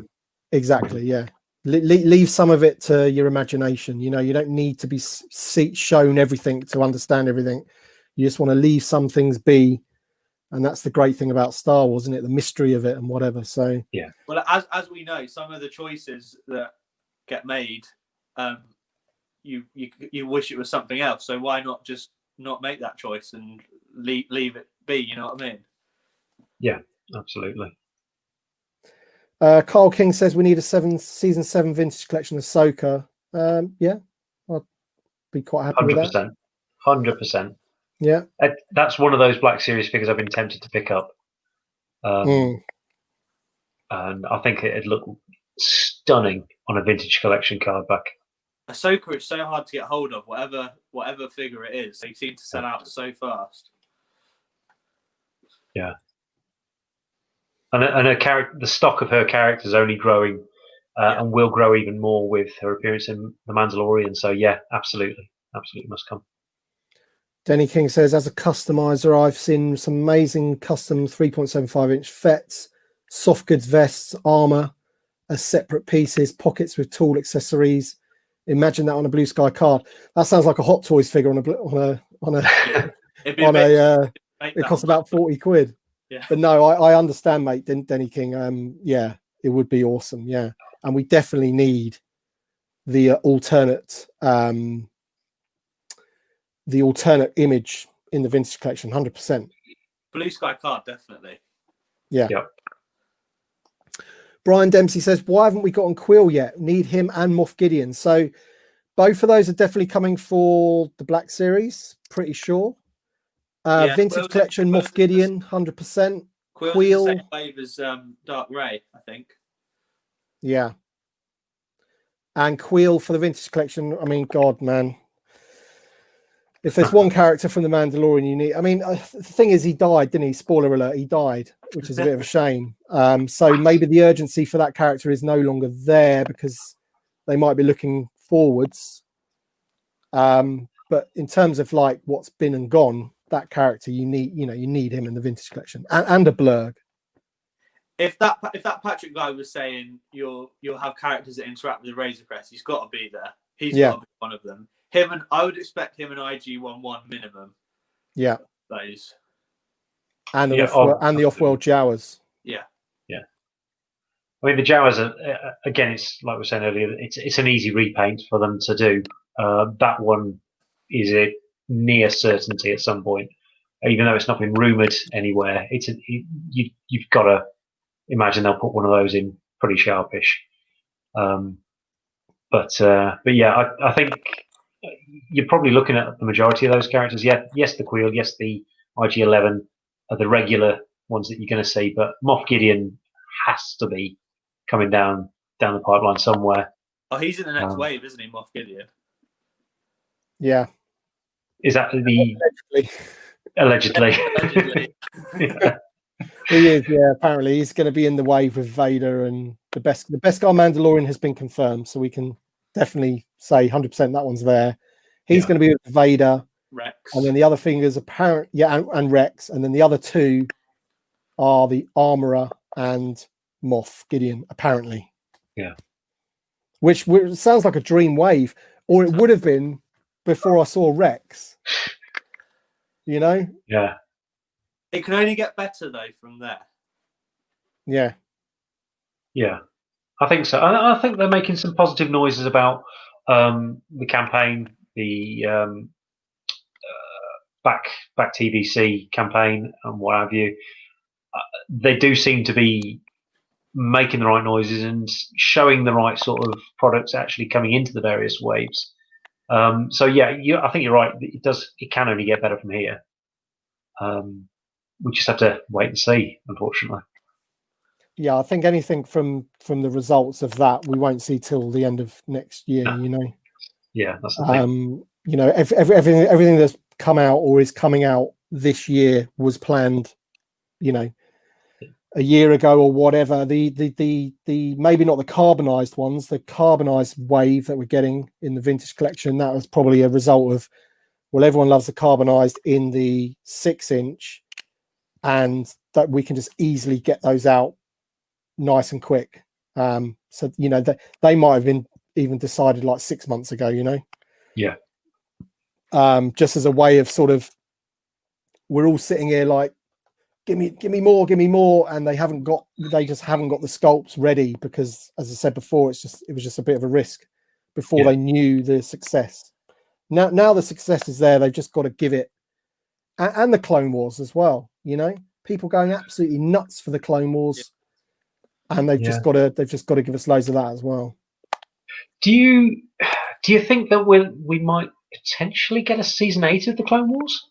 exactly. Yeah. Leave some of it to your imagination. You know, you don't need to be shown everything to understand everything. You just want to leave some things be. And that's the great thing about Star Wars, isn't it? The mystery of it and whatever. So yeah. Well, as we know, some of the choices that get made, you wish it was something else. So why not just not make that choice and leave it be? You know what I mean? Yeah, absolutely. Carl King says we need a season 7 vintage collection of Ahsoka. Yeah, I'd be quite happy 100%, with that. 100%. Yeah, that's one of those Black Series figures I've been tempted to pick up, and I think it'd look stunning on a vintage collection card back. Ahsoka is so hard to get hold of, whatever figure it is. They seem to sell out so fast. Yeah, and her the stock of her character is only growing, and will grow even more with her appearance in The Mandalorian. So yeah, absolutely must come. Denny King says, as a customizer, I've seen some amazing custom 3.75-inch Fets, soft goods vests, armor as separate pieces, pockets with tool accessories. Imagine that on a Blue Sky card. That sounds like a Hot Toys figure on a. It'd be on a bit a. make It that costs on about 40 quid. Yeah. But no, I understand, mate. Denny King. Yeah, it would be awesome. Yeah, and we definitely need the alternate image in the vintage collection. 100%. Blue Sky card, definitely. Yeah. Yep. Brian Dempsey says, why haven't we gotten Quill yet? Need him and Moff Gideon. So both of those are definitely coming for the Black Series, pretty sure. Vintage Quill's collection, Moff Gideon, 100%. Quill's in the Quill. same wave as Dark Ray, I think. Yeah. And Quill for the vintage collection. I mean, God, man. If there's one character from The Mandalorian you need, I mean, the thing is, he died, didn't he? Spoiler alert, he died, which is a bit of a shame. So maybe the urgency for that character is no longer there because they might be looking forwards. But in terms of like what's been and gone, that character you need him in the vintage collection and a blurg. If that Patrick guy was saying you'll have characters that interact with the Razor Crest, he's got to be there. He's got to be one of them. I would expect him an IG-11 minimum. Yeah. Those. And the off-world Jawas. Yeah. Yeah. I mean, the Jawas are, again, it's like we were saying earlier, it's an easy repaint for them to do. That one is a near certainty at some point, even though it's not been rumoured anywhere. You've got to imagine they'll put one of those in pretty sharpish. But yeah, I think you're probably looking at the majority of those characters. Yeah, yes, the Quill, yes, the IG-11 are the regular ones that you're going to see, but Moff Gideon has to be coming down the pipeline somewhere. Oh, he's in the next wave, isn't he, Moff Gideon? Yeah. Is that the allegedly? Allegedly. Yeah. He is, yeah. Apparently, he's going to be in the wave with Vader, and the Beskar Mandalorian has been confirmed, so we can definitely say 100% that one's there. He's going to be with Vader, Rex, and then the other thing is apparent, and Rex, and then the other two are the Armorer and Moff Gideon, apparently. Yeah, which sounds like a dream wave, or it would have been before I saw Rex. You know? Yeah. It can only get better though from there. Yeah. Yeah. I think so. I think they're making some positive noises about the campaign, the back TVC campaign and what have you. They do seem to be making the right noises and showing the right sort of products actually coming into the various waves. So yeah, I think you're right. It can only get better from here. We just have to wait and see, unfortunately. Yeah, I think anything from the results of that we won't see till the end of next year. No. You know. Yeah, that's the thing. You know, everything that's come out or is coming out this year was planned. You know, a year ago or whatever. The maybe not the carbonized ones, the carbonized wave that we're getting in the vintage collection. That was probably a result of, well, everyone loves the carbonized in the 6-inch, and that we can just easily get those out nice and quick. So you know that they might have been even decided like 6 months ago. You know. Yeah. Just as a way of sort of, we're all sitting here like, give me more, and they just haven't got the sculpts ready because, as I said before, it was just a bit of a risk before they knew the success. Now the success is there. They've just got to give it, and the Clone Wars as well. You know, people going absolutely nuts for the Clone Wars, and they've just got to give us loads of that as well. Do you think that we might potentially get a season 8 of the Clone Wars,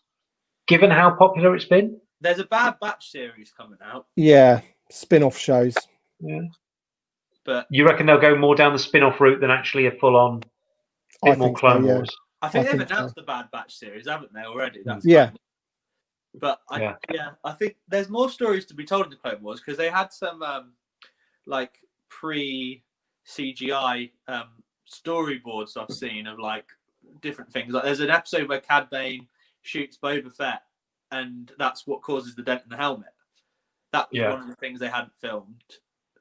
given how popular it's been? There's a Bad Batch series coming out. Yeah, spin-off shows. Yeah, but you reckon they'll go more down the spin-off route than actually a full-on bit more Clone Wars? I think they've announced the Bad Batch series, haven't they already? That's But I think there's more stories to be told in the Clone Wars because they had some like pre-CGI storyboards I've seen of like different things. Like there's an episode where Cad Bane shoots Boba Fett, and that's what causes the dent in the helmet. That was one of the things they hadn't filmed.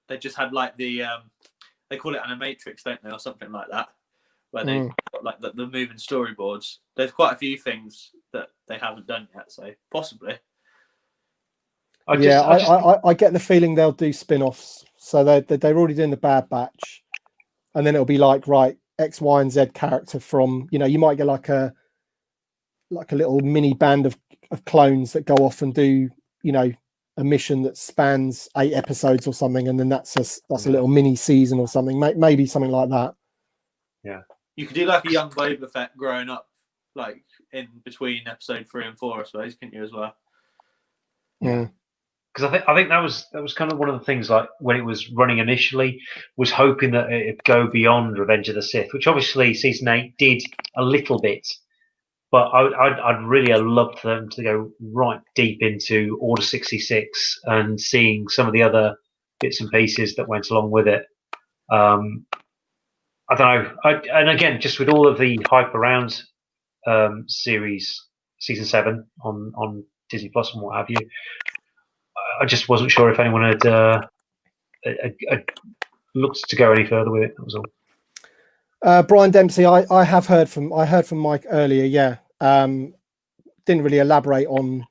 They just had like the they call it animatrix, don't they, or something like that, where they've got like the moving storyboards. There's quite a few things that they haven't done yet, so possibly. I get the feeling they'll do spin-offs. So they're already doing the Bad Batch, and then it'll be like, right, X, Y, and Z character from, you know, you might get like a little mini band of clones that go off and do, you know, a mission that spans 8 episodes or something, and then that's a little mini season or something, maybe something like that. Yeah, you could do like a young Boba Fett growing up, like in between episode 3 and 4, I suppose, couldn't you as well? Yeah. Because I think that was kind of one of the things, like when it was running initially, was hoping that it'd go beyond Revenge of the Sith, which obviously season 8 did a little bit, but I'd really loved them to go right deep into Order 66 and seeing some of the other bits and pieces that went along with it. I don't know, and again, just with all of the hype around series season 7 on Disney Plus and what have you, I just wasn't sure if anyone had looked to go any further with it. That was all. Brian Dempsey, I heard from Mike earlier. Yeah, didn't really elaborate on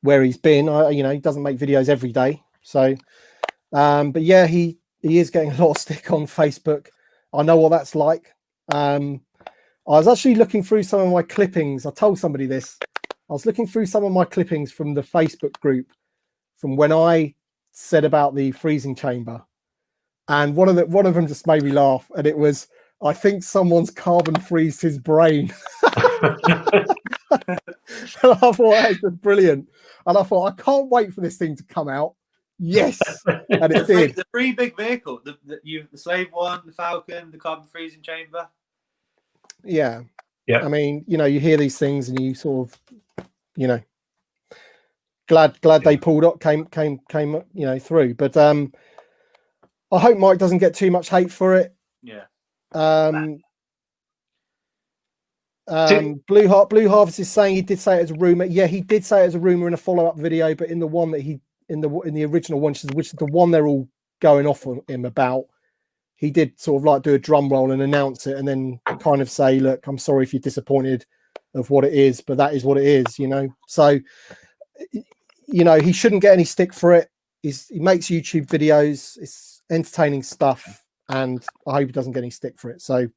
where he's been. You know, he doesn't make videos every day, so. But yeah, he is getting a lot of stick on Facebook. I know what that's like. I was actually looking through some of my clippings. I told somebody this. I was looking through some of my clippings from the Facebook group from when I said about the freezing chamber, and one of them just made me laugh, and it was, I think someone's carbon freezed his brain. And I thought that was just brilliant, and I thought, I can't wait for this thing to come out. Yes, and it did. The 3 big vehicle, the Slave One, the Falcon, the carbon freezing chamber. Yeah. Yeah. I mean, you know, you hear these things and you sort of, you know, glad they pulled up, came, you know, through. But I hope Mike doesn't get too much hate for it. Yeah. Blue Harvest is saying he did say it as a rumor. Yeah, he did say it as a rumor in a follow-up video, but in the one that he in the original one, which is the one they're all going off on him about, he did sort of like do a drum roll and announce it, and then kind of say, "Look, I'm sorry if you're disappointed of what it is, but that is what it is," you know. So, you know, he shouldn't get any stick for it. He makes YouTube videos. It's entertaining stuff, and I hope he doesn't get any stick for it. So,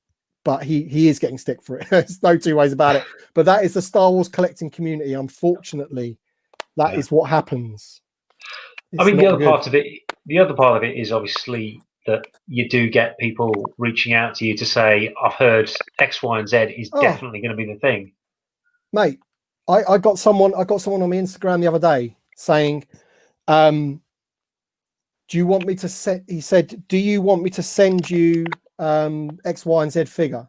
but he is getting stick for it. There's no two ways about it. But that is the Star Wars collecting community. Unfortunately, that is what happens. I mean, the other part of it is obviously that you do get people reaching out to you to say, "I've heard X, Y, and Z is definitely going to be the thing." Mate, I got someone on my Instagram the other day saying, "Do you want me to send?" He said, "Do you want me to send you X, Y, and Z figure?"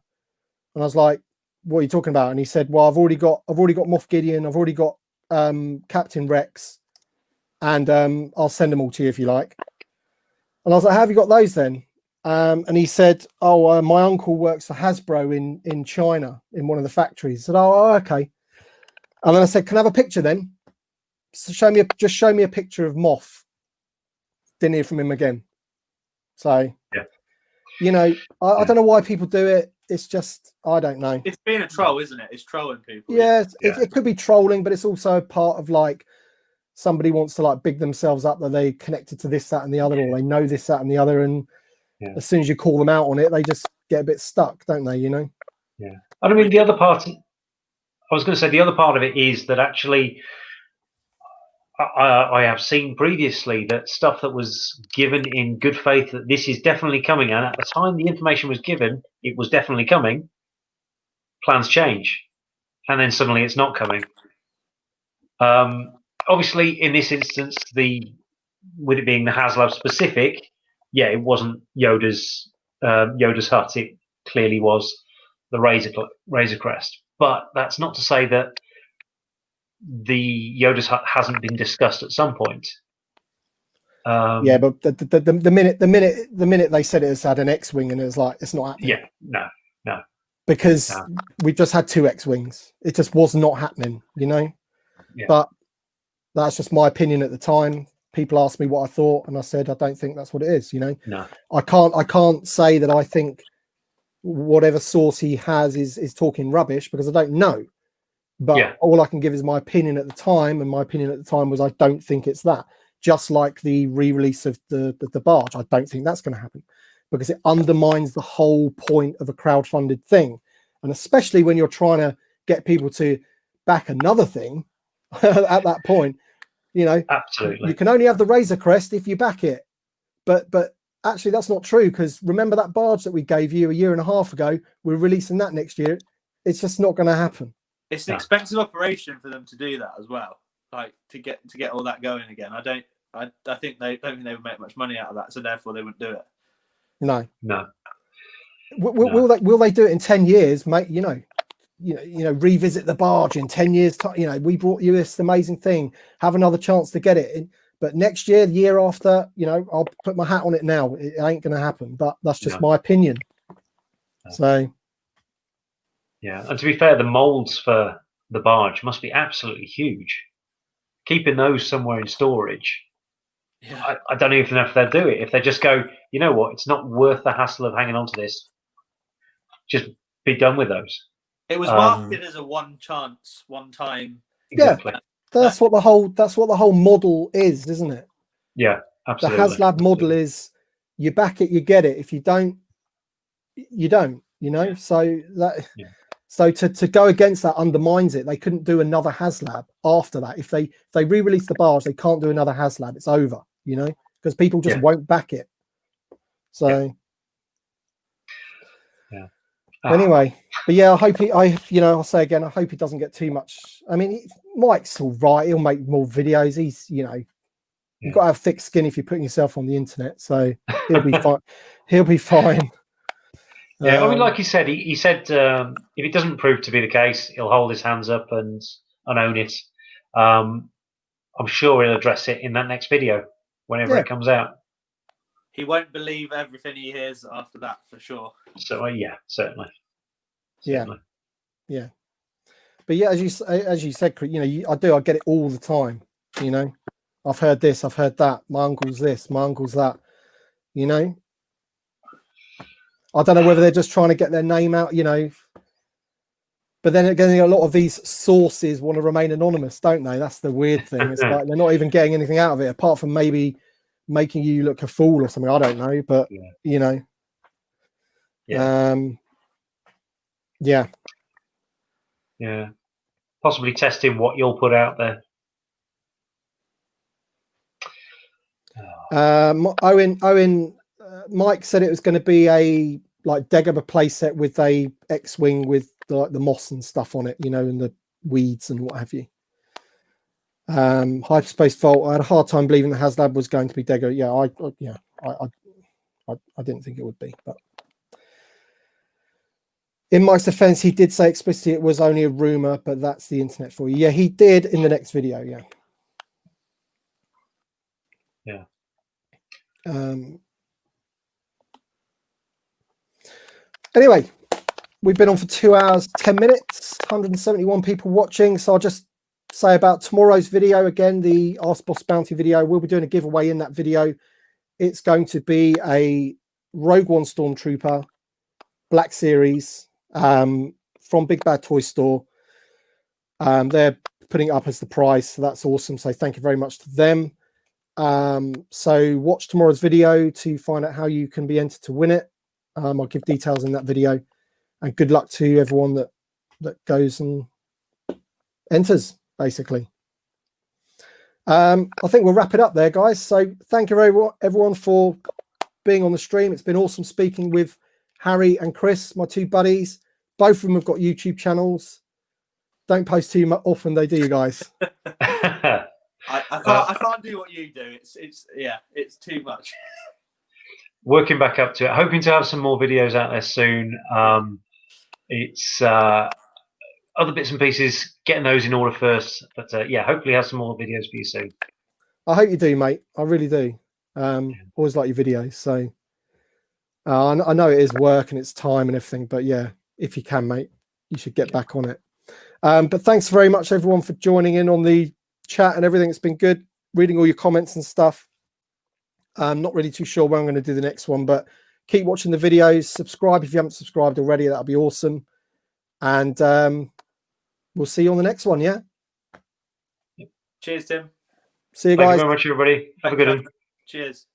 And I was like, "What are you talking about?" And he said, "Well, I've already got Moff Gideon, I've already got Captain Rex, and I'll send them all to you if you like." And I was like, "How have you got those then?" And he said, "Oh, my uncle works for Hasbro in China in one of the factories." I said, "Oh, okay." And then I said, "Can I have a picture then?" So show me a picture of Moff. Didn't hear from him again. So yeah, you know, I don't know why people do it. It's just, I don't know. It's being a troll, isn't it? It's trolling people. Yeah, it could be trolling, but it's also part of like somebody wants to like big themselves up that they connected to this, that, and the other, or they know this, that, and the other, and as soon as you call them out on it, they just get a bit stuck, don't they? You know? Yeah. And I mean, the other part of it is that actually, I have seen previously that stuff that was given in good faith that this is definitely coming, and at the time the information was given, it was definitely coming. Plans change, and then suddenly it's not coming. Obviously, in this instance, with it being the HasLab specific, it wasn't Yoda's hut. It clearly was the Razor Crest. But that's not to say that the Yoda's hut hasn't been discussed at some point. Yeah, but the minute they said it had an X-wing, and it was like, it's not happening. Yeah, no. Because we just had 2 X-wings. It just was not happening, you know. Yeah. But that's just my opinion at the time. People asked me what I thought, and I said I don't think that's what it is. You know, no. I can't say that I think whatever source he has is talking rubbish, because I don't know. But all I can give is my opinion at the time, and my opinion at the time was I don't think it's that. Just like the re-release of the barge, I don't think that's going to happen, because it undermines the whole point of a crowdfunded thing. And especially when you're trying to get people to back another thing at that point, you know, absolutely, you can only have the Razor Crest if you back it. But actually that's not true, because remember that barge that we gave you a year and a half ago, we're releasing that next year. It's just not going to happen. It's an expensive operation for them to do that as well, like to get all that going again. I think they don't think they would make much money out of that, so therefore they wouldn't do it. No. Will they do it in 10 years, mate? You know, revisit the barge in 10 years time. You know, we brought you this amazing thing, have another chance to get it. But next year, the year after, you know, I'll put my hat on it now. It ain't going to happen, but that's just my opinion. So. Yeah, and to be fair, the molds for the barge must be absolutely huge. Keeping those somewhere in storage, I don't even know if they'll do it. If they just go, you know what, it's not worth the hassle of hanging on to this. Just be done with those. It was marketed as a one chance, one time. Exactly. Yeah, that's what the whole model is, isn't it? Yeah, absolutely. The HasLab model is you back it, you get it. If you don't, you don't. You know, so that. Yeah. So to go against that undermines it. They couldn't do another HasLab after that. If they re-release the barge, they can't do another HasLab. It's over, you know, because people just won't back it. So anyway, but yeah, I hope I'll say again, I hope he doesn't get too much. I mean, Mike's all right. He'll make more videos. He's, you know, you've got to have thick skin if you're putting yourself on the internet. So he'll be fine. He'll be fine. Yeah, I mean, like he said, he said if it doesn't prove to be the case, he'll hold his hands up and own it. I'm sure he'll address it in that next video whenever it comes out. He won't believe everything he hears after that, for sure. So yeah, certainly. Yeah. But yeah, as you said, you know, I get it all the time. You know, I've heard this, I've heard that. My uncle's this, my uncle's that. You know. I don't know whether they're just trying to get their name out, you know. But then again, a lot of these sources want to remain anonymous, don't they? That's the weird thing. It's like they're not even getting anything out of it, apart from maybe making you look a fool or something. I don't know, but you know. Yeah. Possibly testing what you'll put out there. Owen. Mike said it was going to be a like Dagobah playset with a X-wing with the moss and stuff on it, you know, and the weeds and what have you. Hyperspace Vault. I had a hard time believing the HasLab was going to be Dagobah. Yeah, I didn't think it would be. But in Mike's defense, he did say explicitly it was only a rumor, but that's the internet for you. Yeah, he did in the next video. Yeah. Anyway, we've been on for 2 hours, 10 minutes, 171 people watching. So I'll just say about tomorrow's video again, the Ask Boss Bounty video. We'll be doing a giveaway in that video. It's going to be a Rogue One Stormtrooper Black Series from Big Bad Toy Store. They're putting it up as the prize, so that's awesome. So thank you very much to them. So watch tomorrow's video to find out how you can be entered to win it. I'll give details in that video, and good luck to everyone that goes and enters, basically. I think we'll wrap it up there, guys. So thank you everyone for being on the stream. It's been awesome speaking with Harry and Chris, my two buddies. Both of them have got YouTube channels. Don't post too much often, they do, you guys. I can't do what you do. It's too much. Working back up to it, hoping to have some more videos out there soon. It's other bits and pieces, getting those in order first. But hopefully have some more videos for you soon. I hope you do, mate. I really do. Always like your videos. So I know it is work and it's time and everything, but yeah, if you can, mate, you should get back on it. But thanks very much, everyone, for joining in on the chat and everything. It's been good reading all your comments and stuff. I'm not really too sure where I'm going to do the next one, but Keep watching the videos. Subscribe if you haven't subscribed already. That'll be awesome. And we'll see you on the next one. Yeah. Cheers, Tim. See you Thank guys. you very much, everybody. Have a good one. Cheers.